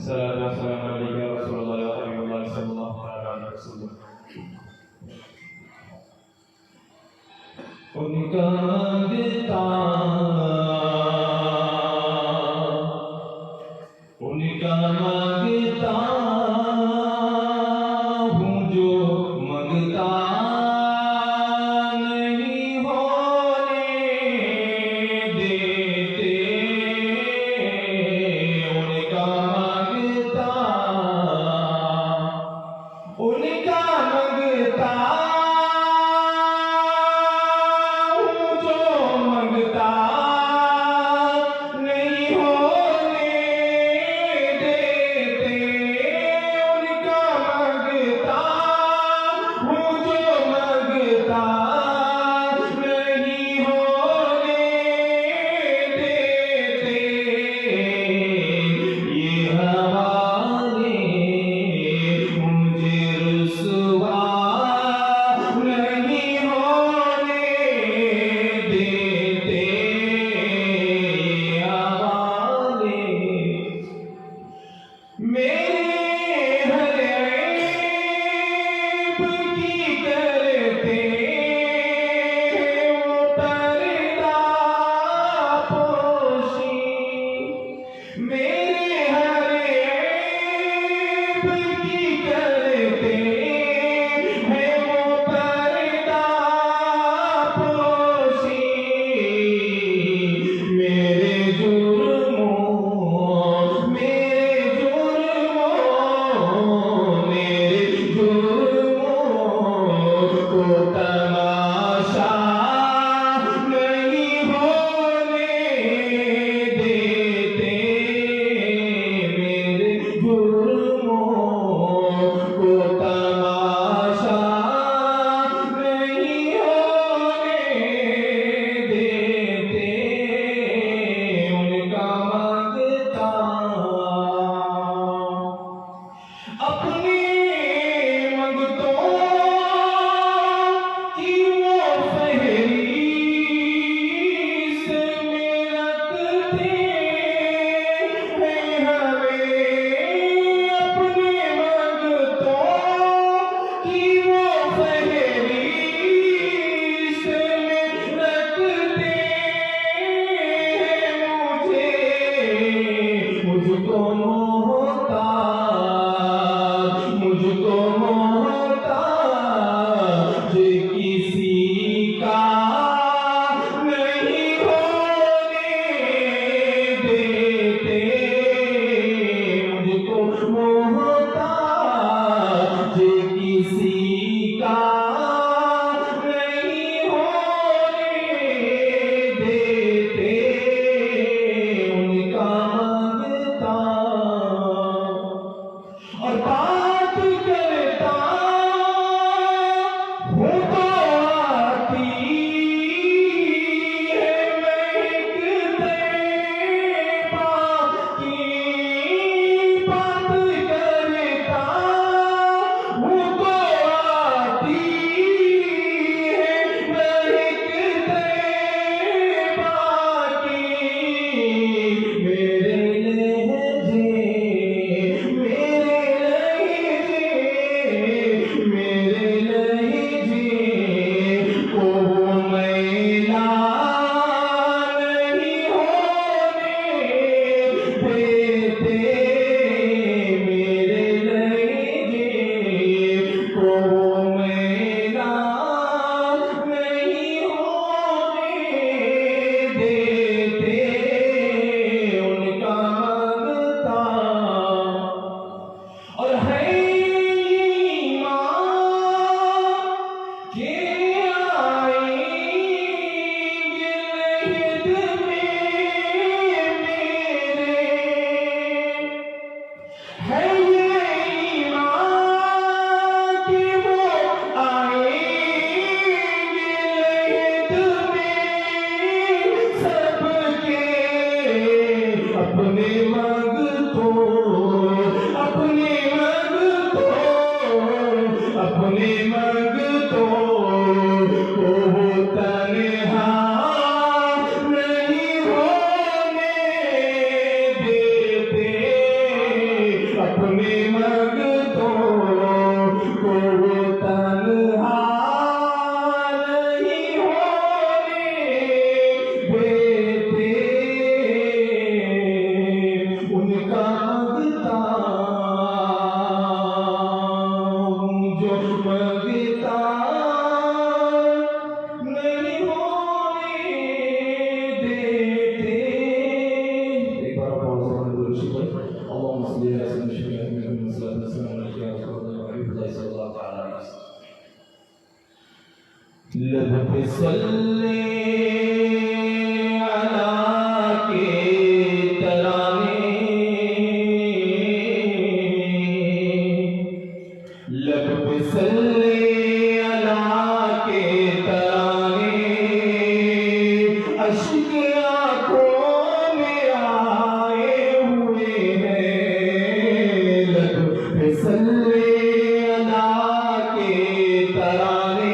السلام علیکم یا رسول اللہ یا حبیب اللہ صلی اللہ علیہ وسلم. ان کا مانگتا ہوں جو منگتا نہیں ہونے دیتے. ان کا مانگتا نہیں ہونے دیتے. لب پہ صلی علی کے ترانے، لب پہ صلی علی کے ترانے، اشک آنکھوں میں آئے ہوئے ہیں، لب پہ صلی علی کے ترانے،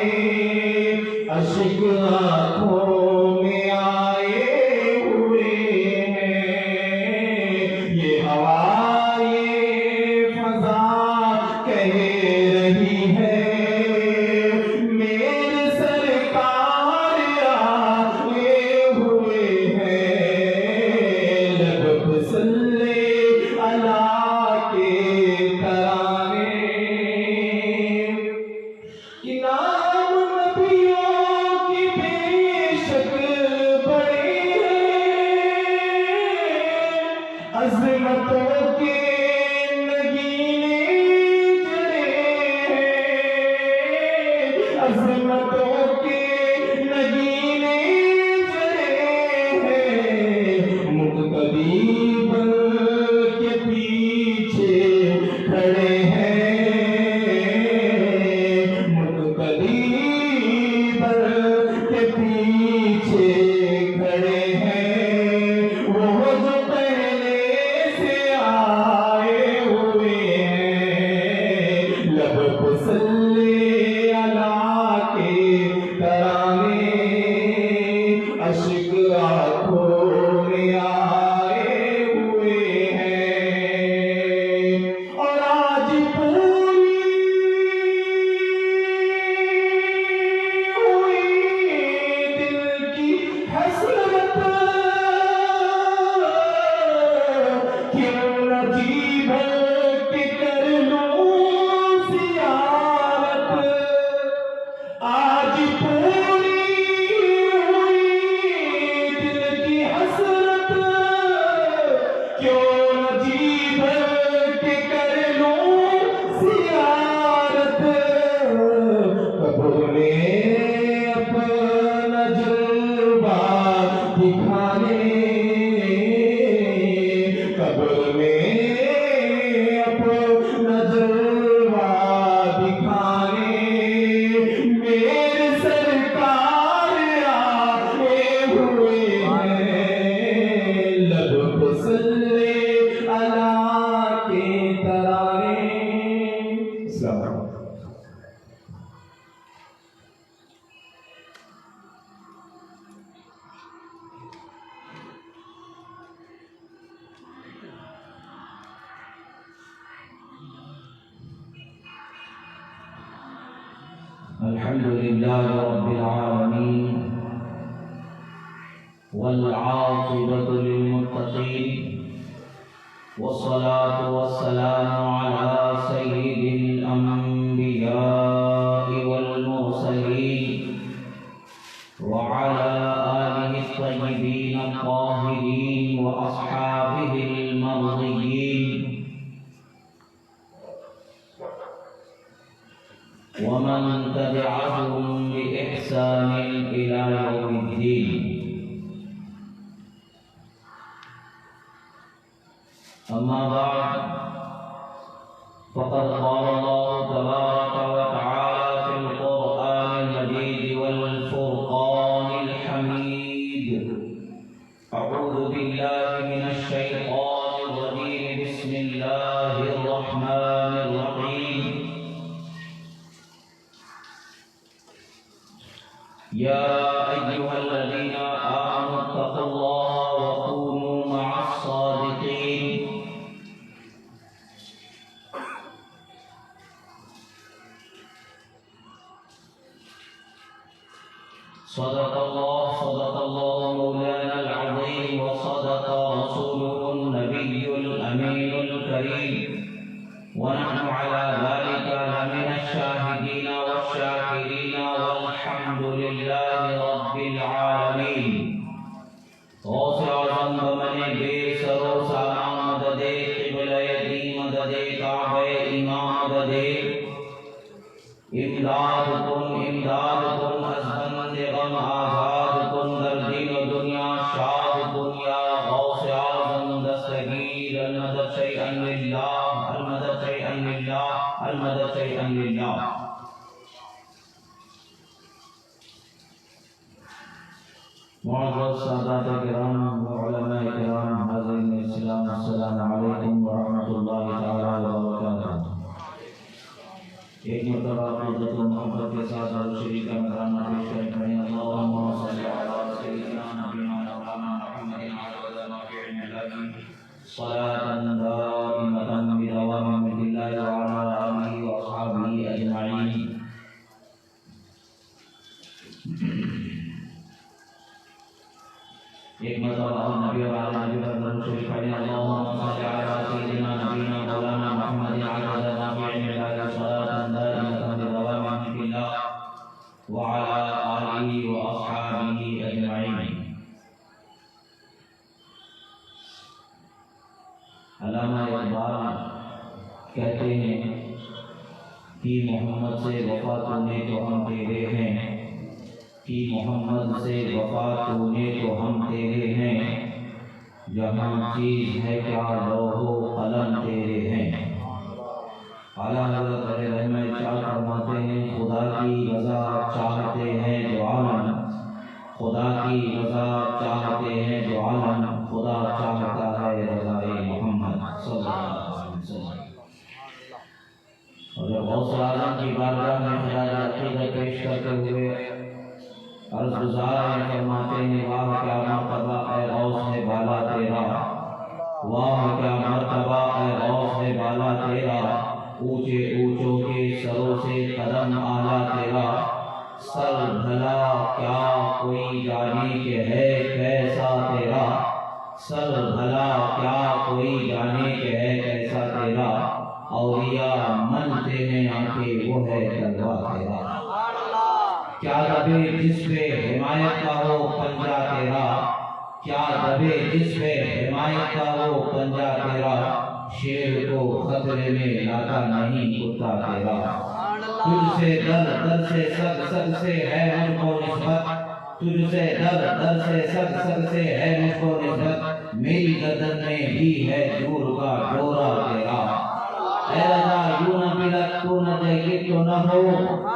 اشک آنکھوں میں آئے ہوئے ہیں، یہ ہوا یہ فضا کہہ رہی ہے میرے سرکار آئے ہوئے ہیں، لب پہ صلی علی کے ترانے، کہ نام نبیوں کی بے شک بڑی ہے، عظمتوں کے نگینے جڑے ہیں، عظمتوں کے نگینے جڑے ہیں، مقتدی بن کے پیچھے کھڑے ہیں، مقتدی بن کے پیچھے کھڑے ہیں، وہ جو پہلے سے آئے ہوئے ہیں، لب پہ صلی علی کے ترانے، اشک آنکھوں میں آئے ہوئے ہیں، اور آج پوری ہوئی دل کی حسرت، کیوں نہ جی بھر کے کر لوں زیارت، آج پوری ہوئی دل کی حسرت، کیوں نہ جی بھر کے کر لوں زیارت، قبر میں اپنا جلوہ دکھانے، قبر میں اپنا جلوہ دکھانے، میرے سرکار آئے ہوئے ہیں، لب پہ صلی علی کے ترانے۔ السلام علیکم۔ الحمد لله رب العالمين، والعاقبة للمتقين، والصلاة والسلام على سيد الأنبياء والمرسلين، وعلى آله الطيبين الطاهرين، وأصحابه المرضيين، ومن تبعهم بإحسان إلى يوم الدين، أما بعد، فقد قال الله تبارك وتعالى في القرآن المجيد والفرقان الحميد، أعوذ بالله من الشيطان الرجيم، بسم الله الرحمن الرحيم، يا أيها الذين آمنوا اتقوا الله وكونوا مع الصادقين، صدق الله مولانا العظيم، وصدق رسوله النبي الأمين الكريم، ونحن على ذلك لمن الشاهدين والشاكرين، والحمد لله رب العالمين۔ غوث اعظم بمن بے سر و سامان مدد، قبلہ دی مدد، کعبہ امام مدد، امداد کن از بند غم آزاد کن، در دین و دنیا شاد کن یا غوث اعظم دستگیر، المدد شیئا للہ، المدد شیئا للہ، المدد شیئا للہ۔ معزز سادات کرام و علماء کرام، حاضرین اسلام، السلام علیکم ورحمۃ اللہ تعالی وبرکاتہ۔ ایک مرتبہ عزت و محبت کے ساتھ درود شریف کا نذرانہ پیش کریں۔ اللہم صلی علی سیدنا نبینا مولانا محمد عدد ما فی علم اللہ، صلاۃ دائمۃ بدوام ملک اللہ وعلی آلہ واصحابہ اجمعین۔ ایک مرتبہ نبی اور آل نبی پر درود شریف پڑھیں۔ اللہم صلی علی سیدنا نبینا مولانا محمد عدد ما فی علم اللہ، صلاۃ دائمۃ بدوام ملک اللہ وعلی آلہ واصحابہ اجمعین۔ علامہ اقبال کہتے ہیں کہ محمد سے وفا تو نے تو ہم تیرے ہیں، کہ محمد سے وفا تو نے تو ہم تیرے ہیں، جہاں چیز ہے کیا لوح و قلم تیرے ہیں۔ اعلیٰ حضرت علیہ رحمہ ارشاد فرماتے ہیں، خدا کی رضا چاہتے ہیں جو عالم، خدا کی رضا چاہتے ہیں جو عالم، خدا چاہتا ہے رضائے محمد صلی اللہ علیہ وسلم۔ اور غوث اعظم کی بارگاہ میں خراج عقیدت پیش کرتے ہوئے عرض گزار فرماتے ہیں، واہ کیا مرتبہ اے غوث ہے بالا تیرا، واہ کیا مرتبہ اے غوث ہے بالا تیرا، اونچے اونچوں کے سروں سے قدم اعلیٰ تیرا، سر بھلا کیا کوئی جانے کہ ہے کیسا تیرا، سر بھلا کیا کوئی جانے کہ ہے کیسا تیرا، اولیاء منتے ہیں آنکھیں وہ ہے تلوا تیرا، کیا دبے جس پہ حمایت کا ہو پنجہ تیرا، کیا دبے جس پہ حمایت کا ہو پنجہ تیرا، شیر کو خطرے میں لاتا نہیں کتا تیرا، تجھ سے در در سے سگ سگ سے ہے مجھ کو نسبت، تجھ سے در در سے سگ سگ سے ہے مجھ کو نسبت، میری گردن میں بھی ہے دور کا ڈورا تیرا، اے رضا یوں نہ ملت تو نہ دیکھے تو نہ ہو،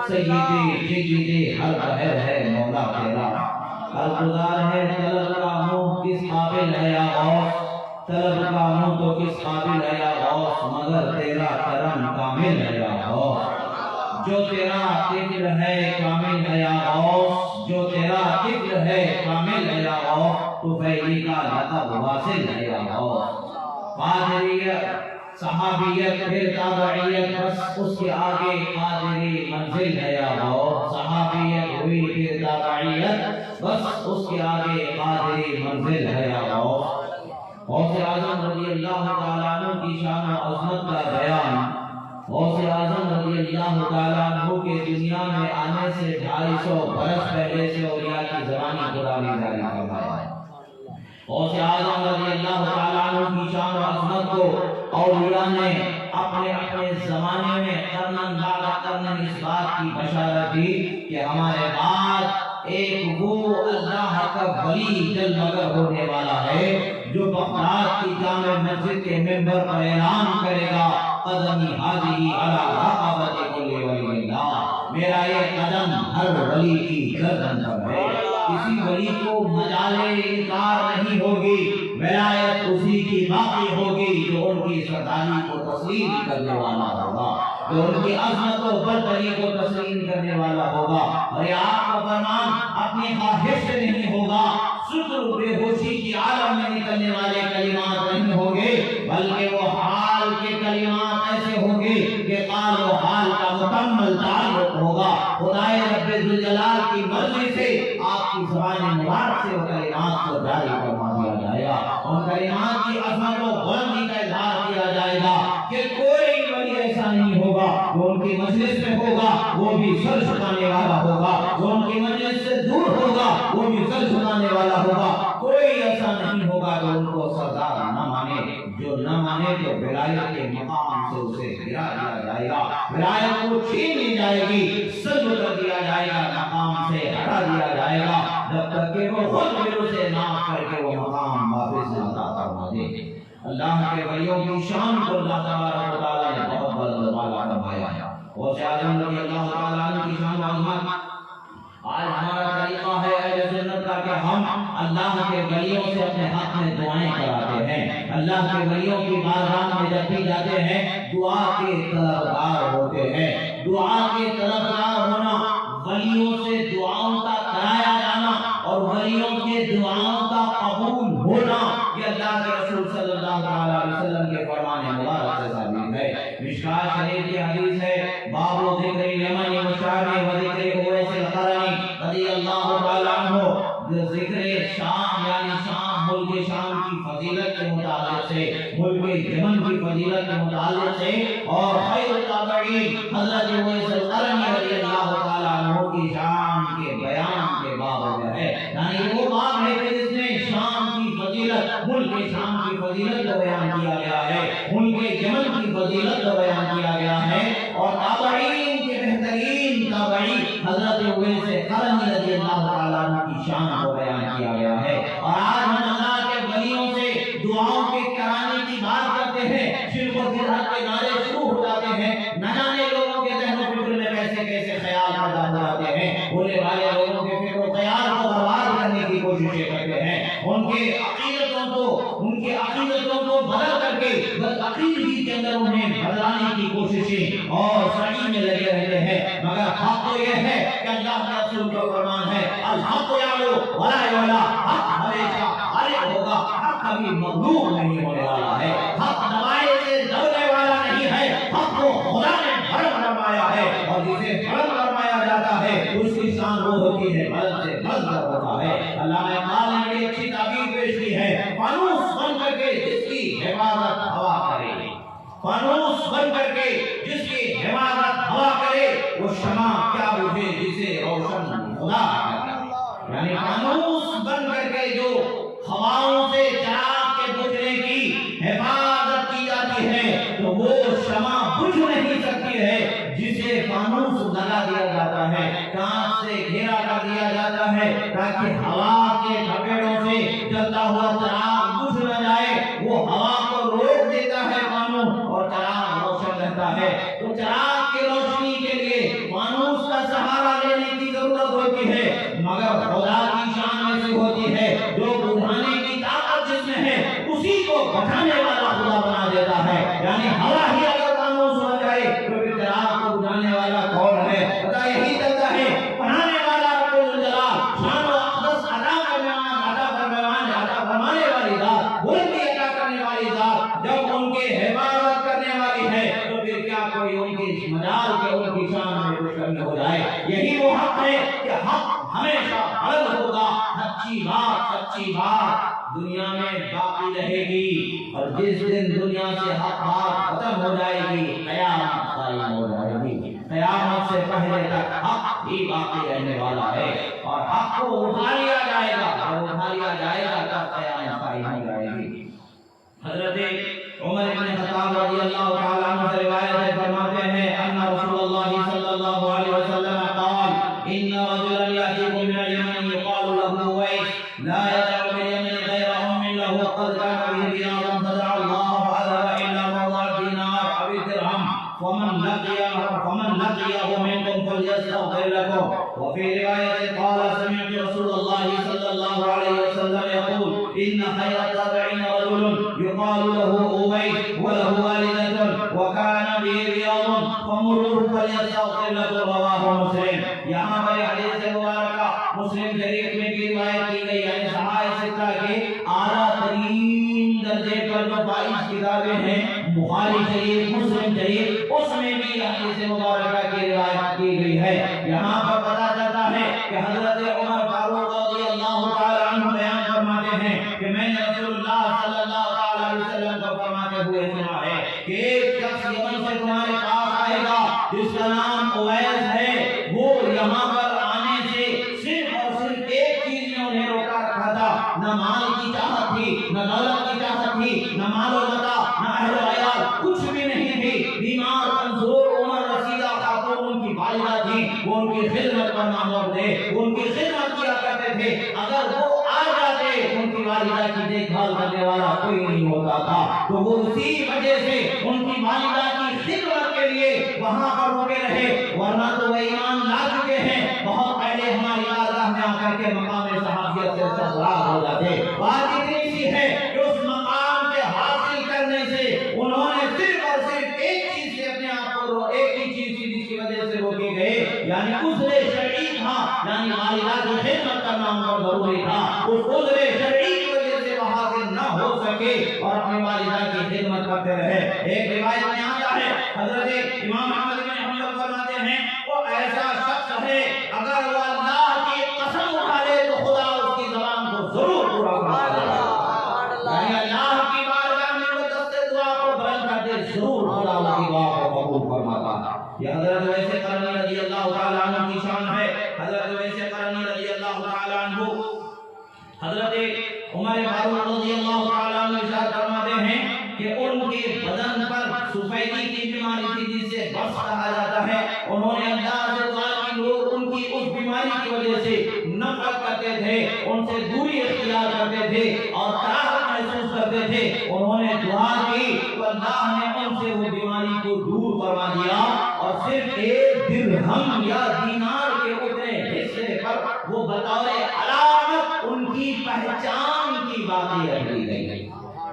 سیدے جیدے ہر بہر ہے مولا تیرا، ہر گزار ہے طلب کا منہ کس قابل ہے یا غوث، طلب کا منہ تو کس قابل ہے یا غوث، مگر تیرا کرم کامل ہے یا غوث، جو تیرا ذکر ہے کامل ہے یا غوث، جو تیرا ذکر ہے کامل ہے یا غوث، تو فیضی کا لقب واصل ہے یا غوث، قادریت صحابیت پھر تابعیت بس اس کے آگے قادری منزل ہے یا غوث، صحابیت ہوئی پھر تابعیت بس اس کے آگے قادری منزل ہے یا غوث۔ غوث اعظم رضی اللہ تعالیٰ عنہ کی شان و عظمت کا بیان، غوث اعظم رضی اللہ تعالیٰ عنہ کے دنیا میں آنے سے 250 برس پہلے سے اولیاء کی زبانی قرآنی جاری فرمایا ہے۔ غوث اعظم رضی اللہ تعالیٰ عنہ کی شان و عظمت کو اولیاء نے اپنے اپنے زمانے میں قرنن بعد قرنن اس بات کی بشارت دی کہ ہمارے بعد ایک وہ اللہ کا ولی جل مگر ہونے والا ہے جو بغداد کی جامع مسجد کے منبر پر اعلان کرے گا، قدمی حاضری علی رقبۃ کل ولی اللہ، میرا یہ قدم ہر ولی کی گردن پر ہے، کسی ولی کو مجال انکار نہیں ہوگی، ولایت اسی کی باقی ہوگی جو ان کی سرداری کو تسلیم کرنے والا ہوگا، جو ان کی عظمت و برتری کو تسلیم کرنے والا ہوگا، اور یہ آپ کا فرمان اپنی خواہش سے نہیں ہوگا، ستر بے ہوشی کی عالم میں نکلنے والے کلمات نہیں ہوں گے، بلکہ وہ حال کے کلمات ایسے ہوں گے کہ قال و حال کا مکمل تعلق ہوگا، خدائے رب ذوالجلال کی مرضی سے آپ کی زبان مبارک سے وہ کلمات کو جاری فرما دیا جائے گا، ان کلمات کی عظمت و بلندی کا اظہار کیا جائے گا کہ کوئی ولی ایسا نہیں ہوگا وہ ان کی مجلس میں ہوگا وہ بھی سر جھکانے والا ہوگا، وہ ان کی مجلس سے دور ہوگا وہ بھی سر جھکانے والا ہوگا، کوئی ایسا نہیں ہوگا جو ان کو سردار نہ مانے، جو نہ مانے تو ولایت کے مقام سے اسے گرا دیا جائے گا، ولایت کو چھین لی جائے گی، سلب کر دیا جائے گا، مقام سے ہٹا دیا جائے گا، جب تک کہ وہ خود بھی اسے معاف کر کے وہ مقام واپس نہ عطا فرما دے۔ اللہ کے ولیوں کی شان کو اللہ تبارک و تعالیٰ نے بہت بلند بالا فرمایا۔ اور اعظم رضی اللہ تعالیٰ عنہ کی شان و عظمت، آج ہمارا طریقہ ہے اہل سنت کا کہ ہم اللہ کے ولیوں سے اپنے حق میں دعائیں کراتے ہیں، اللہ کے ولیوں کی بارگاہ میں جب بھی جاتے ہیں دعا کے طلبگار ہوتے ہیں۔ دعا کے طلبگار ہونا، ولیوں سے دعاؤں کا کرایا جانا اور ولیوں کے دعاؤں کا قبول ہونا، یہ اللہ کے رسول صلی اللہ علیہ وسلم کے فرمان مبارک سے ثابت ہے۔ مشکوٰۃ شریف کی حدیث ہے، باب ذکر یمن مشعر و ذکر اویس القرنی رضی اللہ تعالیٰ عنہ، ذکر شام یعنی شام، ملک شام کی فضیلت کے متعلق سے، ملک یمن کی فضیلت کے متعلق سے، اور خیر التابعین حضرت اویس القرنی رضی اللہ تعالیٰ عنہ کی شان کے بیان کے باب میں ہے۔ یعنی وہ باب ہے کہ جس میں شام کی فضیلت، ملک شام کی فضیلت کو بیان کیا گیا ہے، ملک یمن کی فضیلت کو بیان کیا گیا ہے، اور تابعین کے بہترین تابعی حضرت اویس قرنی رضی اللہ تعالیٰ عنہ کی شان کو بیان کیا گیا ہے۔ اور آج ہم اللہ کے ولیوں سے دعاؤں کے کرانے کی بات کرتے ہیں، شرک و بدعت کے نعرے شروع ہو جاتے ہیں، نہ جانے لوگوں کے ذہن و فکر میں کیسے کیسے خیال پیدا ہو جاتے ہیں، بولے والے لوگوں کے فکر و خیال کو برباد کرنے کی کوششیں کرتے ہیں، ان کے عقیدتوں کو بدل کر کے بدعقیدگی کے اندر انہیں بدلانے کی کوششیں اور سعی میں لگے رہتے ہیں۔ مگر حق تو یہ ہے کہ اللہ کے رسول کا فرمان ہے، الحق یعلو ولا یعلا، حق ہمیشہ غالب ہوگا، حق کبھی مغلوب نہیں ہونے والا ہے، حق دبائے سے دبنے والا نہیں ہے، حق کو خدا نے بلند فرمایا ہے، اور جسے بلند فرمایا جاتا ہے اس کی شان وہ ہوتی ہے بلند سے بلند ہوتا ہے۔ اللہ نے قرآن میں بڑی اچھی تعبیر پیش کی ہے، فانوس بن کر کے جس کی حفاظت ہوا کرے، فانوس بن کر کے جس کی حفاظت ہوا کرے، وہ شمع کیا بجھے جسے روشن خدا کرے۔ یعنی فانوس بن کر کے جو ہواؤں سے چراغ کے بجھنے کی حفاظت کی جاتی ہے تو وہ شمع بجھ نہیں سکتی ہے، جسے فانوس لگا دیا جاتا ہے، کانچ سے گھیرا کر دیا جاتا ہے تاکہ ہوا کے تھپیڑوں سے جلتا ہوا چراغ بجھ نہ جائے، وہ ہوا کو روک دیتا ہے فانوس اور چراغ روشن رہتا ہے۔ تو چراغ کی روشنی کے لیے فانوس کا سہارا لینے کی ضرورت ہوتی ہے، مگر خدا کی شان ایسی ہوتی ہے جو بجھانے کی طاقت جس میں ہے اسی کو بجھانے والا خدا بنا دیتا ہے۔ یعنی ہوا ہی اگر فانوس ہو جائے تو پھر چراغ کو بجھانے والا کون ہے؟ خدا یہی چلتا ہے، بنانے والا رب الجلال، شان و اقدس عطا فرمانے والی ذات، بلندی عطا کرنے والی ذات جب ان کے حفاظت کرنے والی ہے تو پھر کیا کوئی ان کی مجال کے ان کی شان میں کچھ کمی ہو جائے؟ یہی وہ حق ہے کہ حق ہمیشہ بلند ہوگا، سچی بات دنیا میں باقی رہے گی، اور جس دن دنیا سے حق بات ختم ہو جائے گی قیامت قائم ہو جائے گی۔ قیامت سے پہلے تک حق ہی باقی رہنے والا ہے، اور حق کو اٹھا لیا جائے گا، اور اٹھا لیا جائے گا تب قیامت قائم ہو جائے گی۔ حضرت عمر بن خطاب رضی اللہ تعالیٰ عنہ سے روایت ہے، فرماتے ہیں ان رسول اللہ صلی اللہ علیہ وسلم قال ان رجلا یأتیکم من الیمن یقال له اویس لا يدع باليمن غیر ام له قد كان به رياض فدعا الله فأذهب الا موضع الدينار او الدرهم فمن لقيه منكم فليستغفر لكم۔ وفي رواية قال سمعت رسول الله صلى الله عليه وسلم يقول ان خير التابعين رجل يقال له اويس وله والدة وكان به رياض فمروه فليستغفر لكم، رواه مسلم۔ یہاں پر حدیث مبارکہ مسلم شریف میں بھی روایت کی گئی ہے، صحابہ ستہ کے اعلیٰ ترین درجے پر جو 22 کتابیں ہیں، بخاری شریف، مسلم شریف، اس میں بھی حدیث مبارکہ کی روایت کی گئی ہے۔ یہاں پر پتہ چلتا ہے کہ حضرت عمر فاروق رضی اللہ تعالی عنہ بیان فرماتے ہیں کہ میں نے رسول اللہ صلی اللہ علیہ وسلم کو فرماتے ہوئے سنا ہے کہ ایک شخص یمن سے تمہارے پاس آئے گا جس کا نام اویس ہے، وہ یہاں پر آنے سے صرف اور صرف ایک چیز نے انہیں روکا رکھا تھا، نماز نہ دولت کی چاہت تھی، نہ مال و متاع، نہ اہل و عیال، کچھ بھی نہیں تھی. بیمار کمزور عمر رسیدہ خاتون ان کی والدہ تھی، وہ ان کی خدمت پر معمور تھے، وہ ان کی خدمت کیا کرتے تھے. اگر وہ آ جاتے ان کی والدہ کی دیکھ بھال کرنے والا کوئی نہیں ہوتا تھا، تو وہ اسی وجہ سے ان کی والدہ کی خدمت کے لیے وہاں پر رکے رہے. ورنہ تو وہ ایمان لا چکے ہیں، بہت پہلے ہماری بارگاہ میں آ کر کے مقام صحابیت سے سرفراز ہو جاتے. بات اتنی سی ہے کہ اس مقام کے حاصل کرنے سے انہوں نے صرف اور صرف ایک چیز سے اپنے آپ کو ایک ہی چیز تھی جس کی وجہ سے روکے گئے، یعنی عذر شرعی تھا، یعنی والدہ کی خدمت کرنا ان کو ضروری تھا. اس عذر شرعی کی وجہ سے وہ حاصل نہ ہو سکے اور اپنی والدہ کی خدمت کرتے رہے. ایک روایت میں آتا ہے حضرت امام احمد بن حنبل فرماتے ہیں وہ ایسا شخص ہے اگر وہ اللہ کی قسم اٹھا لے تو خدا اس کی زبان کو ضرور پورا کرے گا. یعنی اللہ کی بارگاہ میں وہ دستے دعا کو بلند کر دے، ضرور خدا اس کی دعا کو قبول فرماتا ہے. یہ حضرت ویسے قرنی رضی اللہ تعالی عنہ کی شان ہے. حضرت ویسے قرنی رضی اللہ تعالی عنہ حضرت عمر فاروق رضی اللہ تعالی عنہ ارشاد فرماتے ہیں کہ ان کے بدن پر سفیدی کی بیماری تھی جس سے بس کہا جاتا ہے. انہوں نے اللہ سے دعا کی، لوگ ان کی اس بیماری کی وجہ سے نفرت کرتے تھے، ان سے دوری اختیار کرتے تھے اور کراہت محسوس کرتے تھے. انہوں نے دعا کی تو اللہ نے ان سے وہ بیماری کو دور فرما دیا اور صرف ایک درہم یا دینار کے اتنے حصے پر وہ بطور علامت ان کی پہچان کی باقی رکھ دی گئی.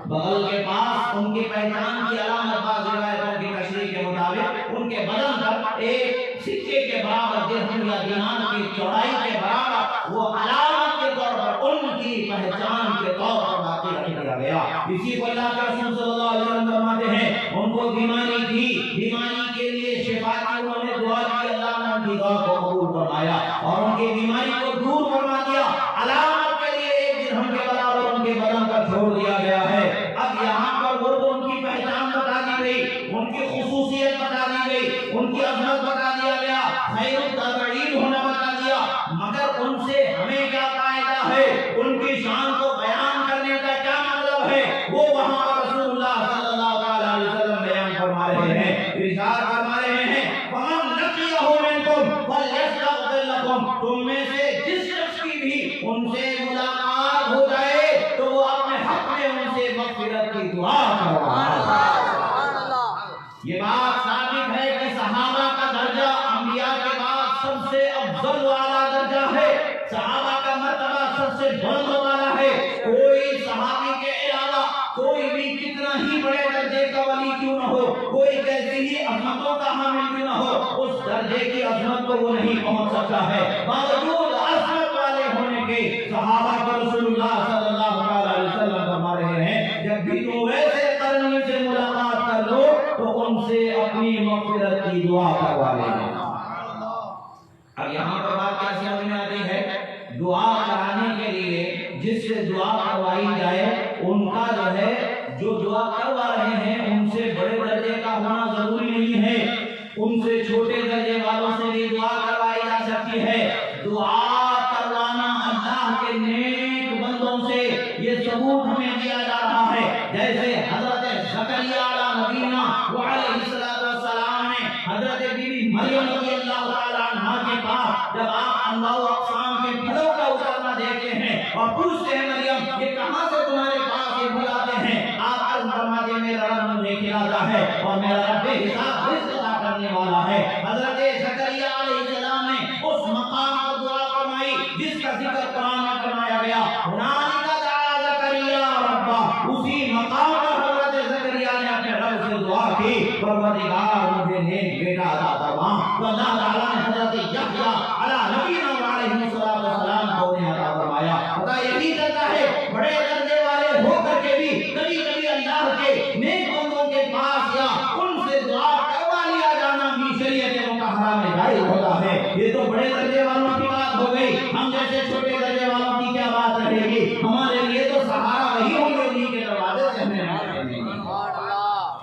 بغل کے پاس ان کی پہچان کی علامت بعض روایتوں کی تشریح کے مطابق ان کے بدن پر ایک سکے کے برابر درہم یا دینار کی چوڑائی کے برابر وہ علامت کے طور پر ان کی پہچان کے طور پر باقی رکھ دیا گیا. اسی کو اللہ کے رسول صلی اللہ علیہ وسلم فرماتے ہیں ان کو بیماری تھی، بیماری کے لیے شفا کی انہوں نے دعا کی، اللہ نے ان کی دعا کو قبول فرمایا اور ان کی بیماری کو دور فرما دیا. علامت کے لیے ایک درہم کے برابر ان کے بدن پر چھوڑ دیا گیا ہے. اب یہاں پر وہ تو ان کی پہچان بتا دی گئی، ان کی خصوصیت بتا دی گئی، ان کی عظمت بتا دیا گیا، خیر التبعید ہونا بتا دیا، مگر ان سے ہمیں کیا فائدہ ہے؟ ان کی شان کو بیان کرنے کا کیا مطلب ہے؟ وہ وہاں پر رسول اللہ صلی اللہ علیہ وسلم بیان فرما رہے ہیں، ارشاد فرما رہے ہیں فَمَنْ لَقِيَهُ مِنْكُمْ فَلْيَسْتَغْفِرْ لَكُمْ. تم میں سے جس شخص کی بھی ان سے ملاقات ہو جائے تو وہ اپنے حق میں ان سے مغفرت کی دعا کرے. یہ بات ثابت ہے کہ صحابہ کا درجہ انبیاء کے بعد سب سے افضل والا درجہ ہے. صحابہ کا مرتبہ سب سے بلند والا ہے. کوئی صحابی کے علاوہ کوئی بھی کتنا ہی بڑے درجے کا ولی کیوں نہ ہو، کوئی کیسی ہی عظمتوں کا حامل کیوں نہ ہو، اس درجے کی عظمت کو وہ نہیں پہنچ سکتا ہے. باوجود عظمت والے ہونے کے صحابہ کو رسول اللہ صلی اللہ علیہ وسلم فرما رہے ہیں جب بھی تم ویسے قرنی سے ملاقات کر لو تو ان سے اپنی مغفرت کی دعا کروا لینا. اب یہاں پر بات کیا سمجھ میں آتی ہے؟ دعا کرانے کے لیے جس سے دعا کروائی جائے ان کا جو دعا کروا رہے ہیں ان سے بڑے درجے کا ہونا ضروری نہیں ہے. ان سے چھوٹے درجے والوں سے بھی دعا کروائی جا سکتی ہے. دعا کروانا اللہ کے نیک بندوں سے یہ ثبوت ہمیں دیا جا رہا ہے. جیسے حضرت زکریا علیہ نبینا وعلیہ السلام نے حضرت بی بی مریم رضی اللہ تعالی عنہا کے پاس جب آپ انواع و اقسام کے پھلوں کا اترنا دیکھتے ہیں اور پوچھتے ہیں مریم یہ کہاں سے تمہارے پاس یہ پھل آتے ہیں، آپ عرض فرماتے ہیں میرا رب مجھے کھلاتا ہے اور میرا رب بے حساب رزق عطا کرنے والا ہے. حضرت زکریا علیہ السلام نے اس مقام پر دعا فرمائی جس کا ذکر قرآن میں فرمایا گیا، ہنالک دعا زکریا ربہ. اسی مقام پر حضرت زکریا نے اپنے رب سے دعا کی پروردگار مجھے نیک بیٹا عطا فرما. تو اللہ تعالیٰ نے حضرت یحییٰ علیہ نبینا وعلیہ السلام کو انہیں عطا فرمایا. پتہ یہی چلتا ہے بڑے درجے والے ہو کر کے بھی کبھی کبھی اللہ کے نیک بندوں کے پاس یا ان سے دعا کروا لیا جانا بھی شریعت مطہرہ میں جائز ہوتا ہے. یہ تو بڑے درجے والوں کی بات ہو گئی. ہم جیسے چھوٹے درجے والوں کی کیا بات رہے گی؟ ہمارے لیے تو سہارا وہی ہوں گے انہیں کے دروازے سے ہمیں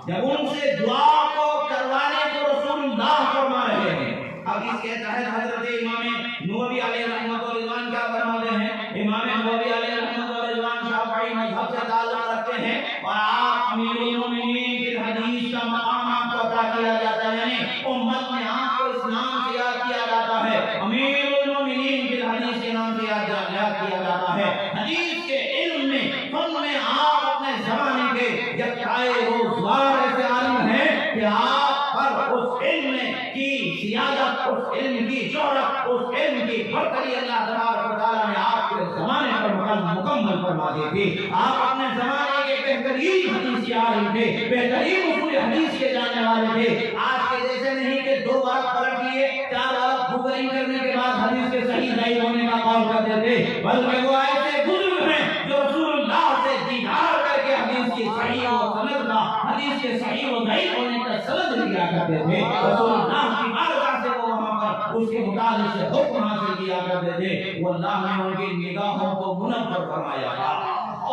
جب ان سے دعا کو کروانے کو رسول اللہ فرما رہے ہیں. اب اس کے تحت حضرت امام نووی علیہ رحمۃ و رضوان کیا فرماتے ہیں؟ امام نووی علیہ رحمۃ و رضوان شافعی مذہب مذہب سے تعلق رکھتے ہیں اور آپ امیر المومنین کی حدیث کا مقام آپ کو عطا کیا جاتا ہے، یعنی امت میں آپ کو اسلام سے یاد کیا جاتا ہے، امیر المومنین کی حدیث کے نام سے یاد کیا جاتا ہے۔ حدیث کے علم میں فن میں آپ اپنے زمانے کے یکتائے روزگار ایسے عالم ہیں کہ آپ پر اس علم کی سیادت، اس علم کی شہرت، اس علم کی برتری اللہ تبارک و تعالیٰ نے آپ کے زمانے پر مکمل فرما دی تھی۔ آپ اپنے زمانے کے بہترین حدیث عالم تھے، بہترین اصول حدیث کے جاننے والے تھے۔ آج کے جیسے نہیں کہ 2 بار پلٹ لیے، 4 بار گوگلنگ کرنے کے بعد حدیث کے صحیح ضعیف ہونے کا قول کرتے تھے، بلکہ وہ ایسے بزرگ ہیں جو رسول اللہ سے دیدار کر کے حدیث کی صحیح و سند کا، حدیث کے صحیح و ضعیف ہونے کا سند لیا کرتے تھے۔ رسول اللہ کی بارگاہ سے وہ وہاں پر اس کے مطابق سے حکم حاصل کیا کرتے تھے۔ وہ اللہ نے ان کی نگاہوں کو منور فرمایا تھا۔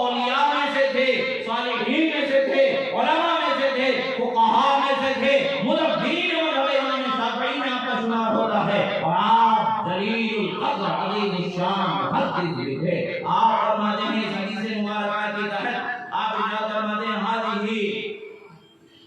اولیاء میں سے تھے، صالحین میں سے تھے، علماء میں سے تھے، فقہاء میں سے تھے، مربین مذہب امام شافعی میں آپ کا شمار ہوتا ہے، اور آپ جلیل القدر عظیم الشان محدث بھی تھے۔ آپ فرماتے ہیں اس حدیث مبارکہ کے تحت آپ ارشاد فرماتے ہیں هذه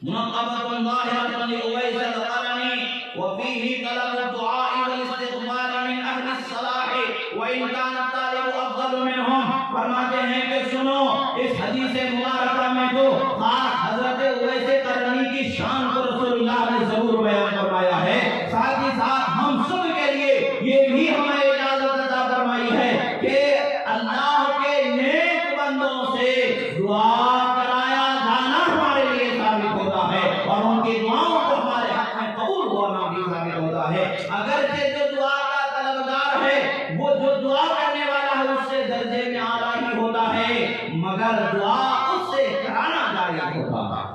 منقبة ظاهرة لأويس القرني وفيه طلب الدعاء والاستغفار من أهل الصلاح وإن كان الطالب أفضل منهم۔ فرماتے ہیں کہ سنو، اس حدیث مبارکہ میں جو خاص حضرت اویس قرنی کی شان کو رسول اللہ نے ضرور بیان فرمایا ہے، ساتھ ہی ساتھ ہم سب کے لیے یہ بھی ہمیں اجازت عطا فرمائی ہے کہ اللہ کے نیک بندوں سے دعا کرایا جانا ہمارے لیے ثابت ہوتا ہے، اور ان کی دعاؤں کو ہمارے حق میں قبول ہونا بھی ثابت ہوتا ہے۔ اگرچہ جو دعا کا طلبگار ہے، وہ جو دعا کرنے والا ہے، اس سے درجے میں اعلیٰ ہی ہوتا ہے، مگر دعا اس سے کرانا جائز ہوتا ہے۔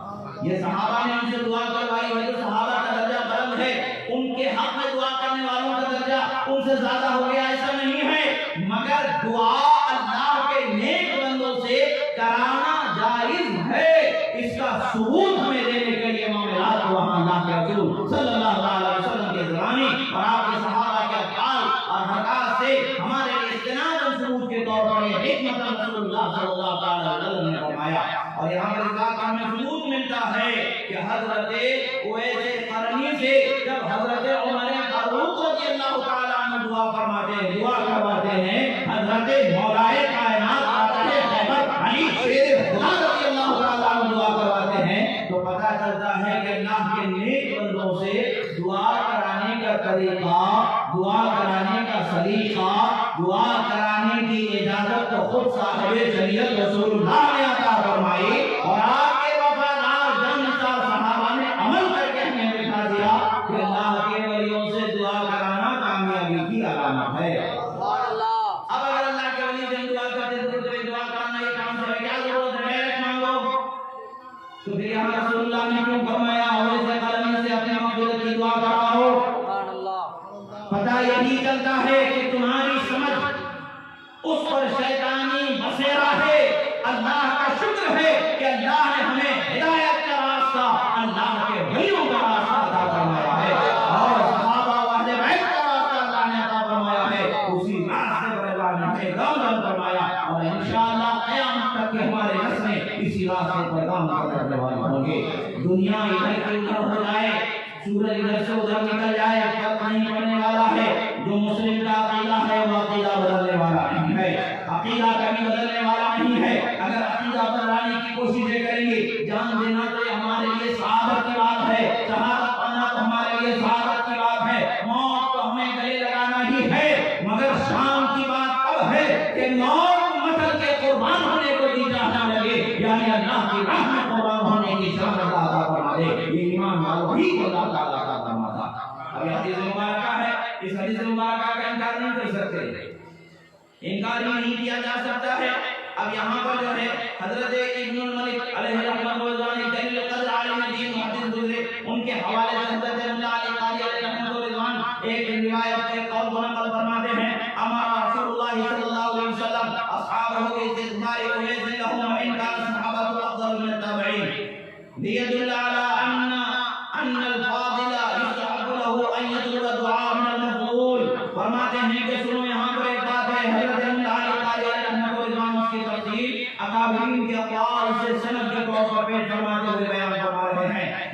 یہ صحابہ نے ان سے دعا کروائی ہے، جو صحابہ کا درجہ بلند ہے، ان کے حق میں دعا کرنے والوں کا درجہ ان سے زیادہ ہو گیا، ایسا نہیں ہے، مگر دعا اللہ کے نیک بندوں سے کرانا جائز ہے۔ اس کا ثبوت ہمیں دینے کے لیے معاملات وہاں اللہ کے رسول صلی اللہ علیہ وسلم کے زمانے اور آپ کے صحابہ کے افعال اور حرکات سے ہمارے لیے استناد ثبوت کے طور پر یہ حکمت رسول اللہ صلی اللہ علیہ وسلم نے فرمایا۔ اور یہاں پر اس بات کا ہمیں ثبوت ملتا ہے کہ حضرت اویس قرنی سے جب حضرت عمر فاروق رضی اللہ تعالیٰ عنہ دعا فرماتے ہیں، دعا کرواتے ہیں، حضرت مولائے کائنات خیبر علی شیر خدا رضی اللہ تعالیٰ عنہ دعا کرواتے ہیں، تو پتہ چلتا ہے کہ اللہ کے نیک بندوں سے دعا کرانے کا طریقہ، دعا کرانے کا سلیقہ، دعا کرانے کی اجازت تو خود صاحب شریعت رسول اللہ نے عطا فرمائی، اور آپ کے وفادار جانشار صحابہ نے عمل کر کے ہمیں دکھا دیا کہ اللہ کے ولیوں سے دعا کرانا کامیابی کی علامت ہے۔ اب اگر اللہ کے ولی سے دعا کرتے ہیں تو دعا کرنا یہ کام سے کیا ضرورت ہے؟ ڈائریکٹ مانگو۔ تو پھر یہاں رسول اللہ نے کیوں فرمایا اویس قرنی سے اپنے مغفرت کی دعا کراؤ؟ پتہ یہی چلتا ہے کہ تمہاری سمجھ اس پر شیطانی بسیرا ہے۔ اللہ کا شکر ہے کہ اللہ نے ہمیں ہدایت کا راستہ، اللہ کے ولیوں کا راستہ عطا فرمایا ہے، اور صحابہ و اہل بیت کا راستہ اللہ نے عطا فرمایا ہے، اسی راستے پر اللہ نے ہمیں گامزن فرمایا، اور انشاءاللہ قیامت تک کہ ہمارے نسلیں اسی راستے پر گام کرنے والے ہوں گے۔ دنیا ادھر کی ادھر ہو جائے، سورج ادھر سے ادھر نکل جائے، فرق نہیں پڑنے والا ہے۔ جو مسلم کا عقیدہ ہے وہ عقیدہ بدلنے والا نہیں ہے، عقیدہ کبھی بدلنے والا نہیں ہے۔ اگر عقیدہ بدلانے کی کوششیں کریں گے، جان دینا تو یہ ہمارے لیے سعادت کی بات ہے، شہادت پانا تو ہمارے لیے سعادت کی بات ہے، موت تو ہمیں گلے لگانا ہی ہے، مگر شان کی بات اب ہے کہ موت مٹر کے قربان ہونے کو دی جانا لگے، یعنی اللہ کی راہ میں قربان ہونے کی شان اللہ عطا فرما دے۔ یہ ایمان والوں ہی کو اللہ تعالیٰ عطا فرماتا۔ اب یہ حدیث مبارکہ ہے، اس حدیث مبارکہ کا انکار نہیں کر سکتے، انکار ہی نہیں کیا جا سکتا ہے۔ اب یہاں پر جو ہے حضرت ابن الملک علیہ رحمۃ اللہ جلیل القدر عالم دین محدث گزرے، ان کے حوالے سے حضرت اللہ علی قاری علیہ رحمۃ اللہ ایک روایت ایک قول کو نقل فرماتے ہیں، امر رسول اللہ صلی اللہ علیہ وسلم اصحابہ باستغفار اویس لهم وان كان الصحابه افضل من التابعين ليدل على ان الفاضل يستحب له ان يطلب دعاء من المفضول۔ فرماتے ہیں کہ سنو، یہاں پر ایک بات ہے، حضرت اللہ علی قاری علیہ رحمۃ اللہ کی تفصیل اکابرین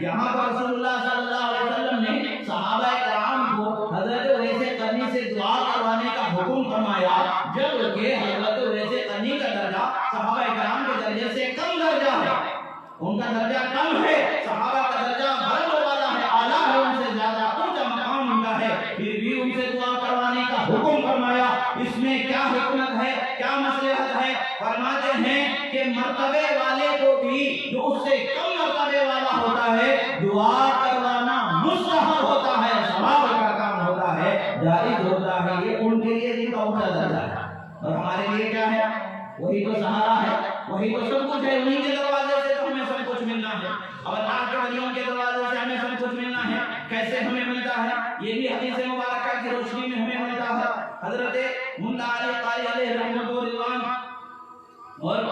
یہاں پر رسول اللہ صلی اللہ علیہ وسلم نے صحابہ کرام کو حضرت ویسے قرنی سے دعا کروانے کا حکم فرمایا، جبکہ حضرت ویسے قرنی کا درجہ صحابہ کرام کے درجے سے کم درجہ ہے، ان کا درجہ کم ہے، صحابہ کا درجہ بلند والا ہے، اعلیٰ ہے، ان سے زیادہ اونچا مقام ان کا ہے، پھر بھی ان سے دعا کروانے کا حکم فرمایا۔ اس میں کیا حکمت ہے، کیا مصلحت ہے؟ فرماتے ہیں کہ مرتبے والے کو بھی جو اس سے کم مرتبے والا ہوتا ہے دعا کروانا مستحب ہوتا ہے، ثواب کا کام ہوتا ہے، جائز ہوتا ہے، یہ ان کے لیے جن کا اونچا درجہ ہے، اور ہمارے لیے کیا ہے؟ وہی تو سہارا ہے، وہی تو سب کچھ ہے، انہیں کے دروازے سے تو ہمیں سب کچھ ملنا ہے، اور اللہ کے ولیوں کے دروازے سے ہمیں سب کچھ ملنا ہے۔ کیسے ہمیں ملتا ہے؟ یہ بھی حدیث مبارکہ کی روشنی میں ہمیں ملتا ہے۔ حضرت ملا علی قاری علیہ رحمۃ و رضوان اور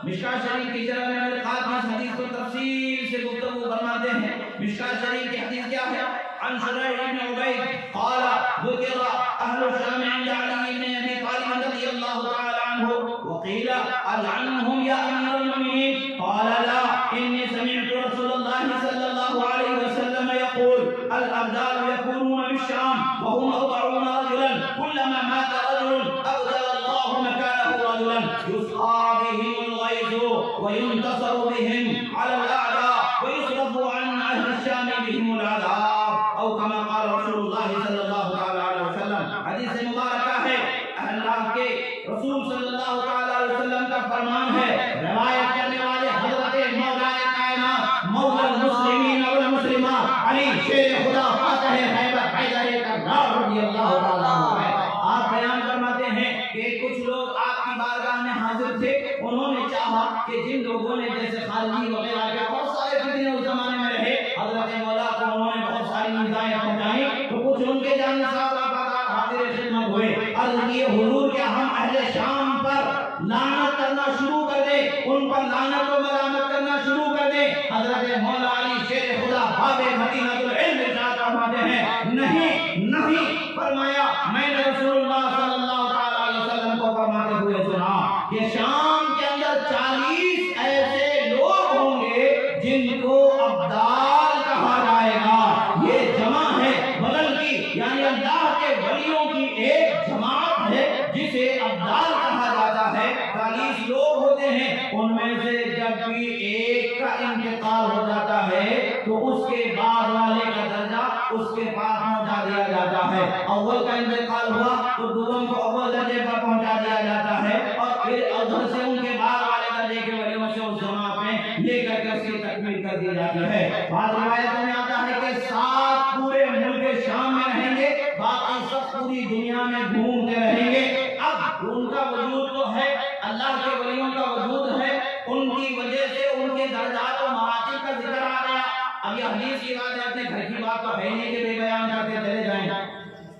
مشکاۃ شریف کی شرح میں القات میں اس حدیث کو تفصیل سے گفتگو فرماتے ہیں۔ مشکاۃ شریف کی حدیث کیا ہے؟ عن شريح بن عبيد قال ذكر اهل الشام عند علي بن ابي طالب رضي الله تعالى عنه وقيل العنهم يا امير المؤمنين قال لا اني سمعت رسول الله صلى الله عليه وسلم يقول الابدال يكونون بالشام وهم 40 رجلا كلما مات رجل ابدل الله مكانه رجلا يسقى بهم الغيث وينتصر بهم على الاعداء ويصرف عن اهل الشام بهم العذاب او كما قال رسول الله صلی اللہ علیہ وسلم۔ حدیث مبارکہ ہے، اللہ کے رسول صلی اللہ علیہ وسلم کا فرمان ہے، روایت کرنے والے حضرت مولا کائنات مولا المسلمین والمسلمات علی شیر خدا فاتح خیبر حیدر کرار رضی اللہ تعالیٰ عنہ ہے۔ آپ بیان فرماتے ہیں کہ کچھ لوگ آپ کی بارگاہ میں حاضر تھے، انہوں نے چاہا کہ جن لوگوں نے جیسے خالدی وغیرہ کے بہت سارے فتنے اس زمانے میں رہے، حضرت مولا کو انہوں نے بہت ساری نظائیں پہنچائیں، تو کچھ ان کے جانشین حاضر خدمت ہوئے، عرض کیے حضور کہ ہم اہل شام پر لعنت کرنا شروع کر دیں، ان پر لعنت و ملامت کرنا شروع کر دیں؟ حضرت مولا علی شیر خدا باب مدینہ العلم ارشاد فرماتے ہیں نہیں فرمایا، میں نے رسول اللہ صلی اللہ علیہ وسلم کو فرماتے ہوئے سنا کہ شام کے اندر 40 ایسے لوگ ہوں گے جن کو ابدال کہا جائے گا۔ یہ جمع ہے بدل کی، یعنی اللہ کے ولیوں کی ایک جماعت ہے جسے ابدال کہا جاتا ہے۔ 40 لوگ ہوتے ہیں، ان میں سے جب بھی ایک کا انتقال ہو جاتا ہے تو اس کے بعد والے کا درجہ اس کے پاس پہنچا دیا جاتا ہے۔ اول کا انتقال ہوا تو دوم کو اول درجے پر پہنچا دیا جاتا ہے، اور پھر ادھر سے ان کے بعد والے درجے کے ولیوں سے اس جماعت میں لے کر کے اس کی تکمیل کر دی جاتی ہے۔ بعض روایتوں میں آتا ہے کہ 7 پورے ملک شام میں رہیں گے، باقی سب پوری دنیا میں گھومتے رہیں گے۔ اب ان کا وجود تو ہے، اللہ کے ولیوں کا وجود ہے، ان کی وجہ سے ان کے درجات و مراتب کا ذکر آ گیا۔ اب یہ حدیث کی بات ہے، اپنے گھر کی بات تو ہے نہیں کہ بے بیان کرتے چلے جائیں،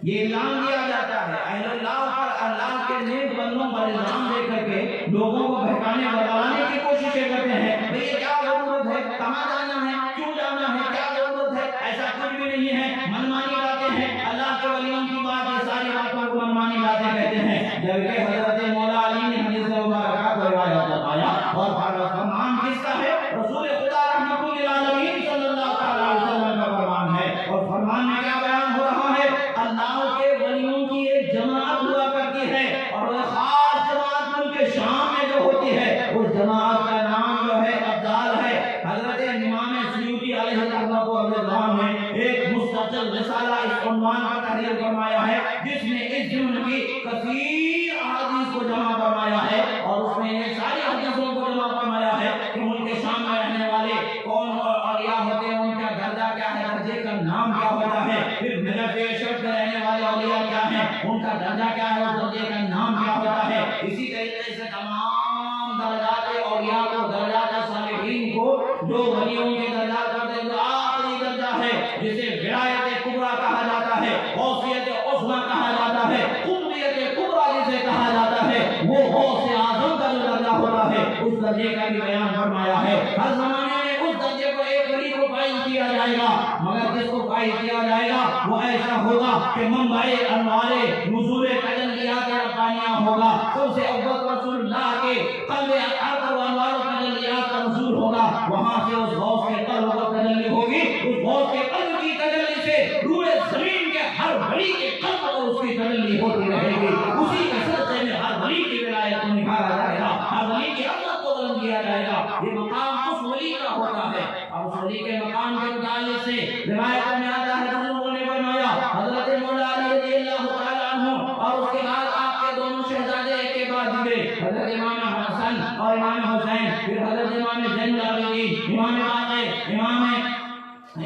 یہ اعلان دیا جاتا ہے اہل اللہ پر اللہ کے نیک بندوں پر الزام دے کر کے لوگوں کو بہکانے بگانے کی کوششیں کرتے ہیں۔ بھئی یہ کیا ضرورت ہے، کہاں جانا ہے، کیوں جانا ہے، کیا ضرورت ہے؟ ایسا کچھ بھی نہیں ہے، منمانی باتیں ہیں، اللہ کے ولیوں کی بات یہ ساری باتوں کو منمانی باتیں کہتے ہیں۔ جبکہ حضرت مولا علی نے حدیث مبارکہ کو روایت بتایا، اور فرمان کس کا ہے؟ رسول خدا رحمۃ للعالمین صلی اللہ علیہ وسلم کا فرمان ہے، اور فرمان میں کیا بیان ہو رہا ہے؟ اللہ کے ولیوں کی ایک جماعت ہوا کرتی ہے، اور وہ خاص جماعت ملک شام میں جو ہوتی ہے اس جماعت کا نام جو ہے ابدال ہے۔ حضرت امام سیوطی علیہ الرحمۃ نے ایک مستقل رسالہ اس عنوان پر تحریر فرمایا ہے، جس میں اس ضمن کی کثیر احادیث کو جمع فرمایا ہے، اور اس میں یہ ساری حدیثوں کو جمع فرمایا ہے کہ ملک شام میں رہنے والے کون اولیاء ہوتے ہیں، ان کا درجہ کیا ہے، درجے کا نام کیا ہوتا ہے، پھر ملت اشرف میں رہنے والے اولیاء کیا ہیں، ان کا درجہ کیا ہے، اس درجے کا نام کیا ہوتا ہے۔ اسی طریقے سے تمام درجات اولیاء کو، درجات صالحین کو، جو ولیوں کے درجات ہوتے ہیں، جو آخری درجہ ہے جسے ولایت کبریٰ کہا جاتا ہے، غوثیت عظمیٰ کہا جاتا ہے، قطبیت کبریٰ جسے کہا جاتا ہے، وہ غوث اعظم کا جو درجہ ہوتا ہے اس درجے کا بھی بیان فرمایا ہے۔ ہر زمانے میں اس درجے کو ایک ولی کو فائز کیا جائے گا، مگر جس کو فائز کیا جائے گا وہ ایسا ہوگا کہ منبع انوار نزول تجلیات ربانیہ ہوگا۔ سب سے اول رسول اللہ کے قلب اطہر و انوار و تجلیات کا نزول ہوگا، وہاں سے اس غوث کے قلب کو تجلی ہوگی. اس غوث کے قلب کی تجلی سے روئے زمین کے ہر ولی کے قلب کو اس کی تجلی ہوتی رہے گی. اسی کے صدقے میں ہر ولی کی ولایت کو نکھارا جائے گا, ہر ولی کی عظمت کو بلند کیا جائے گا. یہ مقام اس ولی کا ہوتا ہے. اور اس ولی کے مقام کے متعلق سے روایت میں آتا ہے حضور نے فرمایا حضرت مولا علی رضی اللہ تعالیٰ عنہ اور اس کے بعد آپ کے دونوں شہزادے ایک کے بعد ہوئے, حضرت امام حسن اور امام حسین, پھر حضرت امام زین العابدین, امام باقر,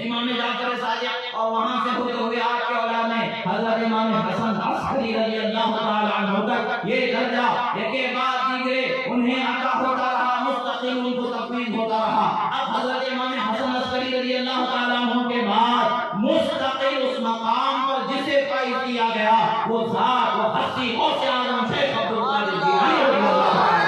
امام جعفر صادق, اور وہاں سے ہوتے ہوئے آپ کے اولاد میں حضرت امام حسن عسکری رضی اللہ تعالیٰ عنہ تک یہ درجہ ایک کے بعد دیگرے انہیں عطا ہوتا رہا, مستقل ان کو تفویض ہوتا رہا. اب حضرت امام حسن عسکری رضی اللہ تعالیٰ عنہ کے بعد مستقل اس مقام پر جسے فائز کیا گیا وہ ذات, وہ ہستی غوث اعظم شیخ عبدالقادر جیلانی رضی اللہ تعالیٰ عنہ.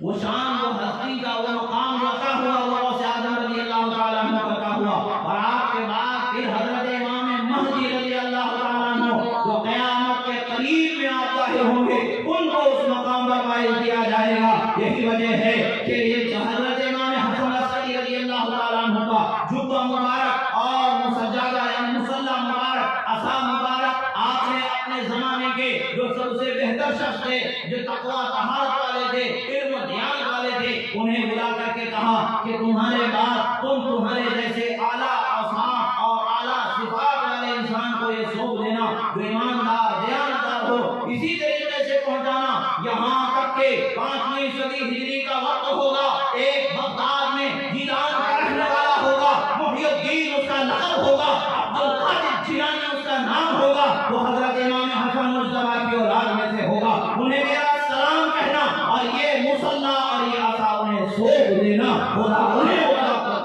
وہ شان, وہ ہستی کا, وہ مقام جو عطا ہوا وہ غوث اعظم رضی اللہ تعالیٰ عنہ کا عطا ہوا. اور آپ کے بعد پھر حضرت امام مہدی رضی اللہ تعالیٰ عنہ جو قیامت کے قریب میں آپ ظاہر ہوں گے ان کو اس مقام پر فائز کیا جائے گا. یہی وجہ ہے کہ یہ حضرت امام حسن عسکری رضی اللہ تعالیٰ عنہ کا جبہ مبارک اور مسجدہ یعنی مصلی مبارک, عصا مبارک, آپ نے اپنے زمانے کے جو سب سے بہتر شخص تھے, جو تقویٰ طہارت والے تھے, علم و دیانت والے تھے, انہیں بلا کر کے کہا کہ تمہارے بعد تمہارے جیسے اعلیٰ اوصاف اور اعلیٰ صفات والے انسان کو یہ سونپ دینا جو ایماندار دیانتدار ہو. اسی طریقے سے پہنچانا یہاں تک کہ 5ویں صدی ہجری کا وقت ہوگا, ایک بغداد میں جیلان کا رہنے والا ہوگا, محی الدین اس کا لقب ہوگا, عبدالقادر جیلانی اس کا نام ہوگا, وہ حضرت امام حسن مجتبیٰ کی اولاد میں سے ہوگا. انہیں میرا سلام کہنا اور یہ مصلی اور یہ عصا انہیں سونپ دینا, خدا انہیں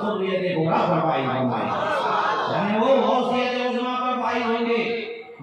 خودیت گمراہ پر فائز فرمائے. یعنی وہ غوثیت عظمیٰ پر فائز ہوں گے,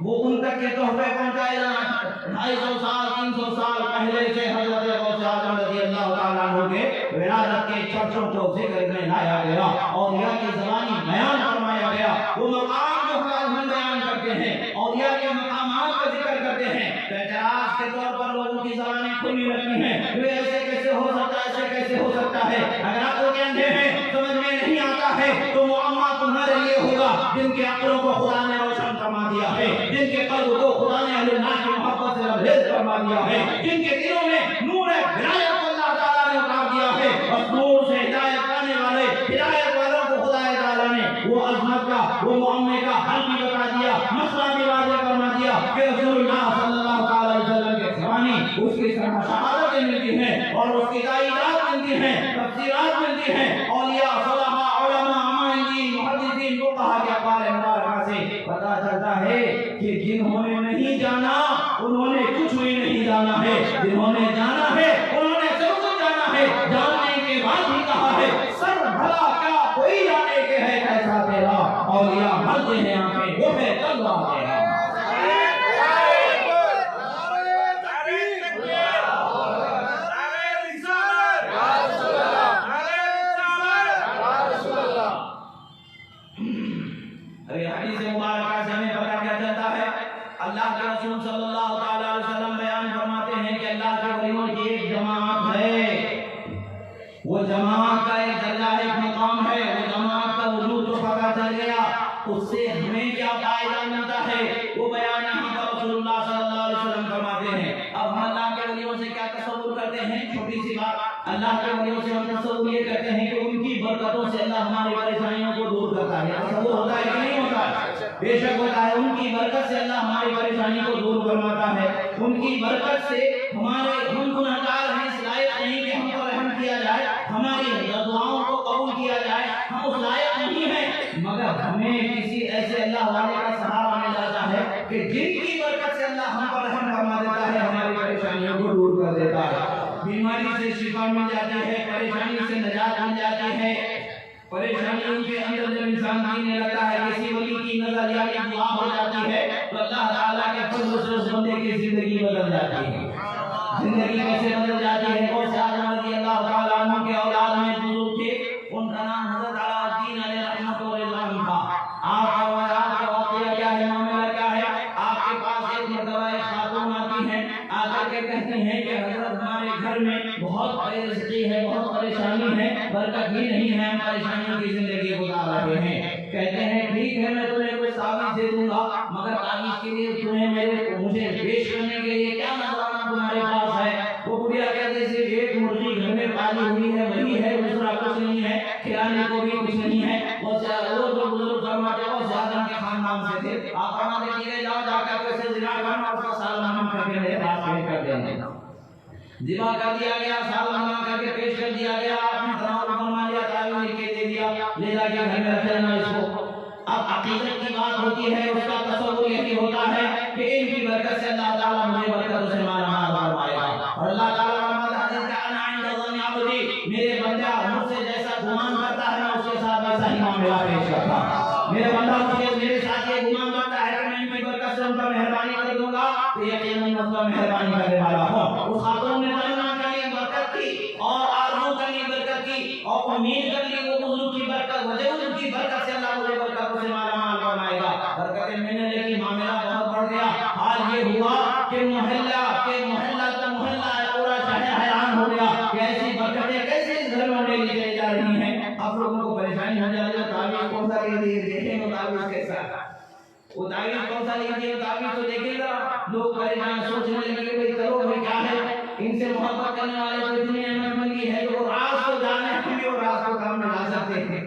وہ ان تک کے تحفے پہنچائے جانا. 250 سال 300 سال پہلے سے حضرت غوث اعظم رضی اللہ تعالیٰ عنہ کے ولادت کے چرچوں کو ذکر میں لایا گیا اولیاء کی زبانی بیان فرمایا گیا. وہ مقام جو ہم بیان کرتے ہیں, اولیاء کے مقامات کا ذکر کرتے ہیں, اعتراض کے طور پر لوگوں کی زبانیں کھلی رہتی ہیں, وہ ایسے کیسے ہو سکتا ہے, ایسے کیسے ہو سکتا ہے. اگر آپ کو کہتے ہیں سمجھ میں نہیں آتا ہے تو معمہ تمہارے لیے ہوگا جن کے عقلوں کو خدا نے روشن فرما دیا ہے, جن کے قلب کو خدا نے اہل اللہ کی محبت سے لبریز فرما دیا ہے, جن کے دلوں میں نور ہدایت کو اللہ تعالیٰ نے اتار دیا ہے. اور نور سے ہدایت پانے والے ہدایت والوں کو خدا تعالیٰ نے وہ عظمت کا, وہ معمے کا حل بھی بتا دیا, مسئلہ بھی واضح فرما دیا کہ رسول اللہ صلی اللہ تعالیٰ علیہ وسلم کے زمانے اس کی شہادتیں ملتی ہیں اور اس کی تائیدات ملتی ہیں, تفسیرات ملتی ہیں. اولیاء, صلحاء, علماء, عمائدین, محدثین کو کہا کہ اقوال مبارکہ سے پتہ چلتا ہے کہ جنہوں نے نہیں جانا انہوں نے کچھ بھی نہیں جانا ہے, جنہوں نے جانا ہے انہوں نے سب کچھ جانا ہے. جاننے کے بعد ہی کہا ہے سر بھلا کیا کوئی جانے کے ہے کیسا تیرا, اولیاء مرتے ہیں آنکھیں وہ ہے تلوا تیرا. حدیث مبارکہ سے ہمیں پتہ کیا چلتا ہے, اللہ کے رسول صلی اللہ تعالیٰ علیہ وسلم بیان فرماتے ہیں کہ اللہ کے ولیوں کی ایک جماعت ہے, وہ جماعت کا ایک درجہ, ایک مقام ہے. وہ جماعت کا وجود جو پتہ چل گیا اس سے ہمیں کیا فائدہ ملتا ہے, وہ بیان یہاں پر رسول اللہ صلی اللہ علیہ وسلم فرماتے ہیں. اب ہم اللہ کے ولیوں سے کیا تصور کرتے ہیں, چھوٹی سی بات, اللہ کے ولیوں سے ہم تصور یہ کرتے ہیں کہ ان کی برکتوں سے اللہ ہماری پریشانیوں کو دور کرتا ہے. تصور ہوتا ہے کہ نہیں ہوتا ہے؟ بے شک ہوتا ہے. ان کی برکت سے اللہ ہماری پریشانی کو دور فرماتا ہے. ان کی برکت سے ہم گنہگار ہیں, اس لائق نہیں کہ ہم پر رحم کیا جائے, ہماری دعاؤں کو قبول کیا جائے, ہم اس لائق نہیں ہیں, مگر ہمیں کسی ایسے اللہ والے کا سہارا مل جاتا ہے کہ جن کی برکت سے اللہ ہم پر رحم فرما دیتا ہے, ہماری پریشانیوں کو دور کر دیتا ہے. بیماری سے شفا مل جاتی ہے, پریشانی سے نجات مل جاتی ہے. پریشانیوں کے اندر جب انسان جینے لگتا ہے, کسی ولی کی نظر یا دعا ہو جاتی ہے تو اللہ تعالیٰ کے فضل سے اس بندے کی زندگی بدل جاتی ہے. زندگی کیسے بدل جاتی ہے؟ غوث اعظم رضی اللہ تعالیٰ عنہ کے اولاد میں بزرگ تھے, ان کا نام حضرت علاء الدین علیہ رحمۃ اللہ کے کہتے ہیں کہ حضرت ہمارے گھر میں بہت پریشانی ہے، بہت پریشانی ہے، برکت بھی نہیں ہے، ہم پریشانیوں کی زندگی گزار رہے ہیں۔ کہتے ہیں ٹھیک ہے میں تمہیں کوئی تعویذ دے دوں گا، مگر تعویذ کے لیے تمہیں مجھے پیش کرنے کے لیے کیا نذرانہ تمہارے پاس ہے؟ وہ بڑھیا کہتے صرف ایک مرغی گھر میں پالی ہوئی ہے وہی ہے، دوسرا کچھ نہیں ہے، کھلانے کو بھی کچھ نہیں ہے۔ وہ جو بزرگ فرماتے ہیں وہ زیادہ کے خاندان سے تھے، آپ فرماتے ہیں جاؤ جا کر اسے ذبح کرنا اور اس کا سالانہ کر کے میرے پاس پیش کر دینا۔ ذبح کر دیا گیا، سالانہ کر کے پیش کر دیا گیا، آپ نے تناول فرما لیا، تعویذ لکھ کے دے دیا، لے جا کے گھر میں رکھ لینا اس کو۔ اب عقیدت کی بات ہوتی ہے، اس کا تصور یہی ہوتا ہے کہ ان کی برکت سے اللہ تعالیٰ مجھے برکت سے مالا مال فرمائے گا، اور اللہ تعالیٰ حدیث کا انا عند ظن عبدی، میرے بندہ مجھ سے جیسا گمان کرتا ہے میں اس کے ساتھ ویسا ہی معاملہ پیش کرتا ہوں۔ میرے بندہ میرے ساتھ یہ گمان کرتا ہے کہ میں ان کی برکت سے ان پر مہربانی کر دوں گا، تو یقیناً میں اس پر مہربانی کرنے والا ہوں۔ اس خاتون نے تمنا کر لی برکت کی، اور آرزو کر لی برکت کی، اور امید کر لی وہ بزرگ کی برکت، وجہ کی برکت سے اللہ مجھے برکت سے مالا مال فرمائے گا۔ برکتیں میں نے لیکن معاملہ بہت بڑھ گیا، حال یہ ہوا کہ محلہ تو محلہ پورا شہر حیران ہو گیا کہ ایسی برکتیں کیسے اس گھر میں لے لی جا رہی ہیں۔ اب لوگوں کو پریشانی ہو جا رہی ہے، تعویذ کون سا لے دیے، دیکھیں گے تعویذ کیسا ہے، وہ تعویذ کون سا لے دیے، تعویذ تو دیکھے گا، لوگ پریشان سوچنے لگے کہ بھئی کرو بھئی کیا ہے، ان سے محبت کرنے والے کو اتنی احمد ملی ہے کہ وہ راز کو جانے ہم بھی وہ راز کو کام میں لا سکتے ہیں،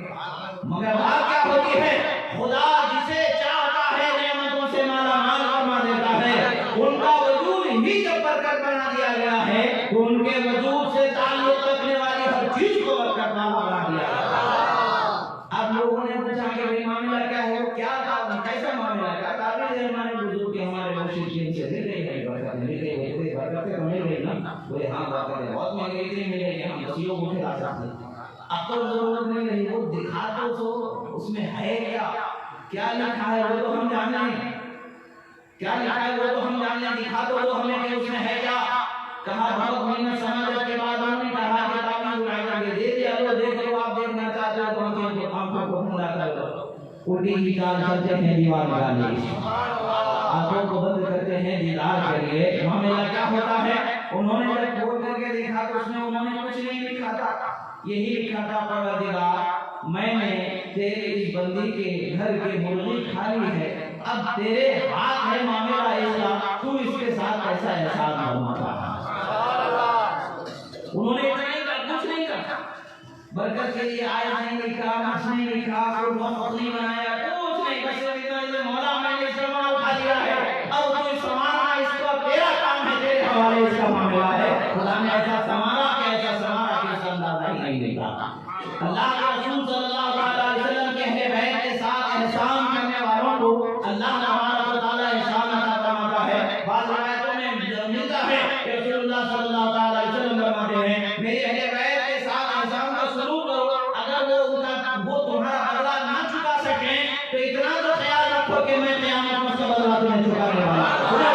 مگر بات کیا ہوتی ہے، خدا جسے چاہتا ہے نعمتوں سے مالا مال فرما دیتا ہے۔ ان کا وجود ہی جب برکت بنا دیا گیا ہے تو ان کے وجود سے تعلق رکھنے والی ہر چیز کو برکت والا بنا دیا گیا ہے۔ اب لوگوں نے پوچھا کہ بھئی معاملہ کیا ہے، کیا تعویذ کیسا معاملہ ہے، تعویذ ہمارے بزرگ کے ہمارے مرشدین سے مل گئی ہے، برکت مل گئی ہے، برکتیں تو مل گئی نا، وہ ہاں برکتیں بہت مل گئی تھی، ملے گی ہم بسیوں کو کھلا سکتے ہیں۔ اب تو ضرورت نہیں رہی، وہ دکھا تو اس میں ہے کیا لکھا ہے وہ تو ہم جان لیں، کیا لکھا ہے وہ تو ہم جان لیں، دکھا تو وہ ہمیں کہ اس میں ہے کیا۔ کہا بہت محنت سمجھ کے بعد انہوں نے کہا کہ تعویذ اٹھا کر کے دے دیا، لو دیکھ لو، آپ دیکھنا چاہتے ہو تو ہم کو آنکھوں کو کھلا کر دو، الٹی ہی چال چلتے ہیں دیوار گالی، آنکھوں کو بند کرتے ہیں دیدار کے لیے۔ معاملہ کیا ہوتا ہے، انہوں نے جب کھول کر کے دیکھا تو اس میں انہوں نے کچھ نہیں لکھا تھا، یہی لکھا تھا پروردگار میں نے تیرے اس بندی کے گھر کی مرغی کھائی ہے، اب تیرے ہاتھ ہے معاملہ ایسا، تو اس کے ساتھ ایسا احسان فرما۔ انہوں نے کچھ نہیں کہا، برکت کے لیے آیت نہیں لکھا، نقش نہیں لکھا، کوئی وقت نہیں بنایا، کچھ نہیں، بس یہ مولا میں نے استعمال کھا لیا ہے، اب تو سنوارنا اس کا تیرا کام ہے، تیرے حوالے اس کا معاملہ ہے۔ خدا نے ایسا سنوارا کہ ایسا سنوارا کہ اس کا اندازہ ہی نہیں دیتا۔ اللہ کے رسول صلی اللہ علیہ وسلم کے اہل بیت کے ساتھ احسان کرنے والوں کو اللہ تبارک و تعالیٰ احسان عطا فرماتا ہے۔ بعض روایتوں میں ملتا ہے کہ رسول اللہ صلی اللہ علیہ وسلم فرماتے ہیں میرے اہل بیت کے ساتھ احسان کا سلوک کرو، اگر وہ تمہارا بدلہ نہ چکا سکیں تو اتنا تو خیال رکھو کہ میں قیامت میں اس کا بدلہ تمہیں چکانے والا ہوں۔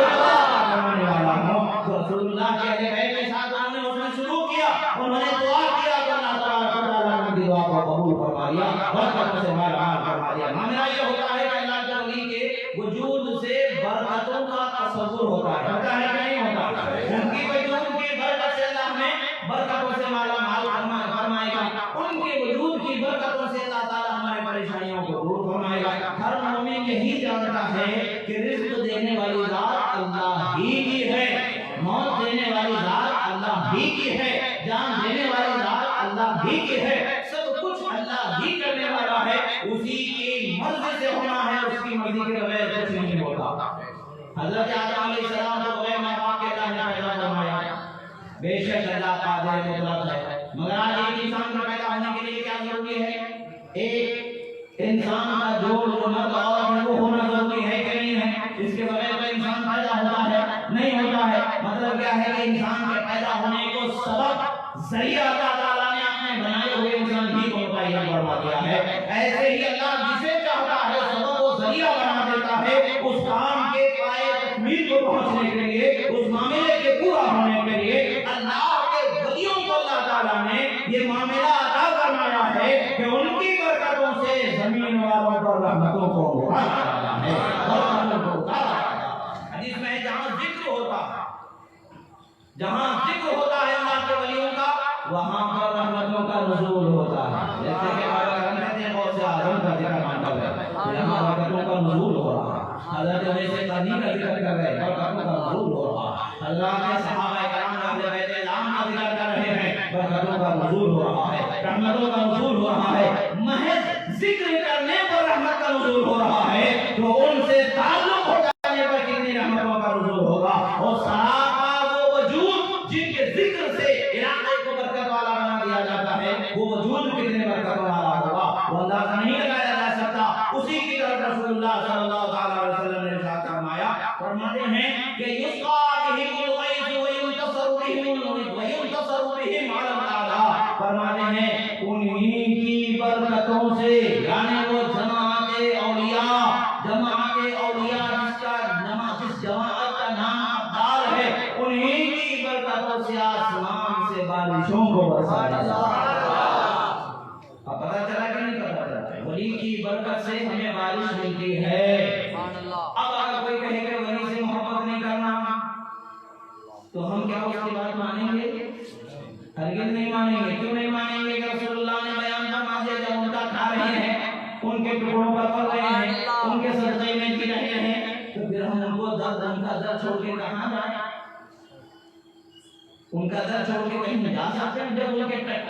تو رسول اللہ کے اہل بیت کے ساتھ انہوں نے اس میں سلوک کیا، انہوں نے دعا کیا تو اللہ تبارک و تعالیٰ نے دعا کو قبول فرما لیا، برکتوں سے مالا مال فرما دیا۔ معاملہ یہ ہوتا ہے کہ اللہ کے ولی کے وجود سے برکتوں کا تصور ہوتا ہے کہ نہیں ہوتا، ان کی وجود کی برکت سے اللہ ہمیں برکتوں سے مالا مال فرمائے گا، ان کے وجود کی برکتوں سے اللہ تعالیٰ ہمارے پریشانیوں کو دور فرمائے گا۔ ہر مومن یہی جانتا ہے کہ رزق دینے والی ذات اللہ ہی کی ہے، موت دینے والی ذات اللہ ہی کی ہے، جان دینے والی ذات اللہ ہی کی ہے، سب کچھ اللہ ہی کرنے والا ہے، اسی کی مرضی سے ہونا ہے، اس کی مرضی کے بغیر کچھ نہیں ہوتا۔ حضرت آدم علیہ السلام کو بغیر ماں باپ کے اللہ نے پیدا فرمایا، بے شک اللہ قادر مطلق ہے، مگر آج ایک انسان کا پیدا ہونے کے لیے کیا ضروری ہے، ایک انسان کا جوڑ جو مرد عورت ہے وہ ہونا ضروری ہے کہ نہیں ہے، اس کے بغیر کوئی انسان پیدا ہوتا ہے نہیں ہوتا ہے۔ مطلب کیا ہے کہ انسان کے پیدا ہونے کو سبب ذریعہ اللہ تعالیٰ نے اپنے بنائے ہوئے انسان ہی کو متعین فرما دیا ہے، ایسے ہی اللہ جسے چاہتا ہے سبب و ذریعہ بنا دیتا ہے اس کام کے پائے تکمیل کو پہنچنے کے لیے، اس معاملے کے پورا ہونے کے لیے اللہ کے ولیوں کو اللہ تعالیٰ نے یہ معاملہ عطا فرمایا ہے کہ ان کی برکتوں سے زمین والوں پر رحمتوں کو اتارا ہے، حدیث میں جہاں ذکر ہوتا جہاں ذکر ہوتا ہے اللہ کے ولیوں کا وہاں پر رحمتوں کا نزول ہوتا ہے. جیسے کہ بابا کرم کہتے ہیں غوث اعظم کا ذکر مان کر ہے یہاں برکتوں کا نزول ہو رہا ہے. حضرت ویسے قدیم کا ذکر کر رہے ہیں برکتوں کا نزول ہو رہا ہے. حضرات صحابہ کرام اہل بیت اعظام کا ذکر کر رہے ہیں برکتوں کا نزول ہو رہا ہے رحمتوں کا نزول ہو رہا ہے. محض ذکر کرنے پر رحمت کا نزول ہو رہا ہے تو ان سے تعلق ہو جانے پر کتنی رحمتوں کا نزول ہوگا. اور صحابہ وہ وجود جن کے ذکر سے علاقے کو برکت والا بنا دیا جاتا ہے وہ وجود کتنے برکت والا ہوگا وہ اندازہ نہیں لگایا جا سکتا. اسی کی طرف رسول اللہ صلی اللہ علیہ وسلم نے ارشاد فرمایا فرماتے ہیں کہ یسقا بہم الغیث وینتصر بہم علی الاعداء. فرماتے ہیں انہی کی برکتوں سے یعنی وہ جماعت اولیاء جس جماعت کا نام ابدال ہے انہی کی برکتوں سے آسمان سے بارشوں کو برسایا جاتا ہے. اب پتہ چلا کہ نہیں پتہ چلا ولی کی برکت سے ہمیں بارش ملتی ہے. اب اگر کوئی کہے کہ ولی سے محبت نہیں کرنا تو ہم کیا اس کی بات مانیں گے؟ ہرگز نہیں مانیں گے. کیوں نہیں مانیں گے؟ کہ رسول اللہ نے بیان فرما دیا جب ان کا کھا رہے ہیں ان کے ٹکڑوں پر پڑ رہے ہیں ان کے سجدے میں گر رہے ہیں تو پھر ہم ان کو ان کا در چھوڑ کے کہاں جائیں؟ ان کا در چھوڑ کے کہیں جا سکتے ہیں جب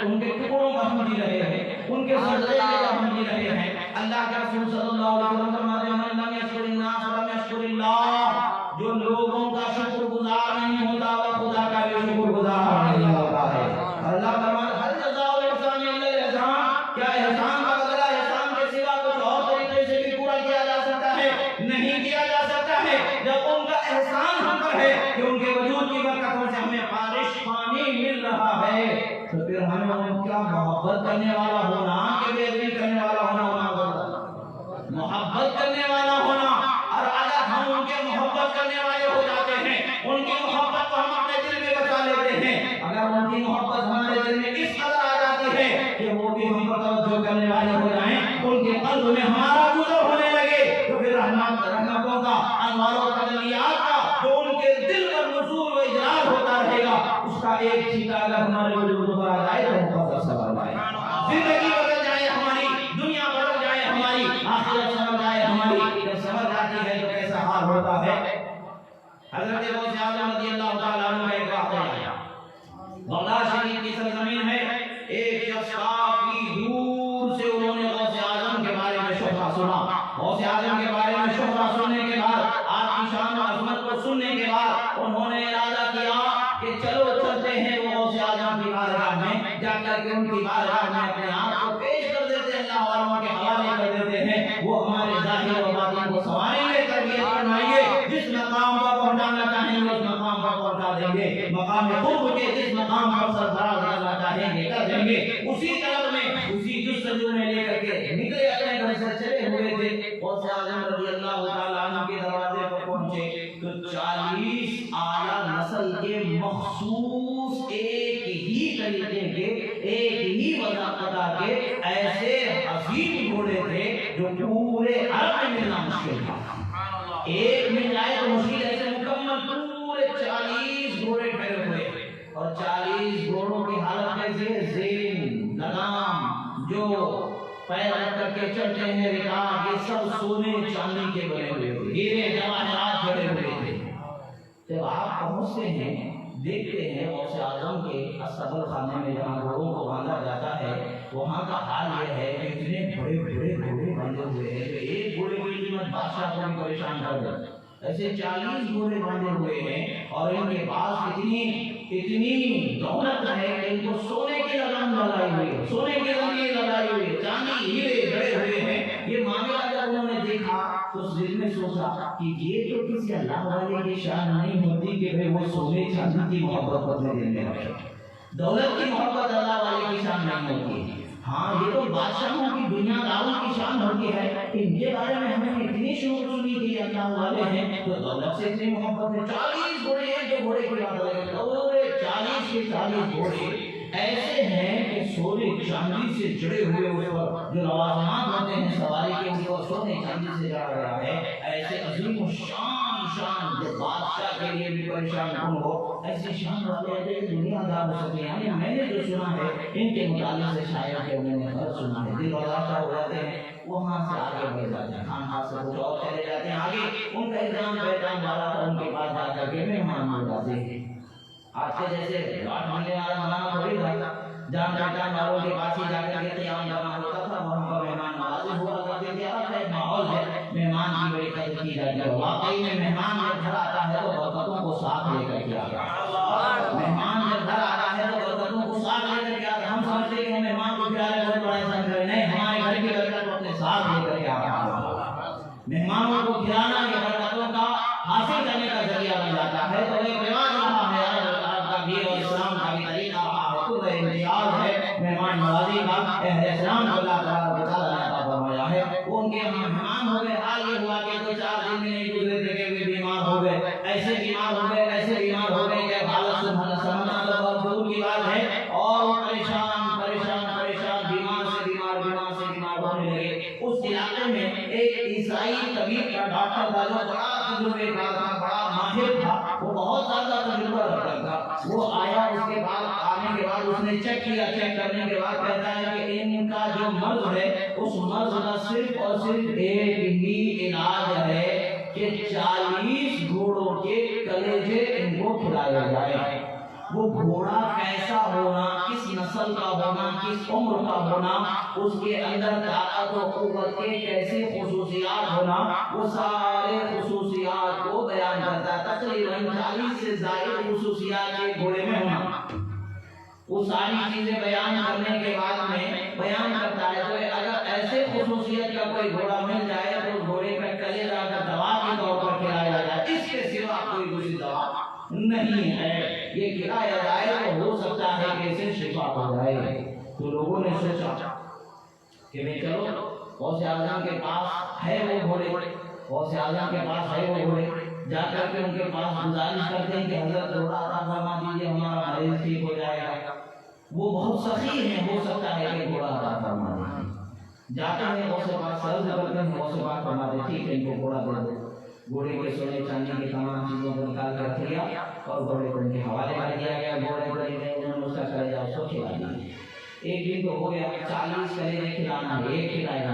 ان کے ٹکڑوں پر ہم جی رہے ہیں ان کے سجدے میں ہم جی رہے ہیں. اللہ کے رسول صلی اللہ علیہ وسلم فرماتے ہیں من لم یشکر الناس لم یشکر اللہ. جو لوگوں کا شکر گزار نہیں ہوتا وہ خدا کا بھی شکر گزار نہیں ہوتا ہے. اللہ فرماتا ہے هل جزاء الاحسان الا الاحسان. کیا احسان کا بدلہ احسان کے سوا کچھ اور طریقے سے بھی پورا کیا جا سکتا ہے؟ نہیں کیا جا سکتا ہے. جب ان کا احسان ہم پر ہے کہ ان کے وجود کی برکتوں سے ہمیں بارش پانی مل رہا ہے تو پھر ہمیں ان کا محبت کرنے والا ہونا کہ بے ادبی کرنے والا ہونا محبت کرنے والا ہونا. اور اگر ہم ان کے محبت کرنے والے ہو جاتے ہیں ان کی محبت کو ہم اپنے دل میں بچا لیتے ہیں. اگر ان کی محبت ہمارے دل میں اس قدر آ جاتی ہے کہ وہ بھی ہم پر توجہ کرنے والے ہو جائیں ان کے قلب میں ہمارا گزر ہونے لگے تو پھر رحمتوں کا انوار و تجلیات کا جو ان کے دل پر نزول و اجرار ہوتا رہے گا اس کا ایک چھینٹا اگر ہمارے وجود پر آ جائے تو بہت سوال آئے. زندگی بدل جائے ہماری دنیا بدل جائے ہماری آخرت سمجھ جائے ہماری. جب سمجھ جاتی ہے تو کیسا حال ہوتا ہے. حضرت غوث اعظم رضی اللہ تعالیٰ عنہ کا ایک واقعہ ہے. بغداد شریف کی سرزمین ہے. ایک شخص کافی دور سے انہوں نے غوث اعظم کے بارے میں شہرہ سنا. غوث اعظم کے بارے میں شہرہ سننے کے بعد آپ کی شان و عظمت کو سننے کے بعد انہوں نے ارادہ کیا کہ چلو چلتے ہیں وہ غوث اعظم کی بارگاہ میں جا کر کے ان کی بارگاہ میں اپنے آپ کو پیش کر دیتے ہیں اللہ والوں کے حوالے کر دیتے ہیں. وہ ہمارے ظاہر و باطن کو سنواریں گے تربیت فرمائیں گے. جس مقام پر پہنچانا چاہیں گے اس مقام پر پہنچا دیں گے. مقام قرب کے جس مقام پر سرفراز کرنا چاہیں گے کر دیں گے. اسی طرح میں اسی جستجو میں لے کر کے نکلے اپنے گھر سے چلے ہوئے تھے. غوث اعظم رضی اللہ تعالیٰ عنہ کے دروازے پر پہنچے تو 40 اعلیٰ نسل کے مخصوص ایک ہی طریقے کے ایک ہی وضاحت کے ایسے عظیم گھوڑے تھے جو پورے عرب میں ملنا مشکل تھا. ایک مل جائے تو مشکل ایسے مکمل پورے 40 گھوڑے ٹھہرے ہوئے اور 40 گھوڑوں کی حالت کیسے زین لگام جو پیر رکھ کر کے چلتے ہیں رکاب یہ سب سونے چاندی کے بنے ہوئے تھے. ہیرے جواہرات جڑے ہوئے تھے. جب آپ پہنچتے ہیں دیکھتے ہیں غوث اعظم کے استقبال خانے میں جہاں گھوڑوں کو باندھا جاتا ہے وہاں کا حال یہ ہے کہ اتنے بڑے بڑے گھوڑے باندھے ہوئے ہیں کہ ایک گھوڑے کی قیمت بادشاہ کو بھی پریشان کر دے. ایسے 40 گھوڑے باندھے ہوئے ہیں اور ان کے پاس اتنی دولت ہے کہ ان کو سونے کی لگام لگائی ہوئی ہے, سونے کی زمین لگائی ہوئی ہے, چاندی ہیرے جڑے ہوئے ہیں. یہ معاملہ جب انہوں نے دیکھا تو اس دل میں سوچا کہ یہ تو کسی اللہ والے کی شان نہیں ہوتی کہ وہ سونے چاندی کی محبت اپنے دل میں رکھے. دولت کی محبت اللہ والے کی شان نہیں ہوتی. ہاں یہ تو بادشاہوں کی دنیا داروں کی شان ہوتی ہے. ان کے بارے میں ہمیں اتنی شعور سنی کہ اللہ والے ہیں تو دولت سے اتنی محبت ہے. 40 گھوڑے ہیں جو گھوڑے کی بات ہے, 40 کے 40 گھوڑے ایسے ہیں کہ سونے چاندی سے جڑے ہوئے اس پر جو لوازمات ہوتے ہیں سواری کے ان کو سونے چاندی سے جڑا گیا ہے. ایسے عظیم و شان شان جو بادشاہ کے لیے بھی پریشان کن ہو، ایسی شان والے ہیں کہ دنیا دار ہو سکتے ہیں. یعنی میں نے جو سنا ہے ان کے متعلق سے شاید کہ میں نے غلط سنا ہے، دل ولاشا ہو جاتے ہیں، وہاں سے آگے بڑھ جاتے ہیں، خانقاہ سے کچھ اور چلے جاتے ہیں آگے. ان کا ایگزام پہچان والا تھا، ان کے پاس جا کر کے مہمان ہو جاتے ہیں. آج کے جیسے لاٹ ملنے والا بنانا تھوڑی تھا، جان پہچان والوں کے پاس ہی جا کر کے قیام کرنا ہوتا تھا، وہاں پر مہمان نوازی ہوا کرتے تھے. اب ایک ماحول ہے مہمان کی بڑی قدر کی جاتی ہے. واقعی میں مہمان جب گھر آتا ہے تو برکتوں کو ساتھ لے کر کے آتا ہے. مہمان جب گھر آتا ہے تو برکتوں کو ساتھ لے کر کے آتا ہے. ہم سمجھتے ہیں کہ مہمان کو پیارے بہت بڑا احسان کرے، نہیں، ہمارے گھر کی برکت کو اپنے ساتھ لے کر کے آتا ہے. مہمانوں کو کھلانا یہ برکتوں کا حاصل کرنے کا ذریعہ بن جاتا ہے. تو ایک رواج رہا ہے عرب کا بھی اور اسلام کا بھی طریقہ رہا ہے، تو یہ امتیاز ہے مہمان نوازی کا. اہل اسلام کو اللہ تعالیٰ نے عطا فرمایا ہے. ان کے مہمان ہو گئے، حال یہ ہوا کہ 2-4 دن میں نہیں گزرے تھے کہ بیمار ہو گئے، ایسے بیمار ہو گئے کہ حالت سمجھنا تو بہت دور کی بات ہے. اور پریشان بیمار ہونے لگے. اس علاقے میں ایک عیسائی طبیب کا ڈاکٹر تھا جو بڑا تجربے کار تھا، بڑا ماہر تھا، وہ بہت زیادہ تجربہ رکھتا تھا. وہ آیا، اس کے بعد آنے کے بعد اس نے چیک کیا، چیک کرنے کے بعد کہتا ہے کہ ان کا جو مرض ہے اس مرض کا صرف اور صرف ایک ہی علاج ہے کہ 40 گھوڑوں کے کلیجے ان کو کھلائے جائے. وہ گھوڑا کیسا ہونا، کس نسل کا ہونا، کس عمر کا ہونا، اس کے اندر طاقت و قوت کے کیسے خصوصیات ہونا، وہ سارے خصوصیات کو بیان کرتا ہے. تقریباً 40 سے زائد خصوصیات کے گھوڑے میں ہونا، وہ ساری چیزیں بیان کرنے کے بعد میں بیان کرتا ہے. تو اگر ایسے خصوصیت کا کوئی گھوڑا مل جائے تو اس گھوڑے کا کلیجہ اگر دوا کے طور پر کھلایا جائے، اس کے سوا کوئی دوسری دوا نہیں ہے، یہ کھلایا جائے تو ہو سکتا ہے کہ اسے شفا ہو جائے. تو لوگوں نے سوچا کہ میں چلو غوث اعظم کے پاس ہے وہ گھوڑے، غوث اعظم کے پاس ہے وہ گھوڑے، جا کر کے ان کے پاس گزارش کرتے ہیں کہ حضرت گھوڑا عطا فرما دیجیے، ہمارا مریض ٹھیک ہو جائے گا. وہ بہت سخی ہیں، ہو سکتا ہے کہ گھوڑا عطا فرما دیں. جاتے ہیں غوث پاک سے عرض کرتے ہیں، غوث پاک فرماتے ہیں ٹھیک ہے، ان کو گھوڑا دے دو. گھوڑے کے سونے چاندی کی تمام چیزوں کو نکال کر رکھ لیا اور گھوڑے کو ان کے حوالے کر دیا گیا. گھوڑے کو انہوں نے اس کا کلیجہ اس کو کھلا دیا. ایک دن تو ہو گیا، 40 کلیجے کھلانا ہے، ایک کھلایا.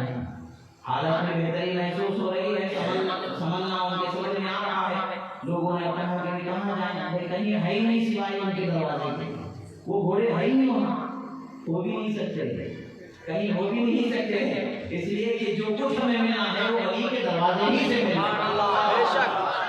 حالت میں بہتری محسوس ہو رہی ہے، سمجھنا ان کے سمجھ میں آ رہا ہے. لوگوں نے کہا کہ کہاں جائیں، کہیں ہے ہی نہیں سوائے ان کے دروازے کے. وہ گھوڑے ہے ہی نہیں وہاں، ہو بھی نہیں سکتے، کہیں ہو بھی نہیں سکتے ہیں، اس لیے کہ جو کچھ ہمیں ملا ہے وہ ولی کے دروازے ہی سے ملا.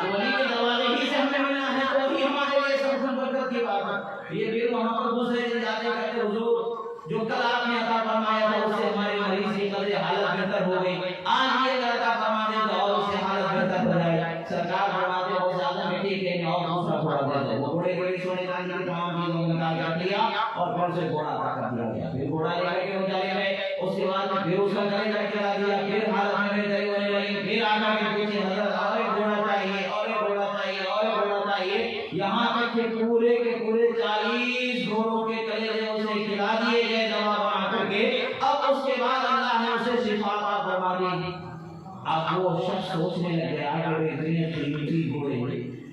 ولی کے دروازے ہی سے ہمیں ملا ہے، تو ابھی ہمارے لیے سب سے برکت کی بات ہے. یہ پھر وہاں پر دوسرے سے جاتے کہتے حضور جو کل آپ نے عطا فرمایا تھا اس سے ہمارے مریض کی قدر حالت بہتر ہو گئی، آج یہ عطا فرما دیں تو اور اس سے حالت بہتر ہو جائے. سرکار فرماتے ہیں غوث اعظم میں ٹھیک ہے، میں اور دوسرا گھوڑا دے دو. وہ گھوڑے کو سونے چاندی کی تمام چیزوں کو نکال کر لیا اور پھر سے گھوڑا عطا کر دیا گیا. پھر گھوڑا لے کر کے وہ چلے گئے. اس کے بعد پھر اس کا کلیجہ کھلا دیا. پھر حالت میں بہتری ہونے لگی. پھر آگے کے پیچھے حضرت اور ایک گھوڑا چاہیے، اور ایک گھوڑا چاہیے، اور ایک گھوڑا چاہیے، یہاں تک کہ پورے کے پورے 40 گھوڑوں کے کلیجے اسے کھلا دیے گئے دوا بنا کر کے. اب اس کے بعد اللہ نے اسے شفا عطا فرما دی. اب وہ شخص سوچنے لگے آگے اتنے قیمتی گھوڑے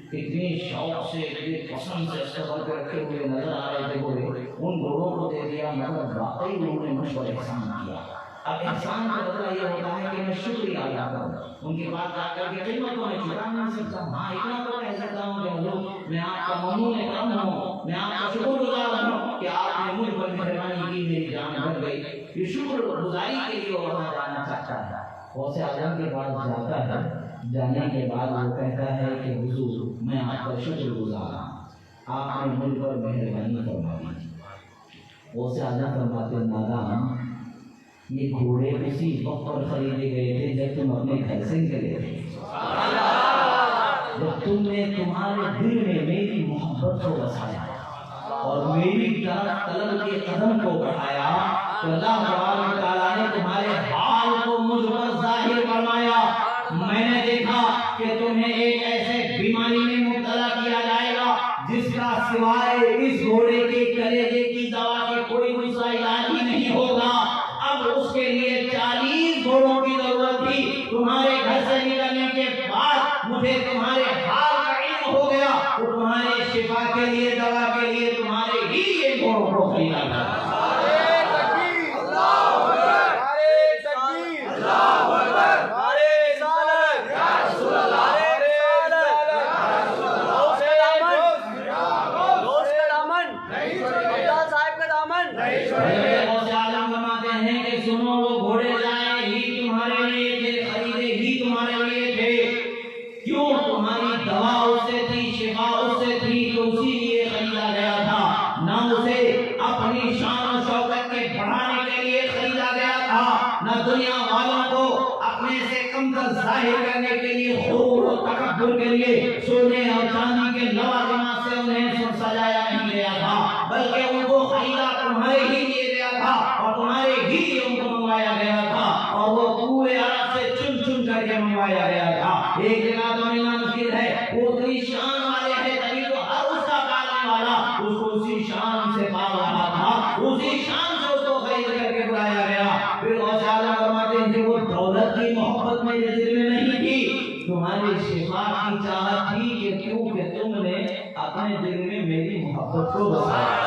اتنے شوق سے اتنے پسند سے استعمال کر رکھے ہوئے نظر آ رہے تھے گھوڑے، ان گھوڑوں کو دے دیا. مگر واقعی انہوں نے مجھ پر احسان کیا. اب احسان کا بدلہ یہ ہوتا ہے کہ میں شکریہ ادا کروں. ان کے پاس جا کر کے خدمتوں میں چھپا نہیں سکتا ہوں. ہاں اتنا تو کہہ سکتا ہوں کہ حضور میں آپ کا ممنون کرم ہوں، میں آپ کا شکر گزار ہوں کہ آپ نے مجھ پر مہربانی کی، میری جان بچ گئی. یہ شکر گزاری کے لیے وہ وہاں جانا چاہتا ہے. غوث اعظم کے پاس جاتا ہے. جانے کے بعد وہ کہتا ہے کہ حضور میں آپ کا شکر گزار ہوں، آپ نے مجھ پر مہربانی فرمائی. غوث اعظم فرماتے ہیں نادان، یہ گھوڑے اسی وقت پر خریدے گئے تھے جب تم اپنے گھر سے نکلے تھے، جب تم نے تمہارے دل میں میری محبت کو بسایا اور میری طلب کے قدم کو بڑھایا تو اللہ تبارک و تعالیٰ نے تمہارے حال کو مجھ پر ظاہر فرمایا. میں نے دیکھا کہ تمہیں ایک ایسے بیماری میں مبتلا کیا جائے گا جس کا سوائے اس گھوڑے کے کلیجے کی دوا کے کوئی دوسرا علاج ہی نہیں ہوگا. اب اس کے لیے 40 گھوڑوں کی ضرورت تھی. تمہارے گھر سے نکلنے کے بعد مجھے تمہارے تو تمہاری شفا کے لیے دوا کے لیے تمہارے ہی یہ گھوڑوں کو خریدا گیا۔ سنو وہ گھوڑے لائے ہی تمہارے لیے تھے، خریدے ہی تمہارے لیے تھے، کیوں؟ تمہاری دوا اس سے تھی، شفا اس سے تھی، تو اسی لیے خریدا گیا تھا، نہ اسے اپنی شان و شوکت کے بڑھانے کے لیے خریدا گیا تھا، نہ دنیا والوں کو اپنے سے کمتر ظاہر کرنے کے لیے، غرور و تکبر کے لیے سونے اور چاندی کے لوازمات سے انہیں سجایا نہیں گیا تھا، بلکہ ان کو خریدا تمہارے ہی لیے گیا تھا اور تمہارے ہی ان کو منگوایا گیا تھا، اور وہ پورے عرب سے چن چن کر کے منگوایا گیا تھا۔ ایک جگہ تو ملنا مشکل ہے، وہ اتنی شان والے ہیں تبھی تو ہر اس کا پالنے والا اس کو اسی شان سے پال رہا تھا، اسی شان سے اس کو خرید کر کے بلایا گیا۔ پھر غوث اعظم فرماتے ہیں کہ وہ دولت کی محبت میرے دل میں نہیں تھی، تمہاری شفا کی چاہت تھی، کہ کیونکہ تم نے اپنے دل میں میری محبت کو بسایا۔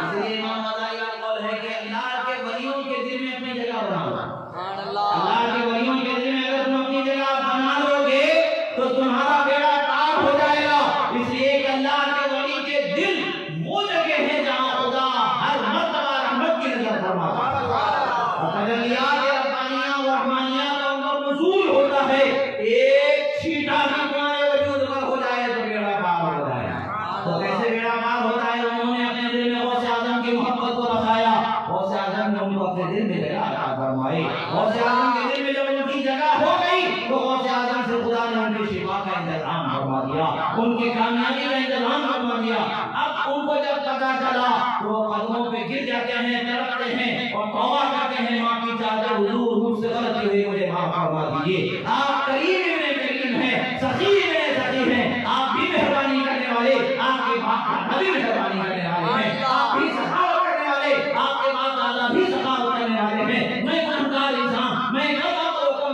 اس لیے امام غزالی کا قول ہے کہ اللہ کے ولیوں کے دل میں اپنی جگہ بناؤ۔ اللہ کے ولیوں کے دل میں اگر تم اپنی جگہ بنا لو گے تو تمہارا بیڑا پار ہو جائے گا، اس لیے کہ اللہ کے ولی کے دل وہ جگہ ہے جہاں خدا ہر مرتبہ رحمت کی نظر فرماتا ہے، تجلیات ربانیہ و رحمانیہ کا ان پر نزول ہوتا ہے، ایک چھیٹا بھی تمہارے وجود پر ہو جائے تو بیڑا پار ہو جائے۔ تو کیسے بیڑا پار ہوتا ہے؟ انہوں نے اپنے دل میں غوث اعظم کی محبت کو بسایا، غوث اعظم نے ان کو اپنے دل میں جگہ عطا فرمائی، غوث اعظم کے دل میں جب ان کی جگہ ہو گئی تو غوث اعظم سے خدا نے ان کی شفا کا انتظام فرما دیا، ان کی کامیابی کا انتظام فرما دیا۔ اب ان کو جب پتا چلا تو وہ قدموں پہ گر جاتے ہیں، تڑپتے ہیں اور توبہ کرتے ہیں، معافی چاہتے ہیں، حضور مجھ سے غلطی ہوئی، مجھے معاف فرما دیجیے۔ آپ کریم ابن کریم ہیں، سخی ابن سخی ہیں، آپ بھی مہربانی کرنے والے، آپ کے باپ بھی مہربانی کرنے والے ہیں، آپ بھی سخاوت کرنے والے، آپ کے باپ دادا بھی سخاوت کرنے والے ہیں۔ میں گنہگار انسان، میں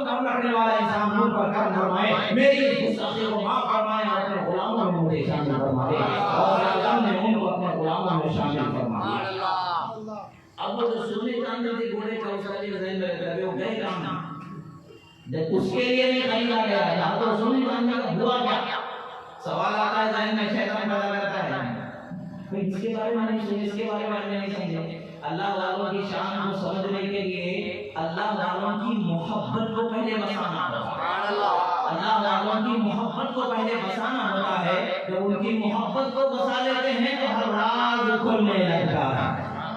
کم رکھنے والا انسان، مجھ پر کرم فرمائے، میری اس گستاخی کو معاف فرمائے اور اپنے غلاموں میں مجھے شامل فرمائے۔ اور اعظم نے ان کو اپنے غلاموں میں شامل فرمایا۔ اب وہ جو سونے چاندی کے گھوڑے کا اس کا جو ذہن میں رہتا ہے وہ گئے کام نہیں، جب اس کے لیے نہیں خریدا گیا ہے تو سونے چاندی کا ہوا کیا؟ سوال آتا ہے ذہن میں، شیطان پیدا کرتا ہے، اس کے بارے میں نہیں سمجھے، اس کے بارے میں نہیں سمجھے۔ اللہ والوں کی شان کو سمجھنے کے لیے اللہ والوں کی محبت کو پہلے بسانا ہوتا ہے، اللہ والوں کی محبت کو پہلے بسانا ہوتا ہے۔ جب ان کی محبت کو بسا لیتے ہیں تو ہر راز کھلنے لگتا ہے،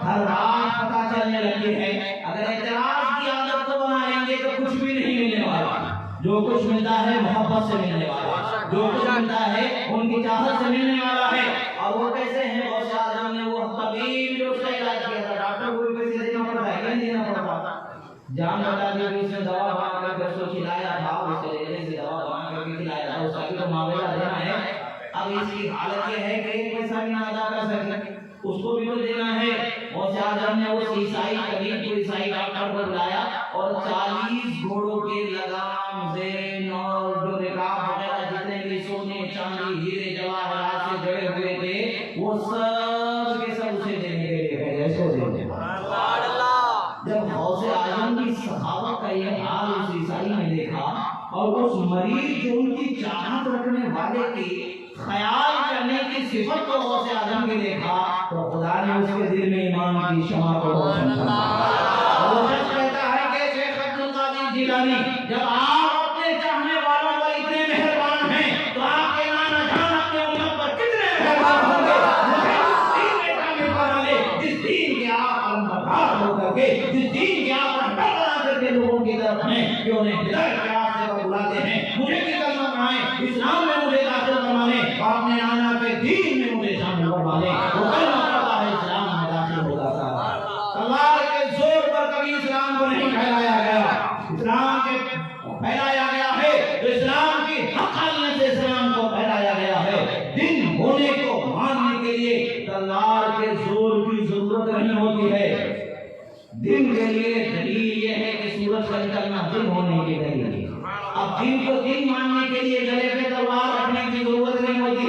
ہر راز پتہ چلنے لگتی ہے۔ اگر اعتراض کی عادت کو بنا لیں گے تو کچھ بھی نہیں ملنے والا، جو کچھ ملتا ہے محبت سے ملنے والا، جو کچھ ملتا ہے ان کی چاہت سے ملنے والا ہے۔ اور وہ کیسے ہیں؟ غوث اعظم نے وہ طبیب جو اس کا علاج کیا تھا، ڈاکٹر کو بھی پیسے دینا پڑتا ہے کہ نہیں دینا پڑتا؟ جان بتا دی کہ اس نے دوا بنا کر کے اس کو کھلایا تھا، اس کے لیے سے دوا بنا کر کے کھلایا تھا، اس کا بھی تو معاوضہ دینا ہے۔ اب اس کی حالت یہ ہے کہ ایک پیسہ بھی نہ ادا کر سکے، اس کو بھی تو دینا ہے۔ غوث اعظم نے اس عیسائی طبیب کو، عیسائی ڈاکٹر کو بلایا اور 40 گھوڑوں کے لگام، زین اور جو رکاب وغیرہ جتنے بھی سونے چاندی ہیرے جواہرات سے جڑے ہوئے تھے وہ سب کے سب اسے دینے کے لیے کہے اس کو دے دے۔ جب غوث اعظم کی سخاوت کا یہ حال اس عیسائی نے دیکھا اور اس مریض جو ان کی چاہت رکھنے والے کی خیال کرنے کی صفت کو غوث اعظم کے دیکھا تو خدا نے اس کے دل میں ایمان کی شمع کو روشن فرمایا۔ وہ شخص کہتا ہے کہ شیخ عبد القادر جیلانی، جب آپ اپنے چاہنے والوں پر اتنے مہربان ہیں تو آپ کے نانا جان اپنے امت پر کتنے مہربان ہوں گے۔ مجھے اس دین میں شامل کرا لے جس دین کے آپ علمبردار ہو کر کے، جس دین کے آپ رہبر بنا کر کے لوگوں کی طرف ہیں کہ انہیں ہدایت کے راستے پر بلاتے ہیں۔ مجھے بھی کلمہ پڑھائیں، اسلام میں مجھے داخل کروانے اور اپنے نانا کے دین میں مجھے شامل کروانے۔ وہ کلمہ پڑھتا ہے، اسلام میں داخل ہو جاتا ہے۔ تلوار کے زور پر کبھی اسلام کو نہیں پھیلایا گیا، اسلام کے پھیلایا گیا ہے، اسلام کی حقانیت سے اسلام کو پھیلایا گیا ہے۔ دن ہونے کو ماننے کے لیے تلوار کے زور کی ضرورت نہیں ہوتی ہے، دن کے لیے دلیل یہ ہے کہ سورج کا نکلنا دن ہونے کے دلیل ہے۔ اب دن کو دن ماننے کے لیے گلے پہ تلوار رکھنے کی ضرورت نہیں ہوتی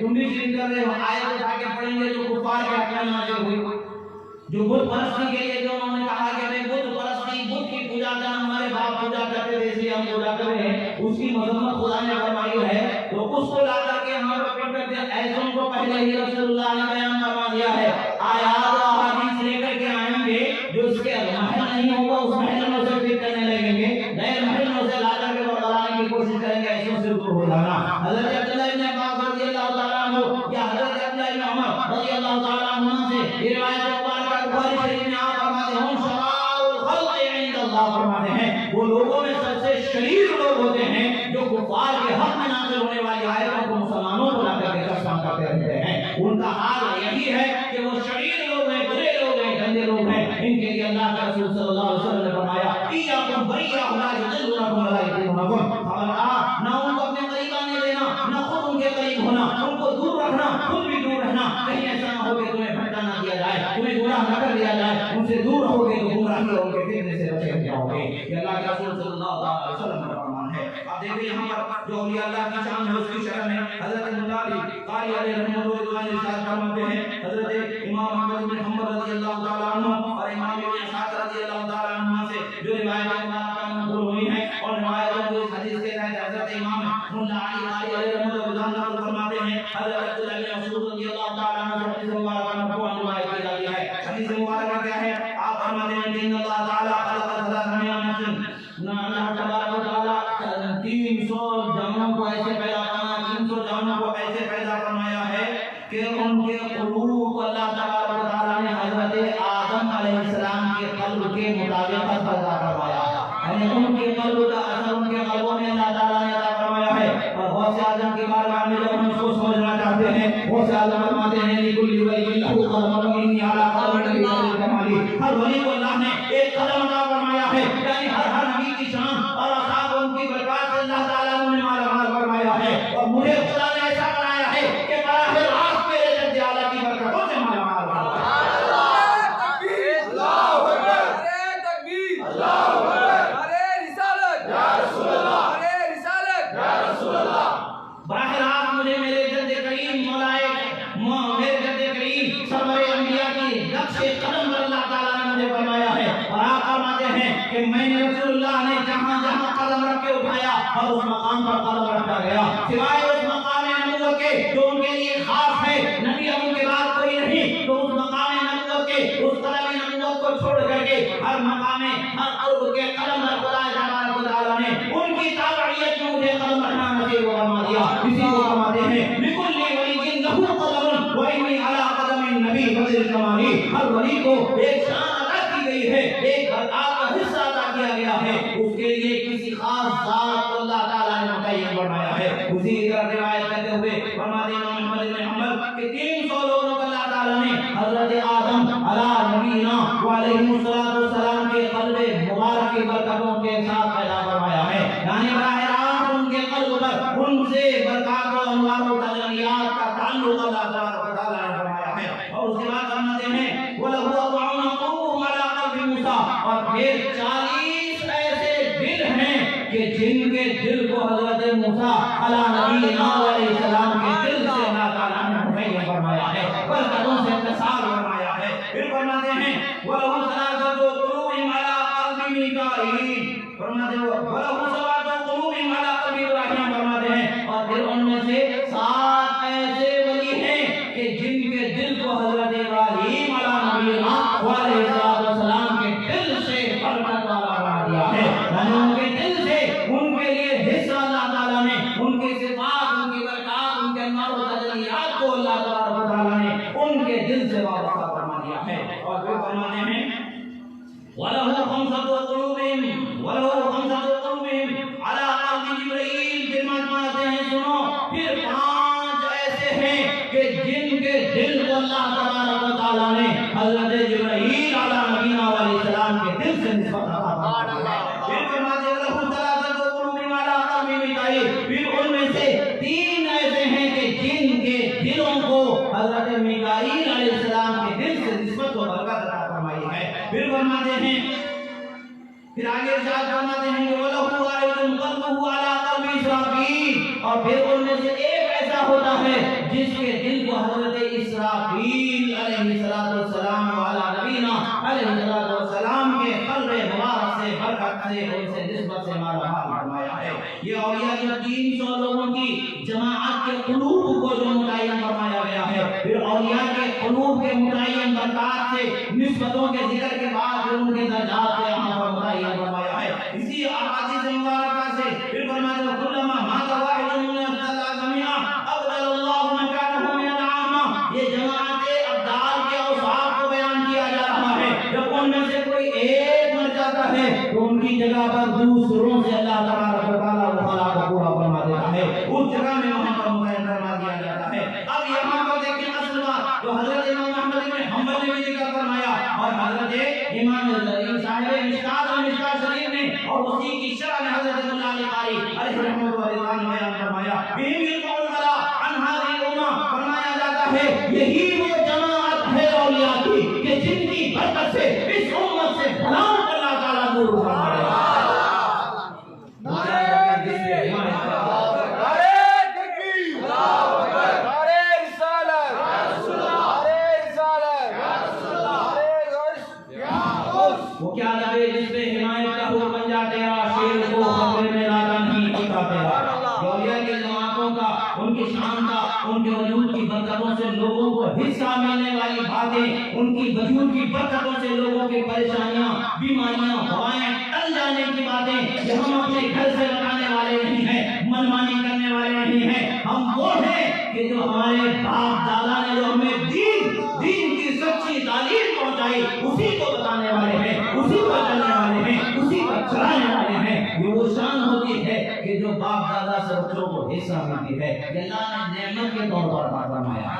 تم بھی ضد کر رہے ہو. آیت اٹھا کے پڑھیں گے جو کفار کے حق میں نازل ہوئی, جو بت پرستی کے لیے جو انہوں نے کہا کہ ہمیں بت پرستی, بت کی پوجا کرنا ہمارے باپ پوجا کرتے تھے اس لیے ہم پوجا کر رہے ہیں, اس کی مذمت خدا نے فرمائی ہے. تو اس کو لا کر کے ہم رپیٹ کرتے ہیں. ایسوں کو پہلے ہی رسول اللہ نے بیان فرما دیا ہے. آیات و احادیث لے کر کے آئیں گے, جو اس کے محل نہیں ہوگا اس محل میں سے فٹ کرنے لگیں گے, نئے محل میں سے لا کر کے برقرانے کی کوشش کریں گے. ایسوں سے دور ہو جانا. حضرت عبداللہ ابن عباس رضی اللہ تعالیٰ عنہ یا حضرت عبداللہ ابن عمر رضی اللہ تعالیٰ عنہ سے یہ روایت بخاری شریف میں آپ فرماتے ہیں, ہم شرار الخلق عند اللہ فرماتے ہیں, وہ لوگوں میں سب سے شریر لوگ ہوتے ہیں جو کفار کے حق میں نازل ہونے والی آیتوں کو مسلمانوں کو لا کر کے کشف کرتے رہتے ہیں. ان کا حال یہی ہے کہ وہ شریر لوگ ہیں, برے لوگ ہیں, گندے لوگ ہیں. ان کے لیے اللہ کے رسول صلی اللہ علیہ وسلم نے فرمایا ایاکم بریہ لا یضلونکم ولا یضلونکم, خبردار نہ ان کو اپنے قریب آنے دینا, نہ خود ان کے قریب ہونا, ان کو دور رکھنا, خود بھی دور رہنا. کہیں ایسا نہ ہو کہ تمہیں بھٹکا نہ دیا جائے, تمہیں گناہ نہ کر دیا جائے. ان سے دور رہو گے تو گمراہی اور ان کے فتنے سے بچے جاؤ گے. یہ اللہ کے رسول صلی اللہ علیہ وسلم کا فرمان ہے. آپ دیکھیں یہاں پر جو اولیاء اللہ کی شان ہے اس کی شرح میں حضرت مداری قاری علیہ رحمۃ اللہ ارشاد فرماتے ہیں, حضرت امام احمد بن حنبل رضی اللہ تعالیٰ عنہ اور امام ابن اسحاق رضی اللہ تعالیٰ عنہ سے جو روایتیں مبارکہ منقول ہوئی ہیں, اور روایتوں کو اس حدیث کے تحت حضرت امام مولا علی قاری علیہ رحمۃ اللہ نقل فرماتے ہیں. حضرت عبداللہ بن مسعود رضی اللہ تعالیٰ عنہ سے حدیث مبارکہ مرفوعاً روایت کی جاتی ہے. حدیث مبارکہ کیا ہے؟ آپ فرماتے ہیں کہ ان اللہ تعالیٰ خلق ثلاثمائہ نفس, اللہ تبارک و تعالیٰ 300 جانوں کو ایسے پیدا فرمایا, 300 جانوں کو ایسے پیدا فرمایا ہے کہ ان کے قلوب کو اللہ تبارک و تعالیٰ نے حضرت آدم علیہ السلام کے قلب کے مطابق پیدا فرمایا. یعنی ان کے قلب کا اثر ان کے قلبوں میں اللہ تعالیٰ نے عطا فرمایا ہے. اور غوث اعظم کی بارگاہ میں جب ہم اس کو سمجھنا چاہتے ہیں, غوث اعظم فرماتے ہیں لکل ولی لہ قلم انی علی قلم نبی الکمال, ہر ولی کو اللہ نے ایک قلم عطا فرمایا ہے. یعنی ہر نبی کی شان اور اصحاب ان کی برکات سے اللہ تعالیٰ نے مالا مال فرمایا ہے. اور مجھے خدا نے ایسا بنایا ہے کہ براہ راست میرے جد اعلیٰ کی برکتوں سے مالا مال فرمایا ہے. براہ راست مجھے میرے جد کریم مولائے میرے جد کریم سرور انبیاء کی نقش قدم پر اللہ تعالیٰ نے مجھے فرمایا ہے. اور آپ فرماتے ہیں کہ میں نے رسول اللہ نے جہاں جہاں قدم رکھ کے اٹھایا اور اس مقام پر قدم رکھا گیا, سوائے اس مقام نبوت کے جو ان کے لیے خاص ہے, نبی ان کے بعد کوئی نہیں, تو اس مقام نبوت کے اس قدم نبوت کو چھوڑ کر کے ہر مقام ہر قرب کے قدم پر خدا تبارک و تعالیٰ نے ان کی تابعیت میں مجھے قدم رکھنا نصیب فرما دیا. اسی کو فرماتے ہیں لکل ولی لہ قدم وانی علی قدم النبی بدر الکمالی, ہر ولی کو ایک شان عطا کی گئی ہے, ایک آپ کا حصہ عطا کیا گیا ہے. اس کے لیے کسی خاص ذات کو اللہ تعالیٰ نے متعین فرمایا ہے. اسی طرح روایت کرتے ہوئے فرماتے ہیں امام احمد بن حنبل کہ 300 لوگوں کو اللہ تعالیٰ نے حضرت آدم علی نبینا وعلیہ الصلوۃ والسلام کے قلب مبارک کی برکتوں کے ساتھ پیدا فرمایا ہے. یعنی براہ راست ان کے قلب پر ان سے برکات و انوار و تجلیات کا تعلق اللہ تعالیٰ نے فرمایا ہے. اور اس کے بعد فرماتے ہیں وَلَهُ أَرْبَعُونَ قُلُوبٌ عَلَىٰ قَلْبِ مُوسَىٰ, اور پھر 40 ایسے دل ہیں کہ جن کے دل کو حضرت موسیٰ علیٰ نبینا علیہ السلام کے دل سے اللہ تعالیٰ نے مہیا فرمایا ہے, برکتوں سے اتصال فرمایا ہے. پھر فرماتے ہیں وَلَهُ ثَلَاثَةُ قُلُوبٍ عَلَىٰ قَلْبِ مِیکائیل, فرماتے ہیں وَلَهُ سَبْعَةُ قُلُوبٍ عَلَىٰ قَلْبِ ابراہیم, فرماتے ہیں اور پھر ان میں سے 7 ایسے ولی ہیں کہ جن کے دل کو حضرت ابراہیم علیہ نبینا علیہ السلام کے دل سے برکت والا بنا دیا ہے. یعنی ان کے دل سے ان کے لیے حصہ اللہ تعالیٰ نے ان کی صفات, ان کی برکات, ان کے انوار و تجلیات کو اللہ تعالیٰ نے ان کے دل سے وابستہ فرما دیا ہے. اور پھر فرماتے ہیں وَلَهُ 5 قُلُوبٍ وَلَهُ 5 قُلُوبٍ عَلَىٰ قَلْبِ جِبْرِیل. پھر فرماتے ہیں سنو, پھر 5 ایسے ہیں کہ جن کے دل کو اللہ تبارک و تعالیٰ نے حضرت جبرائیل علیہ نبینا علیہ السلام کے دل سے نسبت عطا فرمائی ہے. پھر فرماتے ہیں وَلَهُ 3 قُلُوبٍ عَلَىٰ قَلْبِ میکائیل. پھر ان میں سے 3 ایسے ہیں کہ جن کے دلوں کو حضرت میکائیل علیہ السلام کے دل سے نسبت و برکت عطا فرمائی ہے. پھر فرماتے ہیں, پھر آگے ارشاد فرماتے ہیں وَلَهُ وَارِثٌ قَلْبُهُ عَلَىٰ قَلْبِ اسرافیل, اور پھر ان میں سے ایک ایسا ہوتا ہے جس کے دل کو حضرت اسرافیل علیہ السلام والا نبینا علیہ السلام کے قلب مبارک سے برکت سے ان سے نسبت سے مالا مال فرمایا ہے. یہ اولیاء جو 300 لوگوں کی جماعت کے قلوب کو جو متعین فرمایا گیا ہے، پھر اولیاء کے قلوب کے متعین برکات سے نسبتوں کے ذکر کے بعد پھر ان کے درجات سے یہاں پر متعین فرمایا ہے. اسی احادیث مبارکہ سے پھر فرمایا ہے کلما مات واحد من الثلاث جميعا ابدل الله مكانه من العامه. یہ جماعت ابدال کے اوصاف کو بیان کیا جا رہا ہے. جب ان میں سے کوئی ایک مر جاتا ہے تو ان کی جگہ پر دوسروں سے اللہ تبارک و تعالیٰ وہ خلا کو پورا فرما دیتا ہے، اس جگہ میں وہاں پر متعین فرما دیا جاتا ہے. اب یہاں پر دیکھیں اصل بات جو حضرت امام احمد بن حنبل نے بھی ذکر فرمایا اور حضرت امام صاحب مشکات اور مشکات شریف نے اور اسی کی شرح میں حضرت مولا علی قاری علیہ رحمۃ اللہ رضوان بیان فرمایا. بہم القول بلا عن هذه الامه فرمایا جاتا ہے یہی وہ جماعت ہے اولیاء کی کہ جن کی برکت سے اس امت سے بھلاؤں اللہ تعالیٰ دور فرمائے. وہ کیا نبی جس پہ حمایت کا حکم بن جاتے ہیں شیر کو خبر میں لاتا نہیں ہوتا تیرا. اولیاء کی جماعتوں کا ان کی شان کا ان کے وجود کی برکتوں سے لوگوں کو حصہ ملنے والی باتیں ان کی وجود کی برکتوں سے لوگوں کی پریشانیاں بیماریاں ہوائیں ٹل جانے کی باتیں یہ ہم اپنے گھر سے بتانے والے نہیں ہیں، منمانی کرنے والے نہیں ہیں. ہم وہ ہیں کہ جو ہمارے باپ دادا نے جو ہمیں دین کی سچی تعلیم پہنچائی اسی کو بتانے والے ہیں، اسی پر چلنے والے ہیں، اسی پر چلانے والے ہیں. یہ وہ شان ہوتی ہے کہ جو باپ دادا سے بچوں کو حصہ ملتی ہے کہ اللہ نے نعمت کے طور پر عطا فرمایا.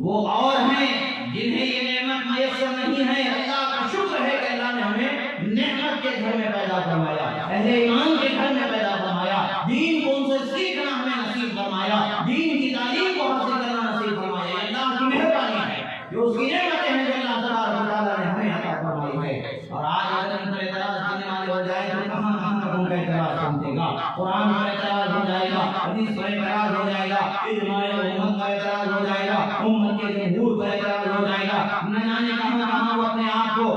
وہ اور ہیں جنہیں یہ نعمت میسر نہیں ہے. اللہ کا شکر ہے کہ اللہ نے ہمیں نعمت کے گھر میں پیدا فرمایا، اہل ایمان کے گھر میں پیدا فرمایا، دین کو ان سے سیکھنا ہمیں نصیب فرمایا، دین کی تعلیم کو حاصل کرنا نصیب فرمایا. اللہ کی مہربانی ہے جو اس کی نعمتیں ہیں جو اللہ تبارک و تعالیٰ نے ہمیں عطا فرمائی ہے. اور آج اگر ان پر اعتراض کرنے والے ہو جائے تو کہاں تک ان کا اعتراض سمجھے گا. قرآن پر اعتراض ہو جائے گا، حدیث پر اعتراض ہو جائے گا، اجماع امت پر اعتراض ہو جائے گا، امت کے جمہور پر اعتراض ہو جائے گا. نہ جانے کہاں وہ اپنے آپ کو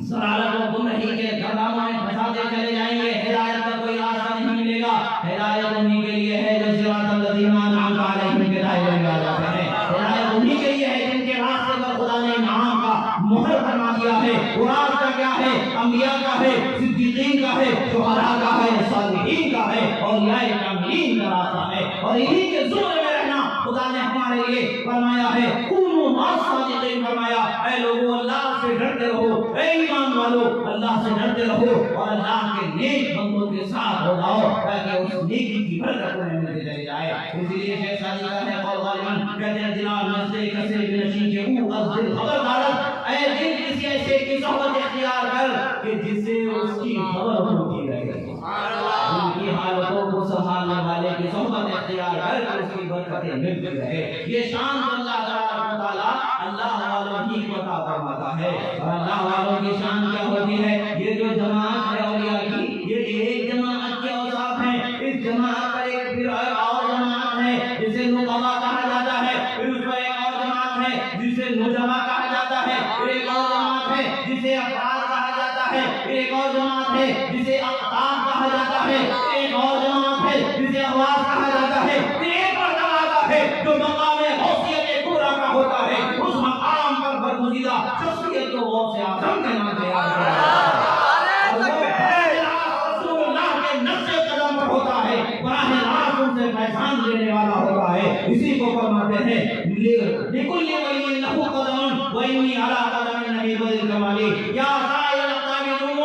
سرالت و گمراہی کے گردابوں میں پھنساتے چلے جائیں گے. ہدایت کا کوئی راستہ نہیں ملے گا. ہدایت انہی کے لیے ہے جو صراط الذین انعمت علیہم کے دائرے میں آ جاتے ہیں. ہدایت انہی کے لیے ہے جن کے راستے پر خدا نے انعام کا مہر فرما دیا ہے. وہ راستہ کیا ہے؟ انبیاء کا ہے، صدیقین کا ہے، شہداء کا ہے، صالحین کا ہے، اولیاء کاملین کا راستہ ہے. اور انہی کے زمرے میں رہنا خدا نے ہمارے لیے فرمایا ہے. کونوا مع الصادقین فرمایا اے لوگوں اللہ سے ڈرتے رہو، اے ایمان والو اللہ سے ڈرتے رہو اور اللہ کے نیک بندوں کے ساتھ ہو جاؤ تاکہ اس نیکی کی برکت تمہیں ملتی چلی جائے. اسی لیے شیخ سعدی کا ہے قول غالباً کہتے ہیں جناب نزدے کسے بنشین کے او ازدل خبردارت اے دل کسی ایسے کی صحبت اختیار کر کہ جس سے اس کی خبر ہوتی رہے. ان کی حالتوں کو سنبھالنے والے کی صحبت اختیار کر کے اس کی برکتیں ملتی رہے. یہ شان اللہ تبارک و تعالیٰ اللہ والوں ہی کو عطا فرماتا ہے. اور اللہ والوں کی شان کیا ہوتی ہے؟ یہ جو جماعت ہے اولیاء کی یہ ایک جماعت کے اوصاف ہیں. اس جماعت پر ایک پھر اور جماعت ہے جسے نقبا کہا جاتا ہے، پھر اس پر ایک اور جماعت ہے جسے نجبا کہا جاتا ہے، پھر ایک اور جماعت ہے جسے افراد کہا جاتا ہے، پھر ایک اور جماعت ہے جسے اقطاب کہا جاتا ہے، پھر ایک اور جماعت ہے جسے احواز کہا جاتا ہے، پھر ایک اور جماعت ہے جو مقام غوثیت کبریٰ کا ہوتا ہے. اس مقام پر برگزیدہ شخصیت کو غوث اعظم کے نام سے یاد کیا جاتا ہے. رسول اللہ کے نقش قدم پر ہوتا ہے، براہ راست ان سے فیضان لینے والا ہوتا ہے. اسی کو فرماتے ہیں لِكُلِّ وَلِيٍّ لَهُ قَدَمٌ وَإِنِّي عَلَىٰ قَدَمِ النَّبِيِّ الْكَمَالِ يَا سَائِرَ الطَّابِدُونَ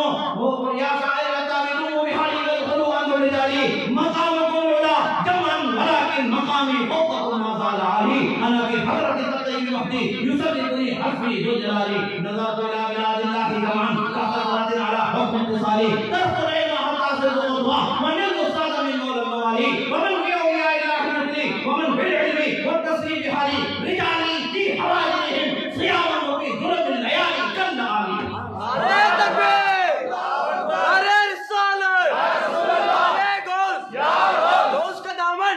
يَا سَائِرَ الطَّابِدُونَ بِحَالِكَ الْخُلُوَ عَنْ رِجَالِي مَقَامُكُمْ عُلَىٰ جَمْعًا وَلَٰكِنْ مَقَامِي فَوْقَكُمْ مَا زَالَ عَلِي أَنَا فِي حَضْرَةِ الطَّيِّبِ وَحْدِي يُسَبِّحُنِي حَسْبِي ذُو الْجَلَالِ نَظَرْتُ إِلَىٰ بِلَادِ اللَّهِ جَمْعًا كَحَضْرَةٍ عَلَىٰ حُكْمِ اتصالي تَرْكُ الْعِلْمَ حَتَّىٰ صِرْتُ قُدْوَةً وَنِلْتُ الصَّادَ مِنْ مَوْلَى الْمَوَالِي وَمَنْ فِي أَوْلِيَاءِ اللَّهِ مِثْلِي وَمَنْ بِالْعِلْمِ وَالتَّصْرِيفِ حَالِي رِجَالِي فِي حَوَاجِرِهِمْ صِيَامًا وَفِي ظُلَمِ اللَّيَالِي كَالنَّهَارِ. نعرہ تکبیر، نعرہ رسالت، نعرہ غوث کا دامن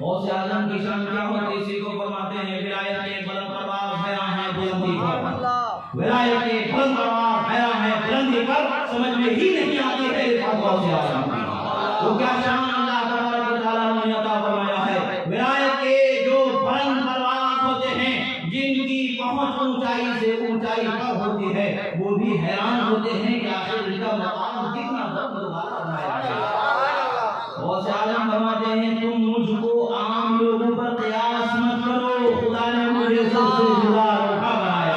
غوث اعظم کی شان کیا ہوتی اسی کو فرماتے ہیں ولایت کے بلند پرواز حیران ہے بلندی پر ولایت کے بلند پرواز حیران ہے بلندی پر سمجھ میں ہی نہیں آتی ہے غوث اعظم کی وہ کیا شان اللہ تبارک و تعالیٰ نے عطا فرمایا ہے ولایت کے جو بلند پرواز ہوتے ہیں جن کی پہنچ اونچائی سے اونچائی پر ہوتی ہے وہ بھی حیران ہوتے ہیں کہ آخر ان کا مقام کتنا بلند فرمایا ہے غوث اعظم فرماتے ہیں تم مجھ کو عام لوگوں پر قیاس مت کرو خدا نے مجھے سب سے جدا رکھا بنایا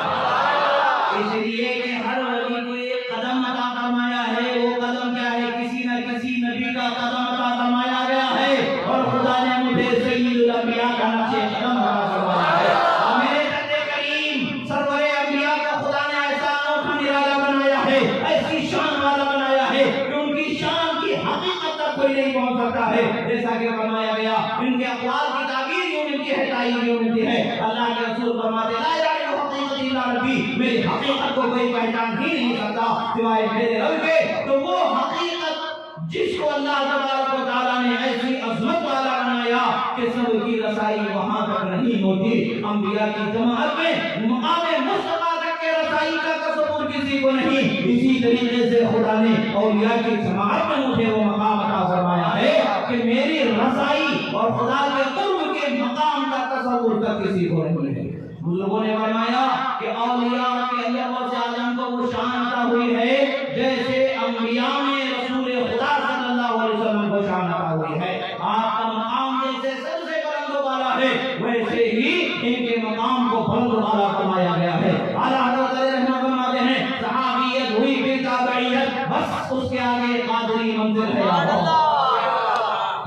اس لیے کہ ہر ولی کو ایک قدم عطا فرمایا ہے وہ قدم کیا ہے کسی نہ کسی نبی کا قدم عطا فرمایا گیا ہے اور خدا نے مجھے سید الانبیاء کا نقش قدم عطا فرمایا ہے اور میرے نبی کریم سرور انبیاء کو خدا نے ایسا انوکھا نرالا بنایا ہے ایسی شان والا بنایا ہے کہ ان کی شان کی حقیقت تک کوئی نہیں پہنچ سکتا ہے جیسا کہ فرمایا گیا ان کے اقوال کی تعبیر یوں ملتی ہے تعین یوں ملتی ہے اللہ کے رسول فرماتے لا یعلم حقیقت الا ربی میری حقیقت کو کوئی پہچان ہی نہیں سکتا سوائے میرے رب کے تو وہ حقیقت جس کو اللہ تبارک و تعالیٰ نے ایسی عظمت والا بنایا کہ سب کی رسائی وہاں تک نہیں ہوتی انبیاء کی جماعت میں مقام مصطفیٰ تک کے رسائی کا تصور کسی کو نہیں اسی طریقے سے خدا نے اولیاء کی جماعت میں مجھے وہ مقام عطا فرمایا ہے کہ میری رسائی اور خدا کے قرب کے مقام کا تصور کا کسی کو نہیں ہے بزرگوں نے فرمایا کہ اولیاء کے اندر غوث اعظم کو وہ شان عطا ہوئی ہے جیسے انبیاء میں رسول خدا صلی اللہ علیہ وسلم کو شان عطا ہوئی ہے آپ کا مقام جیسے سب سے بلند و بالا ہے ویسے ہی ان کے مقام کو بلند و بالا فرمایا گیا ہے اعلیٰ حضرت رحمہ فرماتے ہیں صحابیت ہوئی پھر تابعیت بس اس کے آگے قادری منزل ہے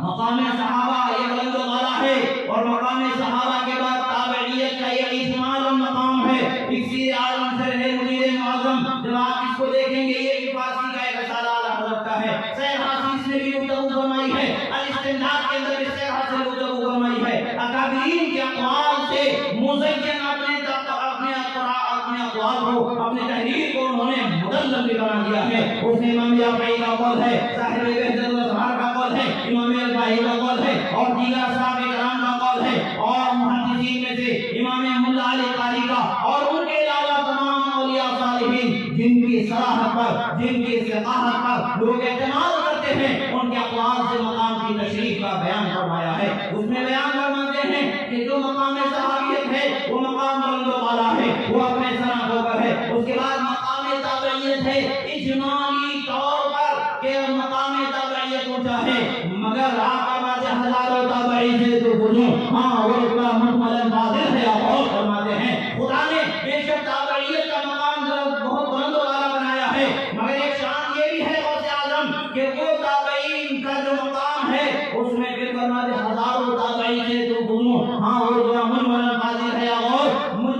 مقام صحابہ یہ بلند و بالا ہے اور مقام صحابہ کے بعد تابعیت کا یہ اجمال مقام ہے اسی عالم سے ہے مدیر معظم جب آپ اس کو دیکھیں گے یہ بھی فارسی کا ایک رسالہ اعلیٰ حضرت کا ہے سیر حاصل نے بھی گفتگو فرمائی ہے الاستمداد کے اندر بھی سیر حاصل گفتگو فرمائی ہے اکابرین کے اقوال سے مزین اپنے اقوال کو اپنے تحریر کو انہوں نے مدلل بھی بنا دیا ہے اس میں امام یافعی کا قول ہے صاحب بہجت الازہار کا قول ہے امام الباہی کا قول ہے اور دیگر صحابہ کرام کا قول ہے اور محدثین میں سے امام ملا علی قاری کا اور ان کے علاوہ تمام اولیاء صالحین جن کی صلاحت پر جن کی ثقافت پر لوگ اعتماد کرتے ہیں ان کے اقوال سے مقام کی تشریح کا بیان فرمایا ہے اس میں بیان فرماتے ہیں کہ جو مقام صحابیت ہے وہ مقام بلند و بالا ہے وہ اپنے سنا ہو کر ہے اس کے بعد مقام تابعیت ہے اجمالی طور پر کہ مقام تابعیت اونچا ہے مگر آپ فرماتے ہزاروں تابعی سے تو بولوں ہاں وہ اتنا مکمل واضح ہے آپ اور فرماتے ہیں خدا نے بے شک تابعیت کا مقام بہت بلند و بالا بنایا ہے مگر ایک شان یہ بھی ہے غوث اعظم کہ وہ تابعین کا جو مقام ہے اس میں پھر فرماتے ہزاروں تابعی سے تو بولوں ہاں وہ اتنا مکمل واضح ہے اور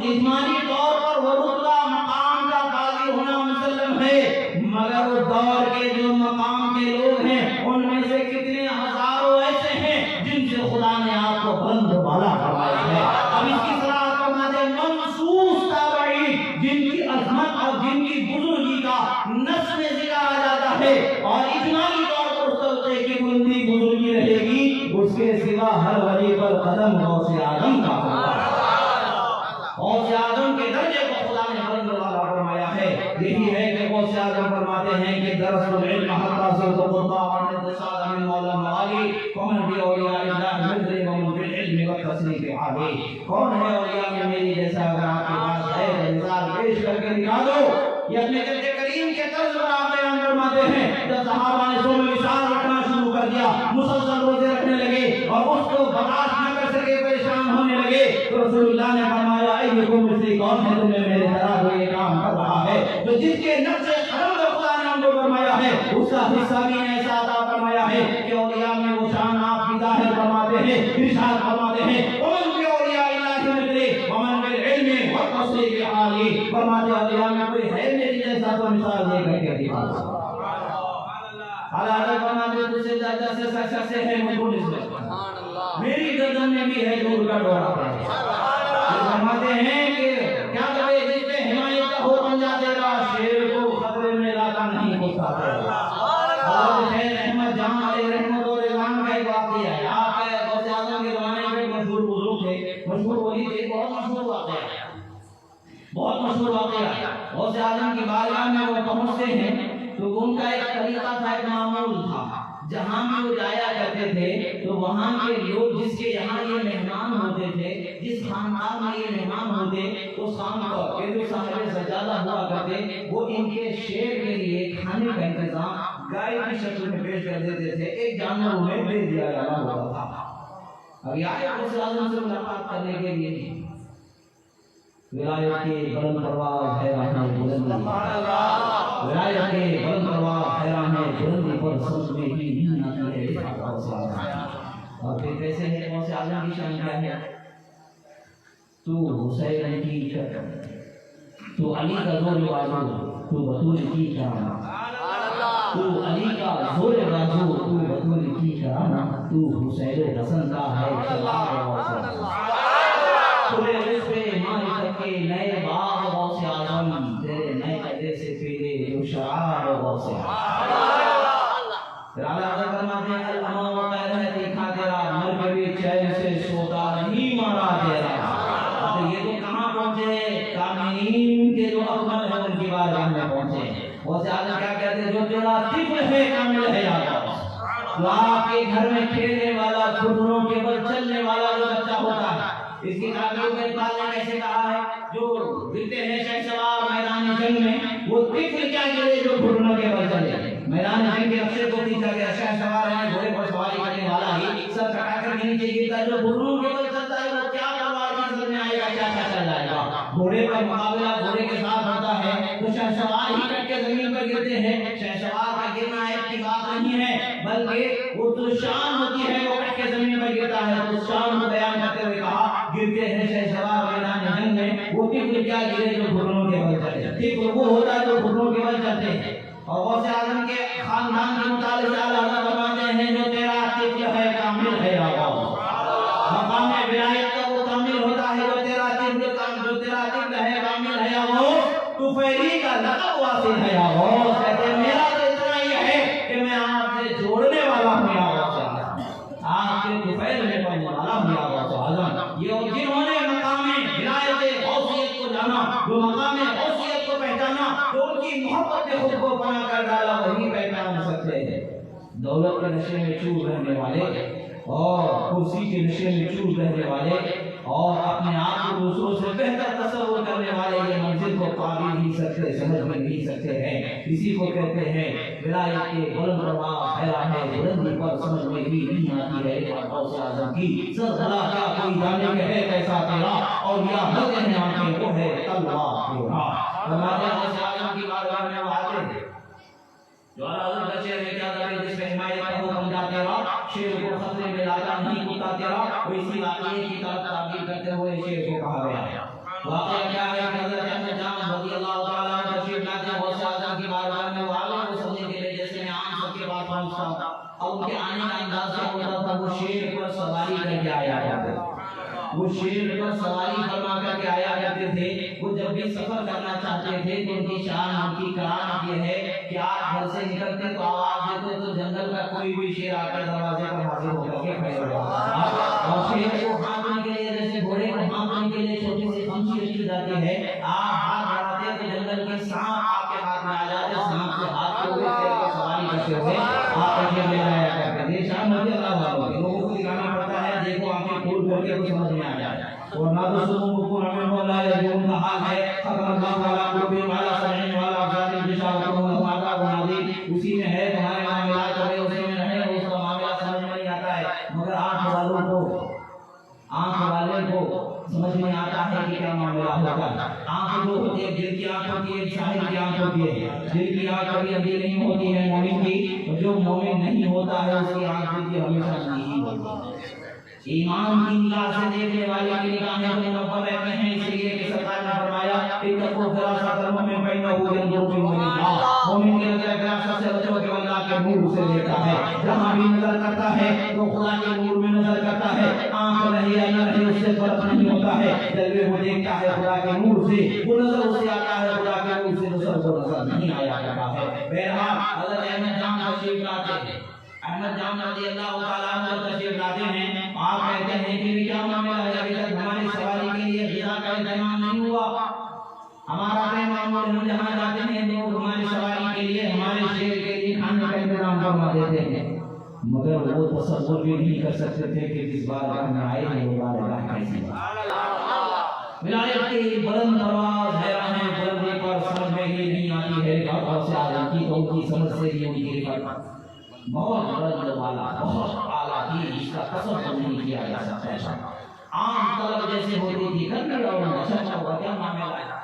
اجمالی طور پر وہ رتبہ مقام کا قاضی ہونا مسلم ہے مگر اس دور کے جو مقام کے لوگ ہیں ان میں سے کتنے ہزاروں ایسے ہیں جن سے خدا نے آپ کو بلند و بالا فرمایا ہے اب اس کی صلاح فرماتے ہیں منصوص تابعین جن کی عظمت اور جن کی بزرگی کا نص میں ذکر آ جاتا ہے اور اجمالی طور پر اس طبقے کی بلندی بزرگی رہے گی اس کے سوا ہر ولی پر قدم غوث اعظم کا ہوتا ہے غوث اعظم کے درجے کو خدا نے بلند و بالا فرمایا ہے یہی ہے کہ غوث اعظم فرماتے ہیں کہ درس العلم حتی صرف قربا اور انتصال من مولا مغالی کون بھی اولیاء اللہ مدر ومن فی العلم والتصنیف عالی کون ہے اولیاء میں میری جیسا اگر آپ کے پاس ہے مثال پیش کر کے دکھا دو یہ اپنے جد کریم کے طرز پر آپ بیان فرماتے ہیں جب صحابہ نے صوم وصال رکھنا شروع کر دیا مسلسل روزے رکھنے لگے اور اس کو برداشت نہ کر سکے پریشان ہونے لگے تو رسول اللہ نے فرمایا ایکم مثلی کون ہے تمہیں میرے طرح وہ یہ کام کر رہا ہے تو جس کے نقش قدم کو خدا نے ہم کو فرمایا ہے اس کا حصہ بھی ایسا عطا فرمایا ہے کہ اولیاء میں وہ شان آپ کی ظاہر فرماتے ہیں ارشاد فرماتے ہیں ومن فی اولیاء اللہ مثلی ومن فی العلم والتصنیف عالی فرماتے اولیاء میں کوئی ہے میری جیسا تو مثال دے کر کے دکھا دو حالات فرماتے تجھے درجہ سے سچا سے ہے مجھول اس میں میری گردن میں بھی ہے دور کا ڈورا فرماتے ہیں کہ کیا کرے جس پہ حمایت کا ہو بن جاتے گا شیر کو خطرے میں لاتا نہیں ہوتا حضرت شیخ احمد جان علیہ رحمت و رضوان کا ایک واقعہ ہے بہت مشہور واقعہ ہے، بہت مشہور واقعہ ہے۔ غوث اعظم کی بارگاہ میں وہ پہنچتے ہیں تو ان کا ایک طریقہ تھا، ایک معمول تھا، جہاں بھی وہ جایا کرتے تھے تو وہاں کے لوگ جس کے یہاں یہ مہمان ہوتے تھے، جس خاندان میں یہ مہمان ہوتے، اس خان پر جو صاحب سجادہ ہوا کرتے، وہ ان کے شیر کے لیے کھانے کا انتظام گائے کی شکل میں پیش کر دیتے تھے، ایک جانور انہیں دے دیا جاتا ہوتا تھا۔ اب یہ آئے غوث اعظم سے ملاقات کرنے کے لیے، ولایت کے بلند پرواز حیران بلندی، ولایت کے بلند پرواز حیران بلندی پر سمجھ میں ہی نہیں آتی ہے غوث اعظم۔ اور پھر کیسے ہے غوث اعظم کی شان کیا ہے؟ تو حسین کی شکل، تو علی کا زور بازو، تو بطول کی کرامہ، تو علی کا زور بازو، تو بطول کی کرامہ، تو حسین حسن کا ہے شلوار غوث اعظم۔ کھلے رشتے معرفت کے نئے باغ غوث اعظم، تیرے نئے قدے سے پھیلے جو شعار غوث اعظم۔ پھر اعلیٰ حضرت فرماتے ہیں الاما و قیرہ دیکھا تیرا، مرکبی چین سے سودا نہیں مارا تیرا۔ تو یہ تو کہاں پہنچے؟ کاملین کے جو اکمل ہیں ان کی بارگاہ میں پہنچے۔ غوث اعظم کیا کہتے ہیں؟ جو تیرا طفل ہے کامل ہے یا غوث، جو آپ کے گھر میں کھیلنے والا، گھٹنوں کے بل چلنے والا جو بچہ ہوتا ہے، اس کی تعبیر میں اقبال نے کیسے کہا ہے؟ جو گرتے ہیں شہسوار میدان جنگ میں، وہ طفل کیا گرے جو گھٹنوں کے بل چلے۔ میدان جنگ کے نقشے کو کھینچا گیا، شہسوار ہے گھوڑے پر سواری کرنے والا ہی سر کٹا کر نیچے گرتا ہے، جو گھٹنوں کے بل چلتا ہے وہ کیا تلوار کی نظر میں آئے گا، کیا کیا چل جائے گا۔ گھوڑے کا مقابلہ گھوڑے کے ساتھ ہوتا ہے تو شہسوار ہی کٹ کے زمین پر گرتے ہیں۔ شہسوار کا گرنا ایک کی بات نہیں ہے، بلکہ وہ تو شان ہوتی ہے، وہ کٹ کے زمین پر گرتا ہے۔ تو شان کو بیان کرتے ہوئے کہا گرتے ہیں شہسوار میدان جنگ میں، وہ طفل کیا گرے جو گھٹنوں کے بل چلے۔ طفل وہ ہوتا ہے جو گھٹنوں کے بل چلتے ہیں۔ اور غوث اعظم کے خاندان کے متعلق اعلیٰ حضرت فرماتے ہیں جو تیرا طفل ہے کامل ہے یا غوث۔ مقام ولایت کا وہ کامل ہوتا ہے جو تیرا طفل ہے کامل ہے یا غوث۔ طفیلی کا لقب واصل ہے یا غوث۔ کہتے ہیں میرا تو اتنا ہی ہے کہ میں آپ سے جوڑنے والا ہوں یا غوث اعظم، آپ کے طفیل میں پڑھنے والا ہوں یا غوث اعظم۔ یہ جنہوں نے مقام ولایت غوثیت کو جانا، جو مقام غوثیت کو پہچانا، جو ان کی محبت نے خود کو فنا کر ڈالا، وہی پہچان سکتے ہیں۔ دولت کے نشے میں چور رہنے والے اور کرسی کے نشے میں چور رہنے والے اور اپنے آپ کو دوسروں سے بہتر تصور کرنے والے یہ منزل کو پا بھی نہیں سکتے، سمجھ بھی نہیں سکتے ہیں۔ اسی کو کہتے ہیں ولایت کے بلند پرواز حیران بلندی پر سمجھ میں بھی نہیں آتی ہے غوث اعظم کی زلزلہ کیا کوئی جانے کہ ہے کیسا تیرا، اور یا مرتے ہیں آنکھیں وہ ہے تلوار تیرا۔ فرماتے ہیں غوث اعظم کی بارگاہ میں وہ آتے ہیں جو اعلیٰ حضرت کا شعر ہے کیا کرے جس میں حمایت کا حکم جا تیرا، شعر کو خطرے میں لاتا نہیں کتا تیرا۔ وہ اسی واقعے کی طرف تعبیر کرتے ہوئے شعر کو کہا گیا۔ واقعہ کیا ہے کہ حضرت احمد جان رضی اللہ تعالیٰ عنہ تشریف لاتے ہیں غوث اعظم کی بارگاہ میں، وہ عالم کو سننے کے لیے جیسے میں عام سب کے پاس پہنچتا ہوں، اور ان کے آنے کا انداز کیا ہوتا تھا؟ وہ شیر پر سواری کر کے آیا کرتے تھے، وہ شیر پر سواری فرما کر کے آیا کرتے تھے۔ وہ جب بھی سفر کرنا چاہتے تھے تو ان کی شان، ان کی کرامت یہ ہے کہ آپ گھر سے نکلتے تو آواز دیتے تو جنگل کا کوئی بھی شیر آ کر دروازے پر حاضر ہو کر کے کھڑے ہو جاتا ہے، اور شیر کو ہانکنے کے لیے جیسے گھوڑے کو ہانکنے کے لیے چھوٹی سی خمسی رکھی جاتی ہے، آپ ہاتھ بڑھاتے تو جنگل کے سانپ آپ کے ہاتھ میں آ جاتے، سانپ کے ہاتھ کو سواری کرتے ہوئے آپ کے لے جایا کرتے ہیں۔ یہ شان رضی اللہ عنہ کے لوگوں کو دکھانا پڑتا ہے، دیکھو آنکھیں کھول کر کے تو سمجھ میں آ جائے۔ اور نہ تو سنوں کو ہمیں مولا ہے جو ان کا حال ہے، ختم اللہ والا قلوبی والا سمعین والا افضال بشارتوں والا نادی، اسی میں ہے تمہارے معاملات کرے، اسی میں رہے، اس کا معاملہ سمجھ میں نہیں آتا ہے، مگر آنکھ والے کو سمجھ میں آتا ہے کہ کیا معاملہ ہوتا ہے۔ آنکھ جو ہوتی ہے دل کی آنکھ ہوتی ہے، شاہد کی آنکھ ہوتی ہے، دل کی آنکھ کبھی اندھی نہیں ہوتی ہے مومن کی، اور جو مومن نہیں ہوتا ہے اس کی آنکھ دل کی ہمیشہ اندھی ہی ہوتی ہے۔ ایمان کی نگاہ سے دیکھنے والے کی نگاہیں تو منور رہتے ہیں، اس لیے کہ سرکار نے فرمایا اتقوا فراست المؤمن فإنه ينظر في نور الله، مومن کی نظر فراست سے بچو کہ اللہ کے نور سے دیکھتا ہے، جہاں بھی نظر کرتا ہے تو خدا کے نور میں نظر کرتا ہے، آنکھ رہے یا نہ رہے اس سے فرق نہیں ہوتا ہے، جلوے وہ دیکھتا ہے خدا کے نور سے، وہ نظر اسے آتا ہے خدا کے نور سے، نظر کو نظر نہیں آیا کرتا ہے۔ بہرحال حضرت احمد جان تشریف لاتے ہیں، احمد جان رضی اللہ تعالیٰ عنہ تشریف لاتے ہیں. آپ کہتے ہیں کہ کیا معاملہ ہے، ابھی تک ہماری سواری کے لیے غذا کا انتظام نہیں ہوا. ہمارا معمول ہم جہاں جاتے ہیں لوگ ہماری سواری کے لیے، ہمارے شیر کے لیے کھانے کا انتظام فرما دیتے ہیں، مگر وہ تصور بھی نہیں کر سکتے تھے کہ جس بارگاہ میں آئے ہیں وہ بارگاہ کیسی ہے. ولایت کی بلند پرواز ہے، ہمیں بلندی پر سمجھ میں ہی نہیں آتی ہے. اور سے آدم کی تو ان کی سمجھ سے ہی ان کی بہت بلند والا، بہت اعلیٰ ہی، اس کا تصور نہیں کیا جا سکتا ہے. عام طلب جیسے ہوتی تھی کرنے اور نشہ ہوگا کیا معاملہ ہے.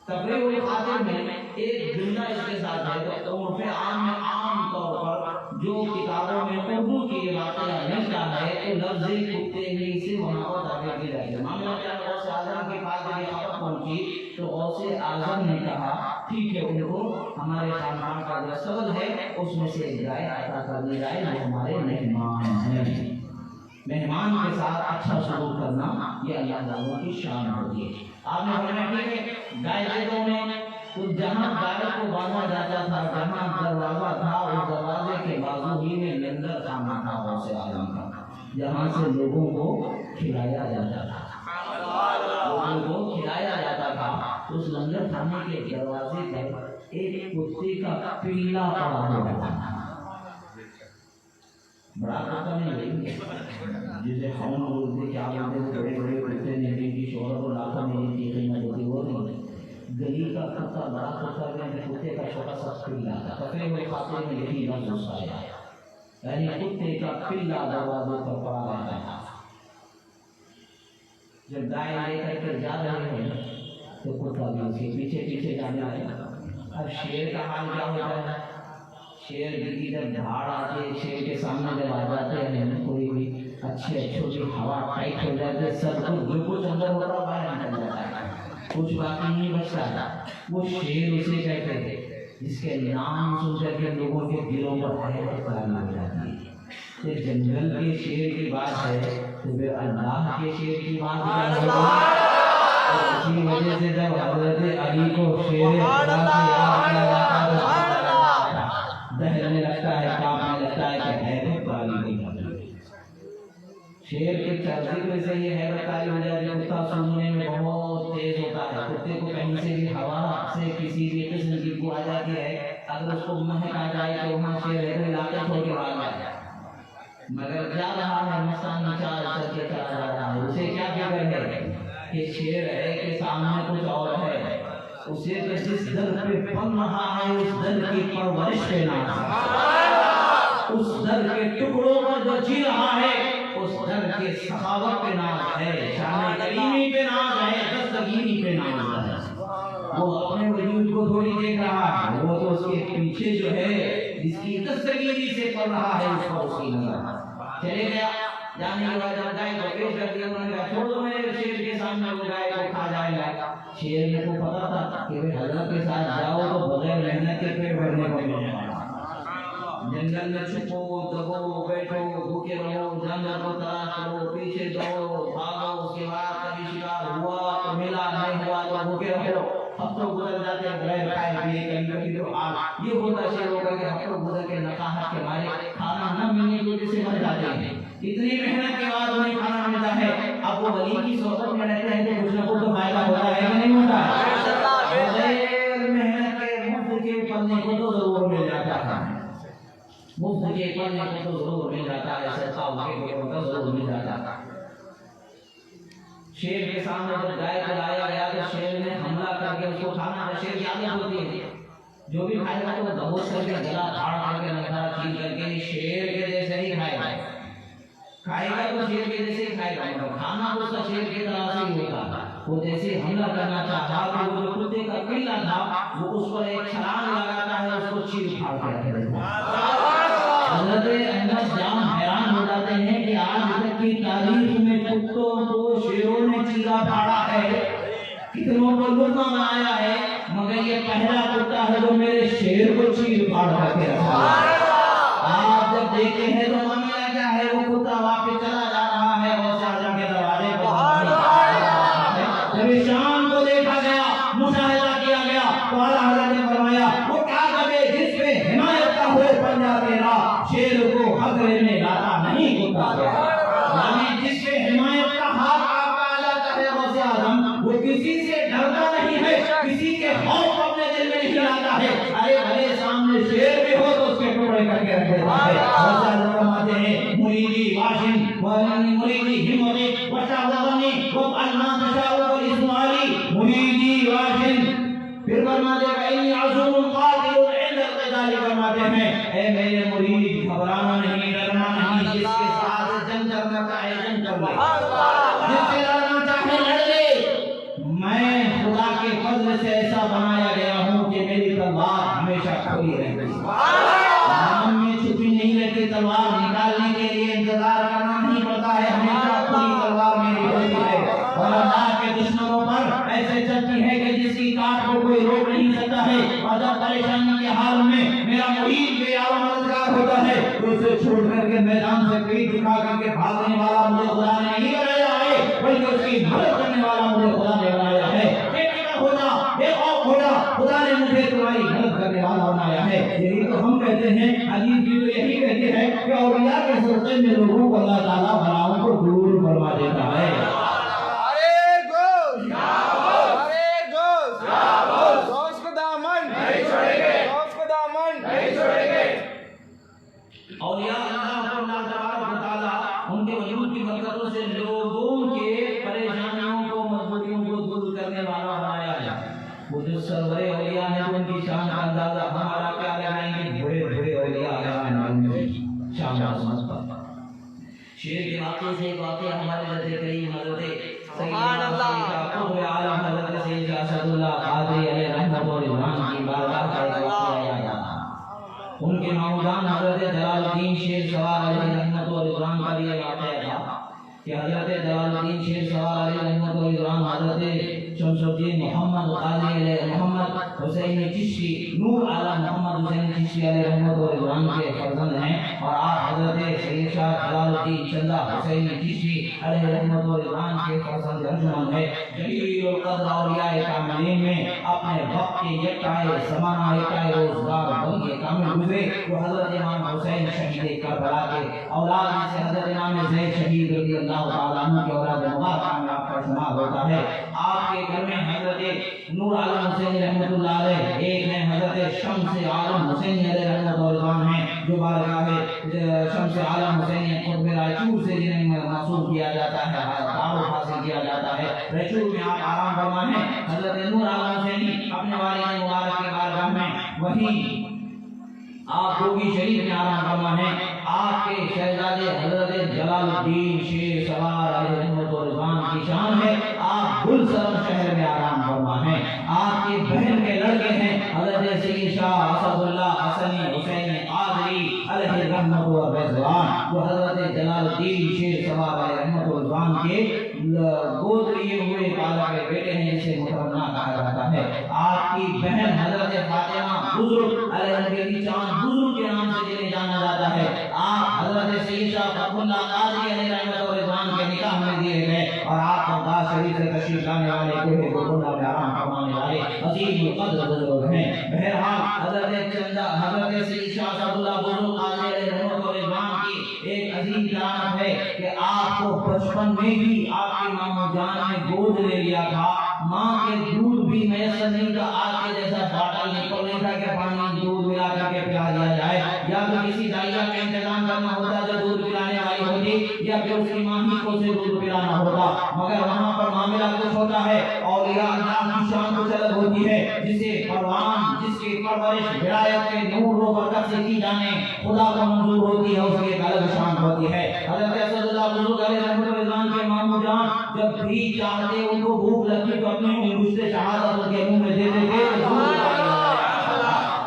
تفریح الخاطر میں ایک جملہ اس کے ساتھ ہے تو عرف عام میں عام طور پر جو کتابوں میں اردو کی واقعہ ملتا ہے تو لفظ کتے ہی سے وہاں پر داخل کی جاتی ہے. معاملہ کیا غوث اعظم کے پاس جب یہ خبر پہنچی تو غوث اعظم نے کہا ٹھیک ہے، ان کو ہمارے خاندان کا جو سبب ہے اس میں سے ایک گائے عطا کر دی جائے، وہ ہمارے مہمان ہیں. مہمان کے ساتھ اچھا سلوک کرنا یہ اللہ تعالیٰ کی شان ہوتی ہے. آپ نے فرمایا کہ گائے دیدوں میں اس جہاں گائے کو باندھا جاتا تھا، جہاں دروازہ تھا اس دروازے کے بازو ہی میں لنگر خانہ تھا غوث اعظم کا، جہاں سے لوگوں کو کھلایا جاتا تھا. لوگوں کو کھلایا جاتا تھا. اس لنگر خانے کے دروازے پر ایک کتے کا پلا پڑا ہوا تھا. بڑا کتا نہیں جسے ہم بولتے کیا بولتے وہ بڑے بڑے کتے نے جن کی شہرت اور لاکھوں میں ان کی قیمت ہوتی وہ نہیں. گلی کا کتا بڑا کتا میں کتے کا چھوٹا سا پلا تھا. تفریح الخاطر میں یہی لفظ اس کا آیا، یعنی کتے کا پلا دروازے پر پڑا رہتا تھا. جب گائے لے کر کے جا رہے ہیں تو کتا بھی اس کے پیچھے پیچھے جانے لگا. اب شیر کا حال کیا ہوتا ہے، شیر کی جب دھاڑ آتی ہے، شیر کے سامنے جب آ جاتے ہیں کوئی بھی اچھی چھوٹی ہوا ٹائٹ ہو جاتی ہے، سب کچھ جو کچھ اندر ہوتا ہے باہر نکل جاتا ہے، کچھ باقی نہیں بچتا. وہ شیر اسے کہتے ہیں جس کے نام سن کر کے لوگوں کے دلوں پر حیرت تاری ہو جاتی ہے. یہ جنگل کے شیر کی بات ہے تو پھر اللہ کے شیر کی بات کیا ہوگی. اسی وجہ سے جب حضرت علی کو شیر خدا سے یاد کیا جاتا ہے دہنے لگتا ہے، کانپنے لگتا ہے کہ حیرت تاری ہو جاتی ہے. شیر کے ذکر سے یہ حیرت تاری ہو جاتی ہے. کتا سونگنے میں بہت تیز ہوتا ہے. کتے کو کہیں سے بھی ہوا سے کسی بھی قسم کی بو آ جاتی ہے، اگر اس کو مہک آ جائے تو وہاں شیر ہے تو علاقے چھوڑ کے بھاگ جاتا ہے. مگر جا رہا ہے مستان چال کر کے چلا جا رہا ہے، اسے کیا فکر ہے کہ شیر ہے کہ سامنے کچھ اور ہے. اسے تو جس در پہ پل رہا ہے اس در کی پرورش پہ ناز ہے، اس در کے ٹکڑوں پر جو جی رہا ہے اس در کے سخاوت پہ ناز ہے، شان کریمی پہ ناز ہے، دستگیری پہ ناز ہے. وہ اپنے وجود کو تھوڑی دیکھ رہا ہے، وہ تو اس کے پیچھے جو ہے جس کی دستگیری سے پڑھ رہا ہے اس پر اس کی نظر. چلے گیا جانے کے بعد جب گائے کو پیش کر دیا، انہوں نے کہا چھوڑ دو میرے شیر کے سامنے، وہ گائے کو کھا جائے گا. شیر کو پتا تھا کہ حضرت کے ساتھ جاؤ تو بغیر محنت کے پیٹ بھرنے کو ملے گا. جنگل میں چھپو، دبو، بیٹھو، بھوکے رہو، جانور کو تلاش کرو، پیچھے دوڑو، بھاگو. اس کے بعد کبھی شکار ہوا تو ملا، نہیں ہوا تو بھوکے رہو. ہفتوں گزر جاتے ہیں بغیر کھائے پیے. کبھی کبھی تو آج یہ ہوتا شیروں کا کہ ہفتوں گزر کے نقاہت کے مارے کھانا نہ ملنے کی وجہ سے مر جاتے ہیں. اتنی محنت کے بعد انہیں کھانا ملتا ہے. اب وہ ولی کی صحبت میں رہتے ہیں تو کچھ نہ کچھ تو فائدہ ہوتا ہے کہ نہیں ہوتا ہے. بغیر محنت کے مفت کے پلنے کو تو ضرور مل جاتا ہے، مفت کے پلنے کو تو ضرور مل جاتا ہے، سرکار کے کو ضرور مل جاتا ہے. شیر کے سامنے جب گائے کو لایا گیا تو شیر نے حملہ کر کے اس کو کھانا. شیر کی عادت ہوتی ہے جو بھی کھائے گا تو دبوچ کر کے گلا پھاڑ کر کے نظارہ چھین کر کے شیر کے جیسے ہی کھائے گا. کھائے گا تو شیر کے جیسے ہی کھائے گا، کھانا اس کا شیر کی طرح سے ہی ہوتا. وہ جیسے حملہ کرنا چاہتا تو وہ جو کتے کا پلا تھا وہ اس پر ایک چھلانگ لگاتا ہے، اس کو چیر پھاڑ کے رکھ دیتا ہے. حضرت احمد جان حیران ہو جاتے ہیں کہ آج تک کی تاریخ میں کتوں کو شیروں نے چیرا پھاڑا ہے، کتنوں کو لقمہ بنایا ہے، مگر یہ پہلا کتا ہے جو میرے شیر کو چیر پھاڑ کر کے رکھا ہے. آپ جب دیکھتے ہیں تو معاملہ کیا ہے، وہ کتا واپس چلا جا رہا ہے غوث اعظم کے دروازے پر. جب شام کو دیکھا گیا، مشاہدہ کیا گیا تو اعلیٰ حضرت نے فرمایا وہ کعبہ جس پہ حمایت کا ہوئے پنجہ تیرا شیر کو وہ کسی سے ڈرتا نہیں ہے، کسی کے خوف اپنے دل میں نہیں لاتا ہے۔ ارے بھلے سامنے شیر بھی ہو تو اس کے ٹکڑے کر کے رکھ دیتا ہے۔ حضرت فرماتے ہیں مریدی واشن مریدی ہمتی وشاوغنی وب المان تشاو والاسماعیلی مریدی واشن۔ پھر فرماتے ہیں فإنی عظوم قاتل عند القتال، فرماتے ہیں اے میرے مرید گھبرانا نہیں، ڈرنا نہیں، جس کے ساتھ جنگ کرنا چاہے جنگ کر لے، جس سے لڑنا چاہے لڑ لے۔ میں خدا کے فضل سے ایسا بنایا گیا ہوں کہ میری تلوار ہمیشہ کھلی رہتی ہے، نام میں چھپی نہیں رہتی، تلوار نکالنے کے لیے انتظار کرنا نہیں پڑتا ہے، ہمیشہ کھلی تلوار میری ہوتی ہے۔ اور اللہ کے دشمنوں پر ایسے چلتی ہے کہ جس کی کاٹ کو کوئی روک نہیں سکتا ہے، اور جب پریشانی کے حال میں میرا مرید بے آو مددگار ہوتا ہے تو اسے چھوڑ کر کے میدان سے پیٹ دکھا کر کے بھاگنے والا مجھے خدا نے نہیں بنایا ہے، بلکہ اس کی مدد کرنے والا مجھے خدا نے بنایا ہے۔ بے فکر ہو جا، بے خوف ہو جا، خدا نے مجھے تمہاری مدد کرنے والا بنایا ہے۔ یہی تو ہم کہتے ہیں، عزیز بھی تو یہی کہتے ہیں کہ اولیاء کے صدقے میں لوگوں کو اللہ تعالیٰ بلاؤں کو دور فرما دیتا ہے۔ اولیاء اللہ تبارک و تعالیٰ ان کے وجود کی برکتوں سے لوگوں کے پریشانیوں کو مضبوطیوں کو دور کرنے والا بنایا ہے۔ وہ جو سرورے اولیاء ہیں تو ان کی شان کا اندازہ ہمارا کیا لگائیں گے؟ بڑے بڑے اولیاء ہیں ان کی شان و عظمت پر۔ شیر کے واقعے سے ایک واقعہ ہمارے حضرت کریم حضرت سبحان اللہ قطب عالم حضرت سید اسد اللہ قادری علیہ رحمت و رضوان کی بارگاہ کا ایک واقعہ یاد آتا ہے۔ ان کے مامودان حضرت جلال الدین شیر سوار علیہ رحمت و رضوان کا یہ واقعہ تھا کہ حضرت جلال الدین شیر سوار علیہ رحمت و رضوان حضرت شمس الدین محمد قادری علیہ محمد حسین چشتی نور عالم محمد حسین چشتی علیہ رحمت و رضوان کے فرزند ہیں، اور آپ حضرت سید شاہ جلال الدین چندہ حسین چشتی علیہ رحمت و رضوان کے فرزند انجمن ہے۔ جلیل القدر اولیاء کاملین میں اپنے وقت کے یکائے زمانہ یکائے روزگار بلکہ کامل گزرے وہ حضرت امام حسین شہید کربلا کے اولاد میں سے حضرت امام زید شہید رضی اللہ تعالیٰ عنہ کے اولاد مبارکہ میں آپ کا شمار ہوتا ہے۔ آپ کے گھر میں حضرت نور عالم حسین رحمۃ اللہ علیہ، ایک میں حضرت شمس عالم حسین علیہ رحمۃ و رضوان ہیں جو بارگاہ شمس عالم حسین قطب رائچور سے جنہیں منسوب کیا جاتا ہے، تعارف حاصل کیا جاتا ہے۔ رائچور میں آپ آرام فرما ہیں۔ حضرت نور عالم حسینی اپنے والد مبارک کے بارگاہ میں وہیں آپ کوکی شریف میں آرام فرما ہیں۔ آپ کے شہزادے حضرت جلال الدین شیر سوار علیہ رحمت و رضوان کی شان ہے، آپ گلسرم شہر میں آرام فرما ہیں۔ آپ کی بہن کے لڑکے ہیں حضرت سید شاہ اسد اللہ حسنی حسین قادری علیہ رحمت و رضوان، جو حضرت جلال الدین شیر سوار علیہ رحمت و رضوان کے گود لیے ہوئے پالا کے بیٹے ہیں، جسے محترمہ کہا جاتا ہے۔ آپ کی بہن حضرت فاطمہ بزرگ علیہ نبی چاند بزرگ کے نام سے جنہیں جانا جاتا ہے، آپ حضرت سید شاہ فتح اللہ قادری علیہ رحمت و رضوان کے نکاح میں دیے گئے، اور آپ مقدس شریف سے تشریف لانے والے کوہ گولکنڈہ میں آرام فرمانے والے عظیم القدر بزرگ ہیں۔ بہرحال حضرت چندہ حضرت سید شاہ اسد اللہ بزرگ قادری علیہ رحمت و رضوان کی ایک عظیم کرامت ہے کہ آپ کو بچپن میں ہی آپ کی مامو جان نے گود لے لیا تھا۔ ماں کے دودھ بھی میسر نہیں تھا، آج کے جیسا باٹل نکل نہیں تھا کہ پانی دودھ ملا کر کے پلا دیا جائے، یا تو کسی دائیا کا انتظام کرنا ہوتا جو دودھ پلانے والی ہوتی، یا پھر اس کی ماں ہی کو سے دودھ پلانا ہوتا۔ مگر وہاں پر معاملہ کچھ ہوتا ہے، اولیاء اللہ کی شان کچھ الگ ہوتی ہے، جسے پروان جس کی پرورش ولایت کے نور و برکت سے کی جانے خدا کو منظور ہوتی ہے، اس کی ایک الگ شان ہوتی ہے۔ حضرت اسد اللہ بزرگ علیہ رحمت و رضوان کے مامو جان جب بھی چاہتے ان کو بھوک لگتی تو اپنے انگشت شہادت ان کے منہ میں دیتے تھے،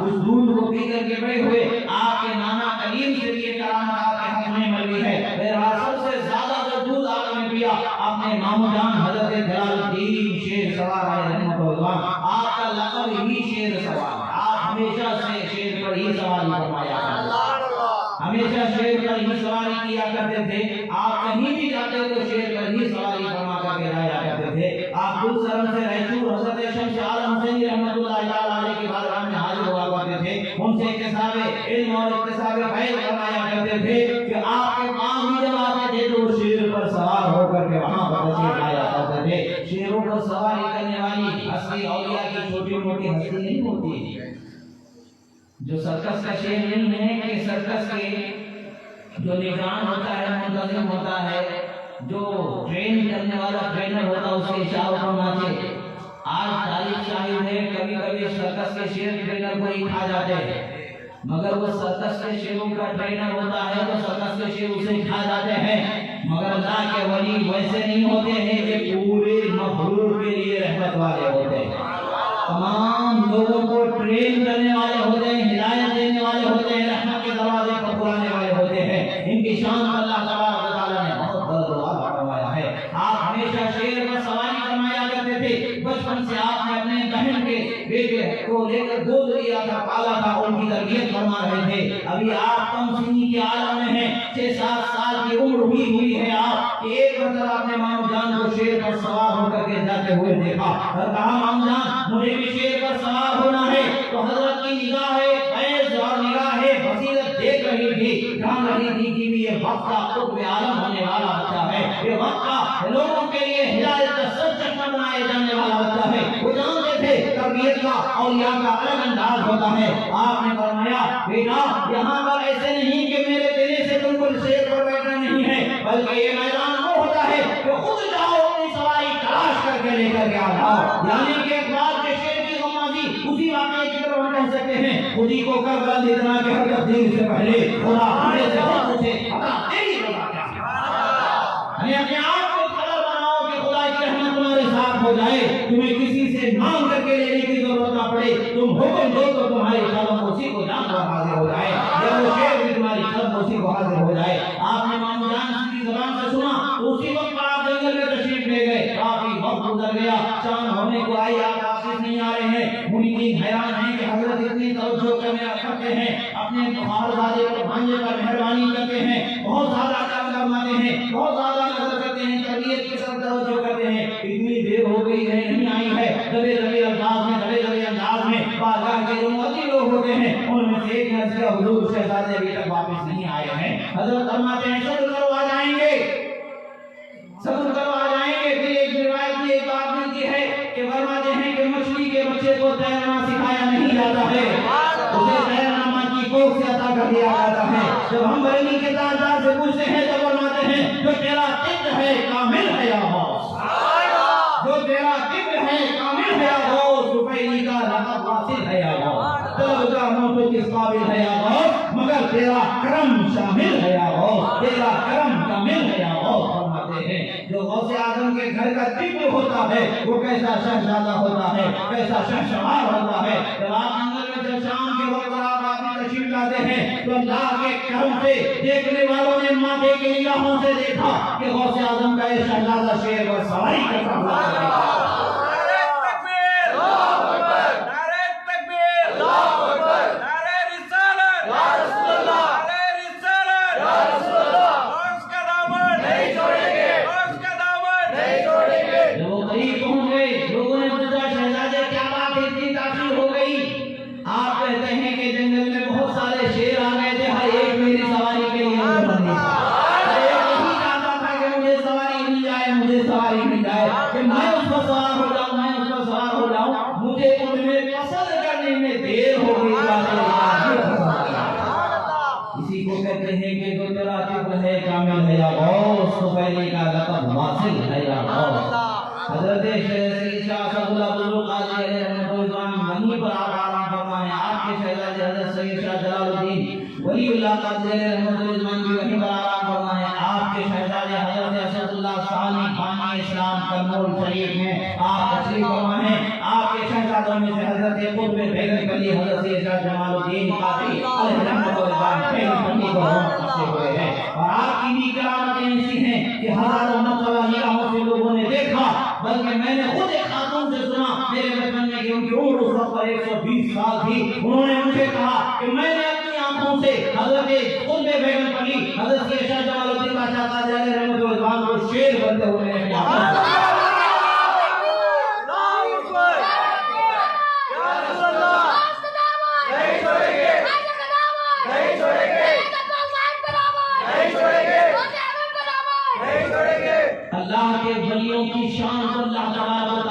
اس دودھ کو پی کر کے بڑے ہوئے۔ آپ کے نانا کریم سے بھی یہ کرامت آپ کے حق میں مروی ہے۔ بہرحال سب سے زیادہ جو دودھ آپ نے پیا اپنے مامو جان حضرت جلال الدین شیر سوار علیہ رحمت و رضوان، آپ کا لقب ہی شیر سوار ہے، آپ ہمیشہ سے شیر پر ہی سواری فرمایا کرتے تھے، ہمیشہ شیر پر ہی سواری کیا کرتے تھے۔ آپ کہیں بھی جاتے تو شیر پر ہی سواری فرما کر کے جایا کرتے تھے۔ آپ گلسرم سے رائچور حضرت شمس عالم حسین رحمۃ اللہ علیہ کی بارگاہ میں حاضر ہوا کرتے تھے، ان سے اکتساب علم اور اکتساب فیض فرمایا کرتے تھے کہ آپ کے پاس بھی جب آتے تھے تو شیر پر سوار ہو کر کے وہاں پر تشریف لایا کرتے تھے۔ شیروں کا وہ سواری کرنے والی ہستی اولیاء کی چھوٹی موٹی ہستی نہیں ہوتی، جو سرکس کا شیر نہیں ہے کہ سرکس کے جو نگران ہوتا ہے، منتظم ہوتا ہے، جو ٹرین کرنے والا ٹرینر ہوتا ہے، اس کے اشاروں پر ناچے۔ آج تاریخ شاہد ہے کبھی کبھی سرکس کے شیر ٹرینر کو ہی کھا جاتے ہیں، مگر وہ سرکس کے شیروں کا ٹرینر ہوتا ہے تو سرکس کے شیر اسے کھا جاتے ہیں۔ مگر اللہ کے ولی ویسے نہیں ہوتے ہیں کہ پورے مخلوق کے لیے رحمت والے ہوتے ہیں، تمام لوگوں کو ٹرین کرنے والے ہوتے ہیں، ہدایت دینے والے ہوتے ہیں، رحمت کے دروازے کو کھلانے والے ہوتے ہیں۔ ان کی شان اللہ تبارک و تعالیٰ نے بہت بلند و اعلیٰ فرمایا ہے۔ آپ ہمیشہ شیر پر سواری فرمایا کرتے تھے، بچپن سے آپ نے اپنے بہن کے بیٹے کو لے کر گود لیا تھا، پالا تھا، ان کی تربیت فرما رہے تھے۔ ابھی آپ کم سنی کے عالم میں ہیں، 6-7 سال کی عمر ہوئی ہے آپ کہ ایک مرتبہ آپ نے مامو جان کو شیر پر سوار ہو کر کے جاتے ہوئے دیکھا اور کہا مامو جان مجھے بھی شیر پر سوار ہونا ہے، تو حضرت کی نگاہ فیض اور نگاہ بصیرت دیکھ رہی تھی، جان رہی تھی کہ یہ وقت کا قطب عالم ہونے والا بچہ ہے، یہ وقت کا لوگوں کے لیے ہدایت کا سر چشمہ بنائے جانے والا بچہ ہے۔ وہ جانتے تھے تربیت کا اولیاء کا الگ انداز ہوتا ہے۔ آپ نے فرمایا بیٹا یہاں پر ایسے نہیں کہ میرے دینے سے تم کو شیر پر بیٹھنا نہیں ہے، بلکہ یہ میدان وہ ہوتا ہے کہ خود جاؤ اپنی سواری تلاش کر کے لے کر کے آؤ۔ یعنی کہ ایک بات کے شیر کی غمازی اسی واقعے کی طرف ہم کہہ سکتے ہیں، خودی کو کر بلند اتنا کہ ہر تقدیر سے پہلے خدا ہمارے سے بہت پوچھے اپنا تیری رضا کیا ہے، یعنی اپنے آپ کو خبر بناؤ کہ خدا کی رحمت تمہارے ساتھ ہو جائے، تمہیں کسی سے مانگ کر کے لینے کی ضرورت نہ پڑے، تم حکم دو تو تمہاری قلم اسی کو جان پر حاضر ہو جائے، یا وہ شیر بھی تمہاری قلم اسی کو حاضر ہو جائے۔ آپ نے مامو جان کی زبان سے سنا تو اسی وقت پر آپ جنگل میں تشریف لے گئے، کافی وقت گزر گیا، شام ہونے کو آئی، آپ واپس نہیں آ رہے ہیں۔ منیب حیران ہیں کہ حضرت اتنی توجہ کرتے ہیں، اپنے خالزادے پر بھانجے پر مہربانی کرتے ہیں، بہت زیادہ کام کرواتے ہیں، بہت زیادہ نظر کرتے ہیں، تربیت کی طرف توجہ کرتے ہیں، اتنی دیر ہو گئی ہے نہیں آئی ہے، دبے دبے انداز میں بارگاہ کے جو مؤذن لوگ ہوتے ہیں ان میں سے ایک ہے جس کا حضور شہزادے ابھی تک واپس نہیں آئے ہیں۔ حضرت فرماتے ہیں صبر کرو آ جائیں گے، صبر کرو آ جائیں گے۔ پھر ایک روایت میں ایک بات ملتی ہے کہ فرماتے ہیں کہ مچھلی کے بچے کو تیرنا سکھایا نہیں جاتا ہے، اسے تیرنا ماں کی کوکھ سے عطا کر دیا جاتا ہے۔ جب ہم بریلی کے تاجدار سے پوچھتے ہیں تو فرماتے ہیں جو تیرا طب ہے کامل ہے یا غوث، جو تیرا طب ہے کامل ہے یا غوث، سفیلی کا لقب واصل ہے یا غوث، طلب جانو تو کس قابل ہے یا غوث، مگر تیرا کرم شامل ہے یا غوث، تیرا کرم کامل ہے یا غوث۔ فرماتے ہیں جو غوث اعظم کے گھر کا طب ہوتا ہے وہ کیسا شہزادہ ہوتا ہے، کیسا شہسوار ہوتا ہے۔ جب آپ جنگل میں جب شام کے وقت آپ اپنی تشریف لاتے ہیں تو اللہ کے کرم سے دیکھنے والوں نے ماتھے کی نگاہوں سے دیکھا کہ غوث اعظم کا یہ شہزادہ شیر پر سواری کرتا ہوا ہے۔ اسی کو کہتے ہیں کہ جو تیرا طب ہے کامل ہے یا غوث، سفیلی کا لقب واصل ہے یا غوث۔ حضرت سید شاہ اسد اللہ بزرگ قاضی علیہ رحمۃ اللہ وہیں پر آپ آرام فرمائے، آپ کے شہزادے حضرت سید شاہ جلال الدین ولی اللہ قاضی علیہ رحمۃ اللہ بھی وہیں پر آرام فرمائے، آپ کے شہزادے حضرت اسد اللہ ثانی خانی اسلام کرنول شریف میں آپ تشریف فرمائے۔ آپ کے شہزادوں میں سے حضرت قطب بیگم کلی حضرت سید شاہ جمال الدین قاضی علیہ رحمۃ اللہ پہلی کو سے ہوئے ہیں، اور آپ کی بھی کرامتیں ایسی ہیں کہ ہزاروں مرتبہ نگاہوں سے لوگوں نے دیکھا، بلکہ میں نے خود ایک خاتون سے سنا میرے بچپن میں کہ ان کی عمر اس وقت 120 سال تھی، انہوں نے مجھے کہا کہ میں نے اپنی آنکھوں سے حضرت قطب بیگم کلی حضرت سید شاہ جمال الدین بادشاہ قاضی علیہ رحمۃ اللہ کو شیر بنتے ہوئے دیکھا۔ اللہ کے ولیوں کی شان کو اللہ تعالیٰ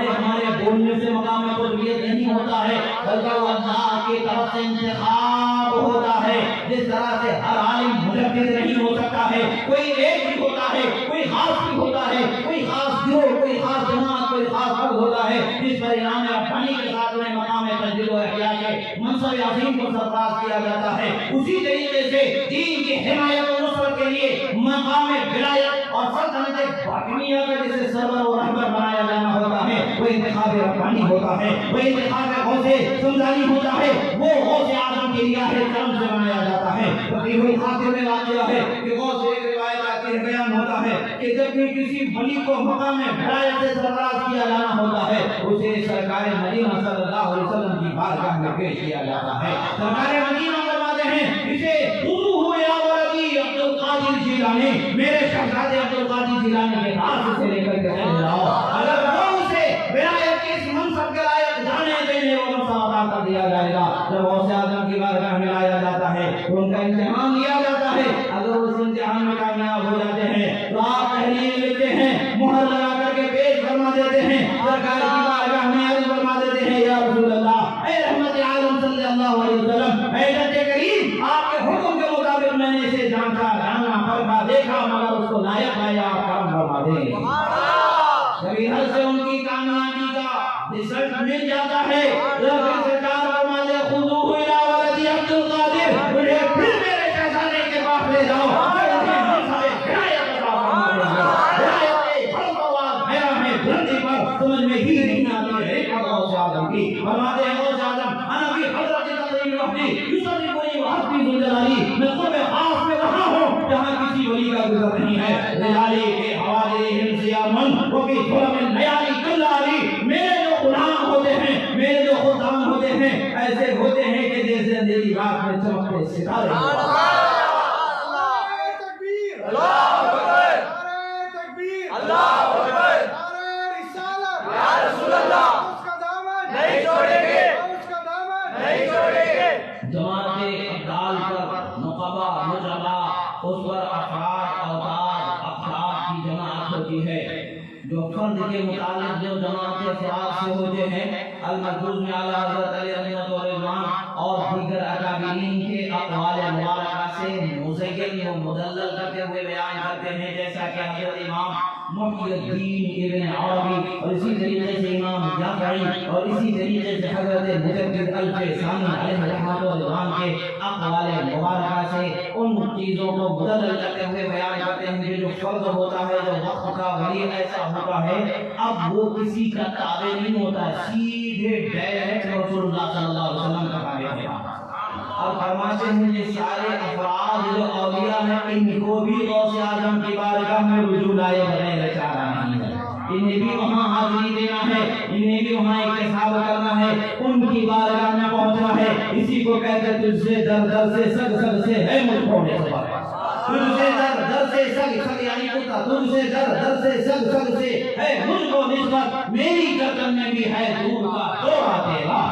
ہمارے بولنے سے مقام قربیت نہیں ہوتا ہے، بلکہ وہ اللہ کی طرف سے انتخاب ہوتا ہے۔ جس طرح سے ہر عالم مجدد نہیں ہو سکتا ہے، کوئی ایک بھی ہوتا ہے، کوئی خاص بھی ہوتا ہے، کوئی خاص گروہ، کوئی خاص جماعت، کوئی خاص فرد ہوتا ہے جس پر امام ربانی کے ساتھ میں مقام تجدید و احیاء کے منصب عظیم کو سرفراز کیا جاتا ہے۔ اسی طریقے سے دین کی حمایت و نصرت کے لیے مقام ولایت اور سلطنت باطنیہ کا جسے سرور و رہبر بنایا جانا ہوتا ہے وہ انتخاب ربانی ہوتا ہے، وہ انتخاب غوث سمدانی ہوتا ہے، وہ غوث اعظم کے لیے کرم سے بنایا جاتا ہے۔ بقی ہوئی خاطر میں واقعہ ہے کہ غوث ایک روایت آتی ہے، بیان ہوتا ہے کہ جب بھی کسی ولی کو مقام ولایت سے سرفراز کیا جانا ہوتا ہے اسے سرکار مدینہ صلی اللہ علیہ وسلم کی بارگاہ میں پیش کیا جاتا ہے۔ سرکار مدینہ فرماتے ہیں اسے خذوہ یا ولدی عبد القادر جیلانی، میرے شہزادے عبد القادر جیلانی کے پاس سے لے کر کے چلے جاؤ، اگر وہ اسے ولایت کے اس منصب کے لائق جانے دینے وہ منصب عطا کر دیا جائے گا۔ جب غوث اعظم کی بارگاہ میں لایا جاتا ہے تو ان کا امتحان لیا جاتا ہے، اگر اس امتحان میں کامیاب ہو جاتے ہیں تو آپ تحریر لیتے ہیں، مہر لگا کر کے پیش فرما دیتے ہیں، سرکار کی بارگاہ میں عرض فرما دیتے ہیں یا رسول اللہ، اے رحمت عالم صلی اللہ علیہ وسلم، اے نبی کریم، آپ کے حکم کے مطابق میں نے اسے جانچا، جانا، پرکھا، دیکھا، مگر اس کو لائق پایا، آپ کرم فرما دیں۔ کبھی حل سے ان کی کامیابی کا رزلٹ مل جاتا ہے، پھر سرکار فرما دے خذوہ الی ولدی عبد القادر، انہیں پھر میرے شہزادے کے پاس لے جاؤ، سمجھ میں ہی نہیں آتی ہے ایک غوث اعظم کی۔ فرماتے ہیں غوث اعظم انا فی حضرت تقریم وحدی یصرفنی وحدی ذو جلالی، میں قرب خاص میں وہاں ہوں جہاں کسی ولی کا گزر نہیں ہے۔ لیالی کے حوالے ہم سیامن وفی ظلم اللیالی کلالی، میرے جو غلام ہوتے ہیں، میرے جو خدام ہوتے ہیں ایسے ہوتے ہیں کہ جیسے اندھیری رات میں چمکتے ستارے۔ جماعت ابدال پر نقبہ مجربہ اس پر افراد اوتاد افراد کی جماعت ہوتی ہے، جو فرد کے متعلق جو جماعت افراد سے ہوتے ہیں المرکوز میں اعلیٰ حضرت علی رحمۃ و رضوان اور دیگر اکابرین کے اقوال مبارکہ سے مزین و مدلل کرتے ہوئے بیان کرتے ہیں، جیسا کہ حضرت امام محی الدین ابن عربی اور اسی طریقے سے امام جعفری اور اسی طریقے سے حضرت مجدد الفسانی علیہ رحمۃ و رضوان کے اقوال مبارکہ سے ان چیزوں کو مدلل کرتے ہوئے بیان کرتے ہیں کہ جو فرض ہوتا ہے، جو وقت کا ولی ایسا ہوتا ہے اب وہ کسی کا تابع نہیں ہوتا، سیدھے ڈائریکٹ رسول اللہ صلی اللہ علیہ وسلم کا تابع ہوتا ہے۔ اب فرماتے ہیں کہ سارے افراد جو اولیاء ہیں ان کو بھی غوث اعظم کی بارگاہ میں رجوع لائے بغیر چارہ نہیں ہے، انہیں بھی وہاں حاضری دینا ہے، انہیں بھی وہاں اکتساب کرنا ہے، ان کی بارگاہ میں پہنچنا ہے۔ اسی کو کہتے ہیں تجھ سے در در سے سگ سگ سے ہے مجھ کو نسبت، تجھ سے در در سے سگ سگ یعنی کتا، تجھ سے در در سے سگ سگ سے ہے مجھ کو نسبت، میری گردن میں بھی ہے دور کا توڑا تیرا۔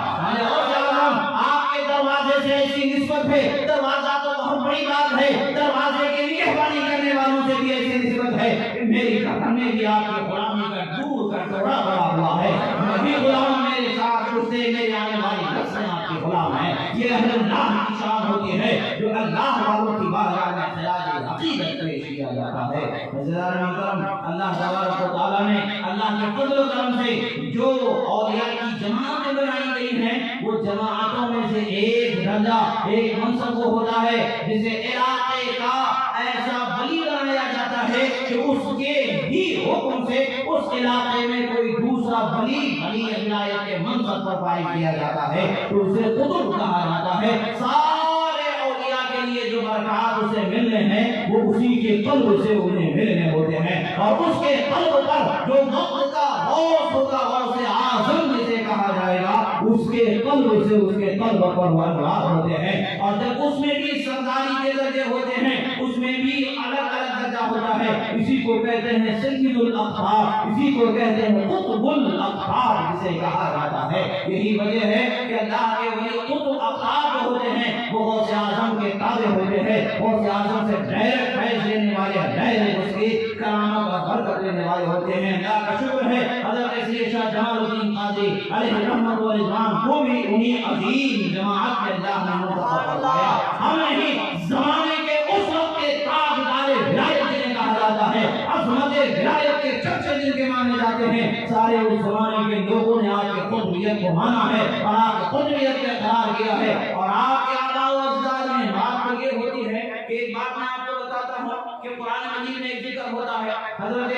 آپ کے دروازے سے ایسی نسبت ہے، دروازہ تو بہت بڑی بات ہے، دروازے کے لیے نگہبانی کرنے والوں سے بھی ایسی نسبت ہے کہ میری گردن میں بھی آپ کی غلامی کا دور کا ٹوڑا بڑا ہوا ہے، میں بھی غلام، میرے ساتھ اٹھتے میرے آنے والی نسلیں آپ کے غلام ہیں۔ یہ اہل اللہ کی شان ہوتی ہے جو اللہ والوں کی بارگاہ میں خراج عقیدت پیش کیا جاتا ہے۔ عزیزان محترم، اللہ تبارک و تعالیٰ نے اللہ کے فضل و کرم سے جو اولیاء کی جماعتیں بنائی گئی ہیں وہ جماعتوں میں سے ایک درجہ ایک منصب وہ ہوتا ہے جسے علاقے کا ایسا ولی بنایا جاتا ہے کہ اس کے ہی حکم سے اس علاقے میں کوئی دوسرا ولی ولایت کے منصب پر فائز کیا جاتا ہے تو اسے قطب کہا جاتا ہے۔ سارے اولیاء کے لیے جو برکات اسے ملنے ہیں وہ اسی کے قلب سے انہیں ملنے ہوتے ہیں، اور اس کے قلب پر جو وقت کا غوث ہوگا، غوث اعظم جسے کہا جائے گا، اس کے قلب سے اس کے قلب پر وہ انوار ہوتے ہیں، اور جب اس میں بھی سرداری کے درجے ہوتے ہیں، اس میں بھی الگ الگ درجہ ہوتا جاتا ہے، اسی کو کہتے ہیں سید الاقطار، اسی کو کہتے ہیں قطب الاقطار جسے کہا جاتا ہے۔ یہی وجہ ہے کہ اللہ کے ولی قطب اقطار جو ہوتے ہیں وہ غوث اعظم کے تابع ہوتے ہیں، غوث اعظم سے ڈائریکٹ فیض لینے والے، ڈائریکٹ اس کی کرامت اور برکت لینے والے ہوتے ہیں۔ اللہ کا شکر ہے حضرت سید شاہ جمال الدین قاضی علیہ رحمت و رضوان کو بھی انہی عظیم جماعت میں اللہ نے منتخب فرمایا۔ ہمیں ہی زمانے کے اس وقت کے تاجدار ولایت جنہیں کہا جاتا ہے، عظمت ولایت کے چرچے جن کے مانے جاتے ہیں، سارے اس زمانے کے لوگوں نے آپ کے قطبیت کو مانا ہے اور آپ کی قطبیت کا اقرار کیا ہے۔ اور آپ کے آباء و اجداد میں بات تو یہ ہوتی ہے کہ ایک بات میں آپ کو بتاتا ہوں کہ قرآن مجید میں ایک ذکر ہوتا ہے، حضرت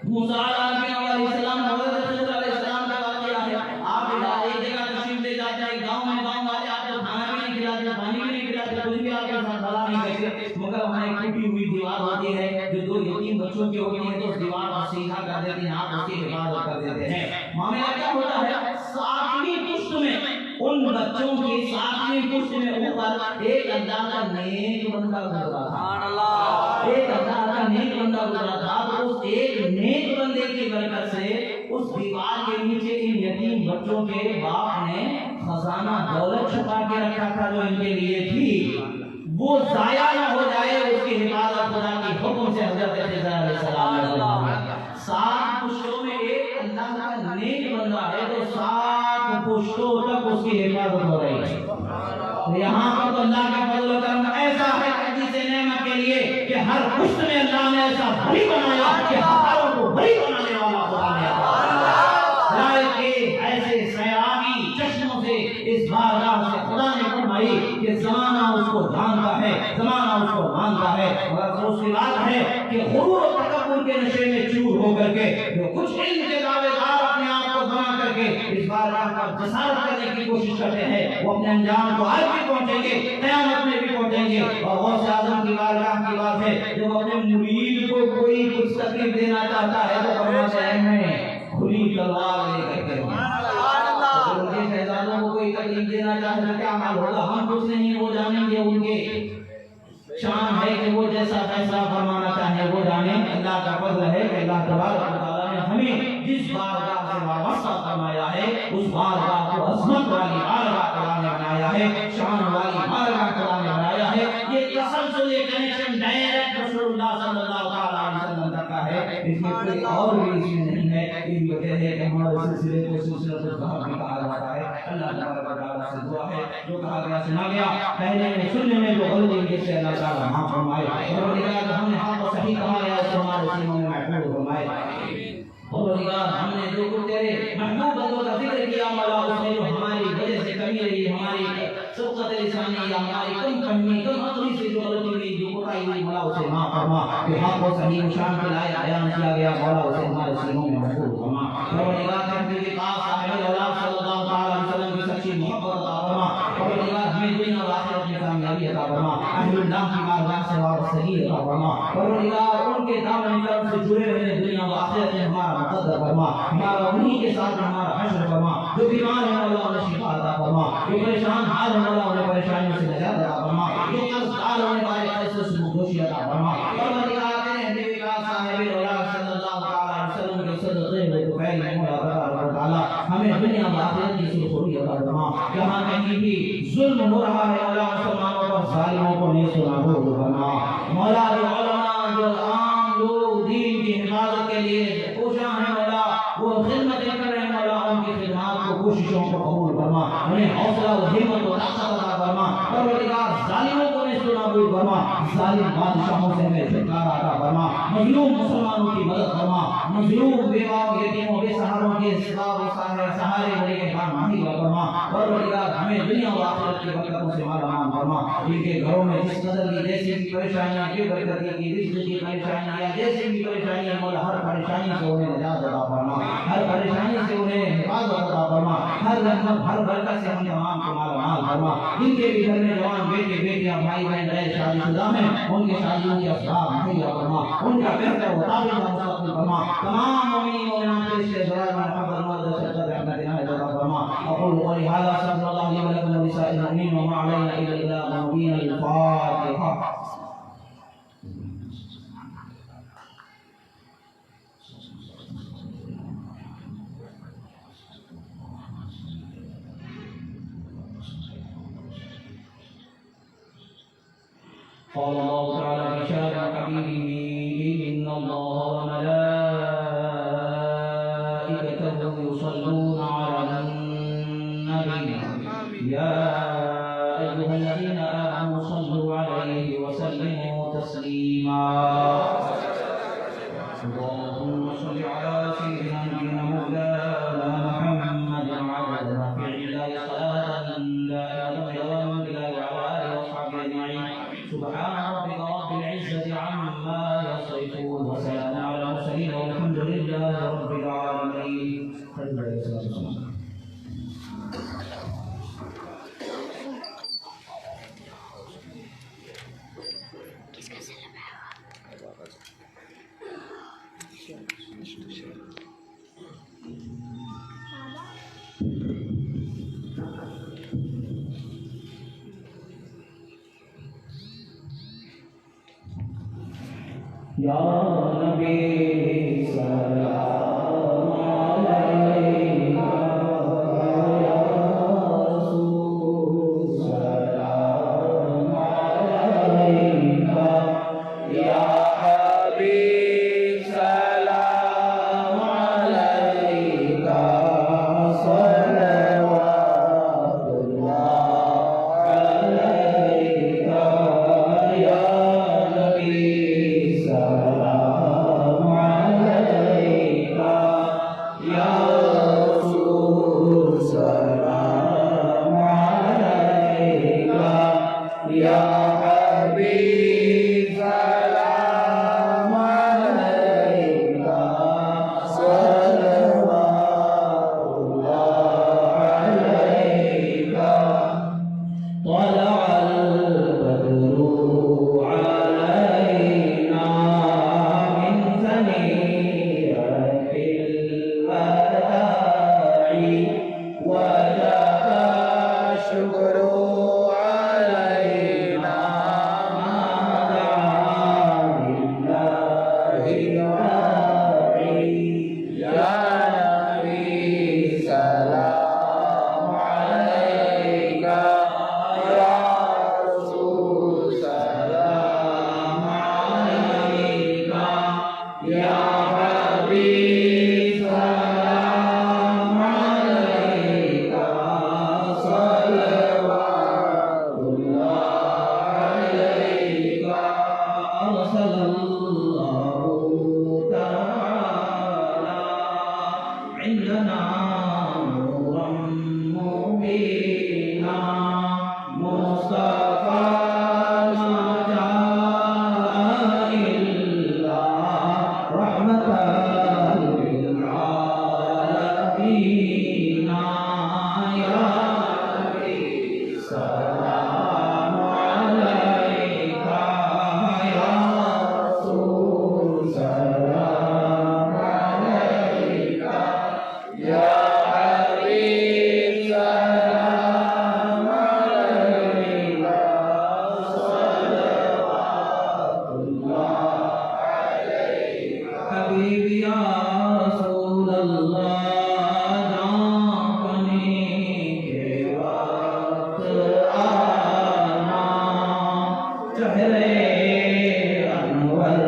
موسیٰ علیہ السلام حضرت خضر علیہ السلام کا واقعہ ہے۔ آپ ایک جگہ تشریف لے جاتے ہیں، گاؤں میں گاؤں والے آپ کو کھانا بھی نہیں کھلاتے، پانی بھی نہیں کھلاتے، کچھ بھی آپ کے ساتھ بھلا نہیں کرتے، مگر وہاں ایک ٹوٹی ہوئی دیوار ہوتی ہے جو دو یتیم بچوں کی ہوتی ہے، تو اس دیوار کو سیدھا کر دیتے ہیں، آپ اس کی حفاظت کر دیتے ہیں۔ معاملہ کیا ہوتا ہے، ساتویں پشت میں ان بچوں کی ساتویں پشت میں اوپر ایک اللہ کا نیک بندہ گزرا تھا، ایک اللہ کا نیک بندہ گزرا تھا، تو اس ایک نیک بندے کی برکت سے اس دیوار کے نیچے ان یتیم بچوں کے باپ نے خزانہ دولت چھپا کے رکھا تھا جو ان کے لیے تھی، وہ ضائع نہ ہو جائے، اس کی حفاظت خدا کی حکم سے حضرت خضر علیہ السلام نے فرمایا۔ 7 پشتوں میں ایک اللہ کا نیک بندہ ہے تو 7 پشتوں تک اس کی حفاظت ہو رہی ہے۔ یہاں پر تو اللہ کا فضل و کرم ایسا ہے حدیث نعمت کے لیے کہ ہر پشت میں اللہ نے ایسا بھری بنایا کہ ہزاروں کو بھری بنانے والا خدا نے ہدایت کے ایسے سیرابی چشموں سے اس بارگاہ سے خدا نے فرمائی کہ زمانہ اس کو جانتا ہے، زمانہ اس کو مانتا ہے، اور افسوس کی بات ہے کہ غرور و تکبر کے نشے میں چور ہو کر کے جو کچھ علم کے دعوے دار اپنے آپ کو بنا کر کے اس بارگاہ پر جسارت کرنے کی کوشش کرتے ہیں، وہ اپنے انجام کو آج بھی پہنچیں گے، قیامت میں بھی پہنچیں گے۔ اور غوث اعظم کی بارگاہ کی بات ہے، جب اپنے مرید کو کوئی کچھ تکلیف دینا چاہتا ہے تو فرماتا ہے میں کھلی تلوار لے کر کے ان کے شہزادوں کو کوئی تکلیف دینا چاہے تو کیا حال ہوگا، ہم کچھ نہیں، وہ جانیں گے، ان کے شان ہے کہ وہ جیسا فیصلہ فرمانا چاہے وہ جانے۔ اللہ کا فضل ہے کہ اللہ تبارک و تعالیٰ نے ہمیں جس بارگاہ سے وابستہ فرمایا ہے اس بارگاہ کو عظمت والی بارگاہ خدا نے بنایا ہے، شان والی بارگاہ خدا نے بنایا ہے۔ یہ تسلسل، یہ کنیکشن ڈائریکٹ رسول اللہ صلی اللہ علیہ وسلم تک کا ہے، اس میں کوئی اور بھی اس میں نہیں ہے۔ یہ وجہ ہے کہ ہمارے سلسلے کو سلسلہ الذہب بھی کہا جاتا ہے۔ اللہ تبارک و تعالیٰ سے دعا ہے جو کہا گیا سنا گیا، کہنے میں سننے میں جو غلطی سے اللہ تعالیٰ معاف فرمائے، اور ہم نے حق و صحیح کہا ہے تو ہمارے سینوں میں محفوظ فرمائے۔ اور ہم نے جو کچھ تیرے محبوب بندوں کا ذکر کیا مولا، اس میں جو ہماری وجہ سے کمی رہی، ہماری سبقت لسانی یا ہماری کم فہمی، کم عقلی سے جو غلطی ہوئی، جو کوتاہی ہوئی، مولا اسے معاف فرما۔ جو حق و صحیح شان کے لائق بیان کیا گیا مولا اسے ہمارے سینوں میں محفوظ فرما۔ پروردگار تحقیق خاص صاحب اولاد صلی اللہ تعالی علیہ وسلم کی سچی محبت عطا فرما۔ پروردگار ہمیں دنیا و آخرت میں کامیابی عطا فرما، اہل اللہ کی بارگاہ سے وابستگی عطا فرما۔ پروردگار ان کے دامن کرم سے جڑے رہنے دنیا و آخرت میں ہمارا مقدر فرما، ہمارا انہی کے ساتھ ہمارا حشر فرما۔ جو بیمار ہیں مولا انہیں شفا عطا فرما، جو پریشان حال ہیں مولا انہیں پریشانیوں سے نجات عطا فرما، جو قرض دار ہونے والے قرض سے مغوشی عطا فرما۔ پروردگار تیرے حبیب کا صاحب اولاد صلی اللہ تعالی علیہ وسلم کے صدقے میں تو پہلے مولا تبارک و تعالی ہمیں دنیا و آخرت کی سرخوری عطا فرما۔ جہاں کہیں بھی ظلم ہو رہا ہے مولا مسلمانوں پر ظالموں کو نیست و نابود فرما۔ مولا جو علماء، جو عام لوگ دین کی حفاظت کے لیے کوشاں ہیں مولا، وہ خدمتیں کر رہے ہیں مولا، ان کی خدمات کو، کوششوں کو قبول فرما، انہیں حوصلہ و ہمت و طاقت عطا فرما۔ پروردگار ظالموں کو نیست و نابود فرما، ظالم بادشاہوں سے ہمیں چھٹکارا عطا فرما، مظلوم مسلمانوں کی مدد فرما، مظلوم بیواؤں، یتیموں، بے سہاروں کے سہارے بڑے کے کام ماہی فرما۔ پروردگار ہمیں دنیا و آخرت کی برکتوں سے مالا مال فرما۔ جن کے گھروں میں جس قدر کی جیسی بھی پریشانیاں، کی برکتی کی رزق کی پریشانیاں یا جیسی بھی پریشانیاں مولا، ہر پریشانی سے انہیں نجات عطا فرما، ہر پریشانی سے انہیں حفاظت عطا فرما، ہر رحمت ہر برکت سے ہم تمام کو مالا مال فرما۔ جن کے بھی گھر میں جوان بیٹے بیٹیاں بھائی بہن غیر شادی شدہ ہیں، ان کے شادیوں کے اسباب مہیا فرما، ان کا بہتر و تابع مستقبل فرما۔ تمام مومنین مومنات کے اس دوران محبت مدد شفقت رحمت عنایت عطا فرما۔ اقول قولی ھذا استغفر اللہ لي ولکم ولسائر المؤمنین وما علینا الا البلاغ المبین۔ الفاتحہ۔ قال الله تعالى في شان حبيبه إن الله وملائكته يصلون على النبي يا أيها الذين آمنوا صلوا عليه وسلموا تسليما اللهم صل على سيدنا نبينا مولانا محمد وعلى رفيع الله صلاة دائمة دوام إلى وعلى آله وصحبه أجمعين سبحان ربك رب العزة عما يصفون وسلام على المرسلين والحمد لله رب العالمين. Ya Nabi salam alaika ya Rasul salam alaika ya Habib salam alaika salawatullah alaika ya Nabi salam alaika ya Rasul salam alaika ya Habib salam alaika salawatullah alaika طلع البدر علينا من ثنيات الوداع وجب الشكر علينا ما دعا لله راعي يا نبي سلام عليك يا رسول سلام عليك يا حبيب سلام عليك صلوات الله عليك أرسل الله تعالى عندنا نورا مبينا مصطفى ما جاء إلا رحمة للعالمين يا نبي سلام عليك يا رسول سلام عليك يا حبيب سلام عليك صلوات الله عليك حبيبي يا رسول الله جانکنے کے وقت آنا چہرے انور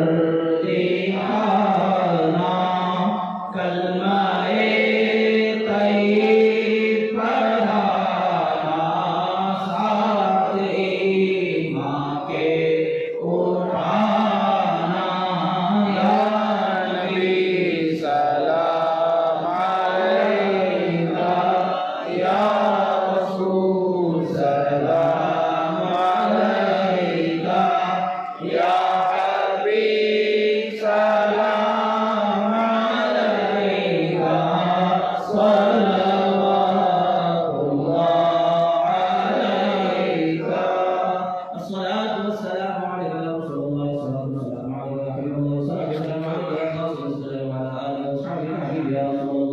دکھانا کلمہ طیب پڑھانا ساتھ ایمان کے اٹھانا یا نبی سلام علیک یا رسول سلام علیک یا حبیب سلام علیک صلوات اللہ علیک الصلاة والسلام عليك يا رسول الله الصلاة والسلام عليك يا حبيب الله الصلاة والسلام عليك يا قاسم السلام على آله وصحبه حبيبي يا رسول الله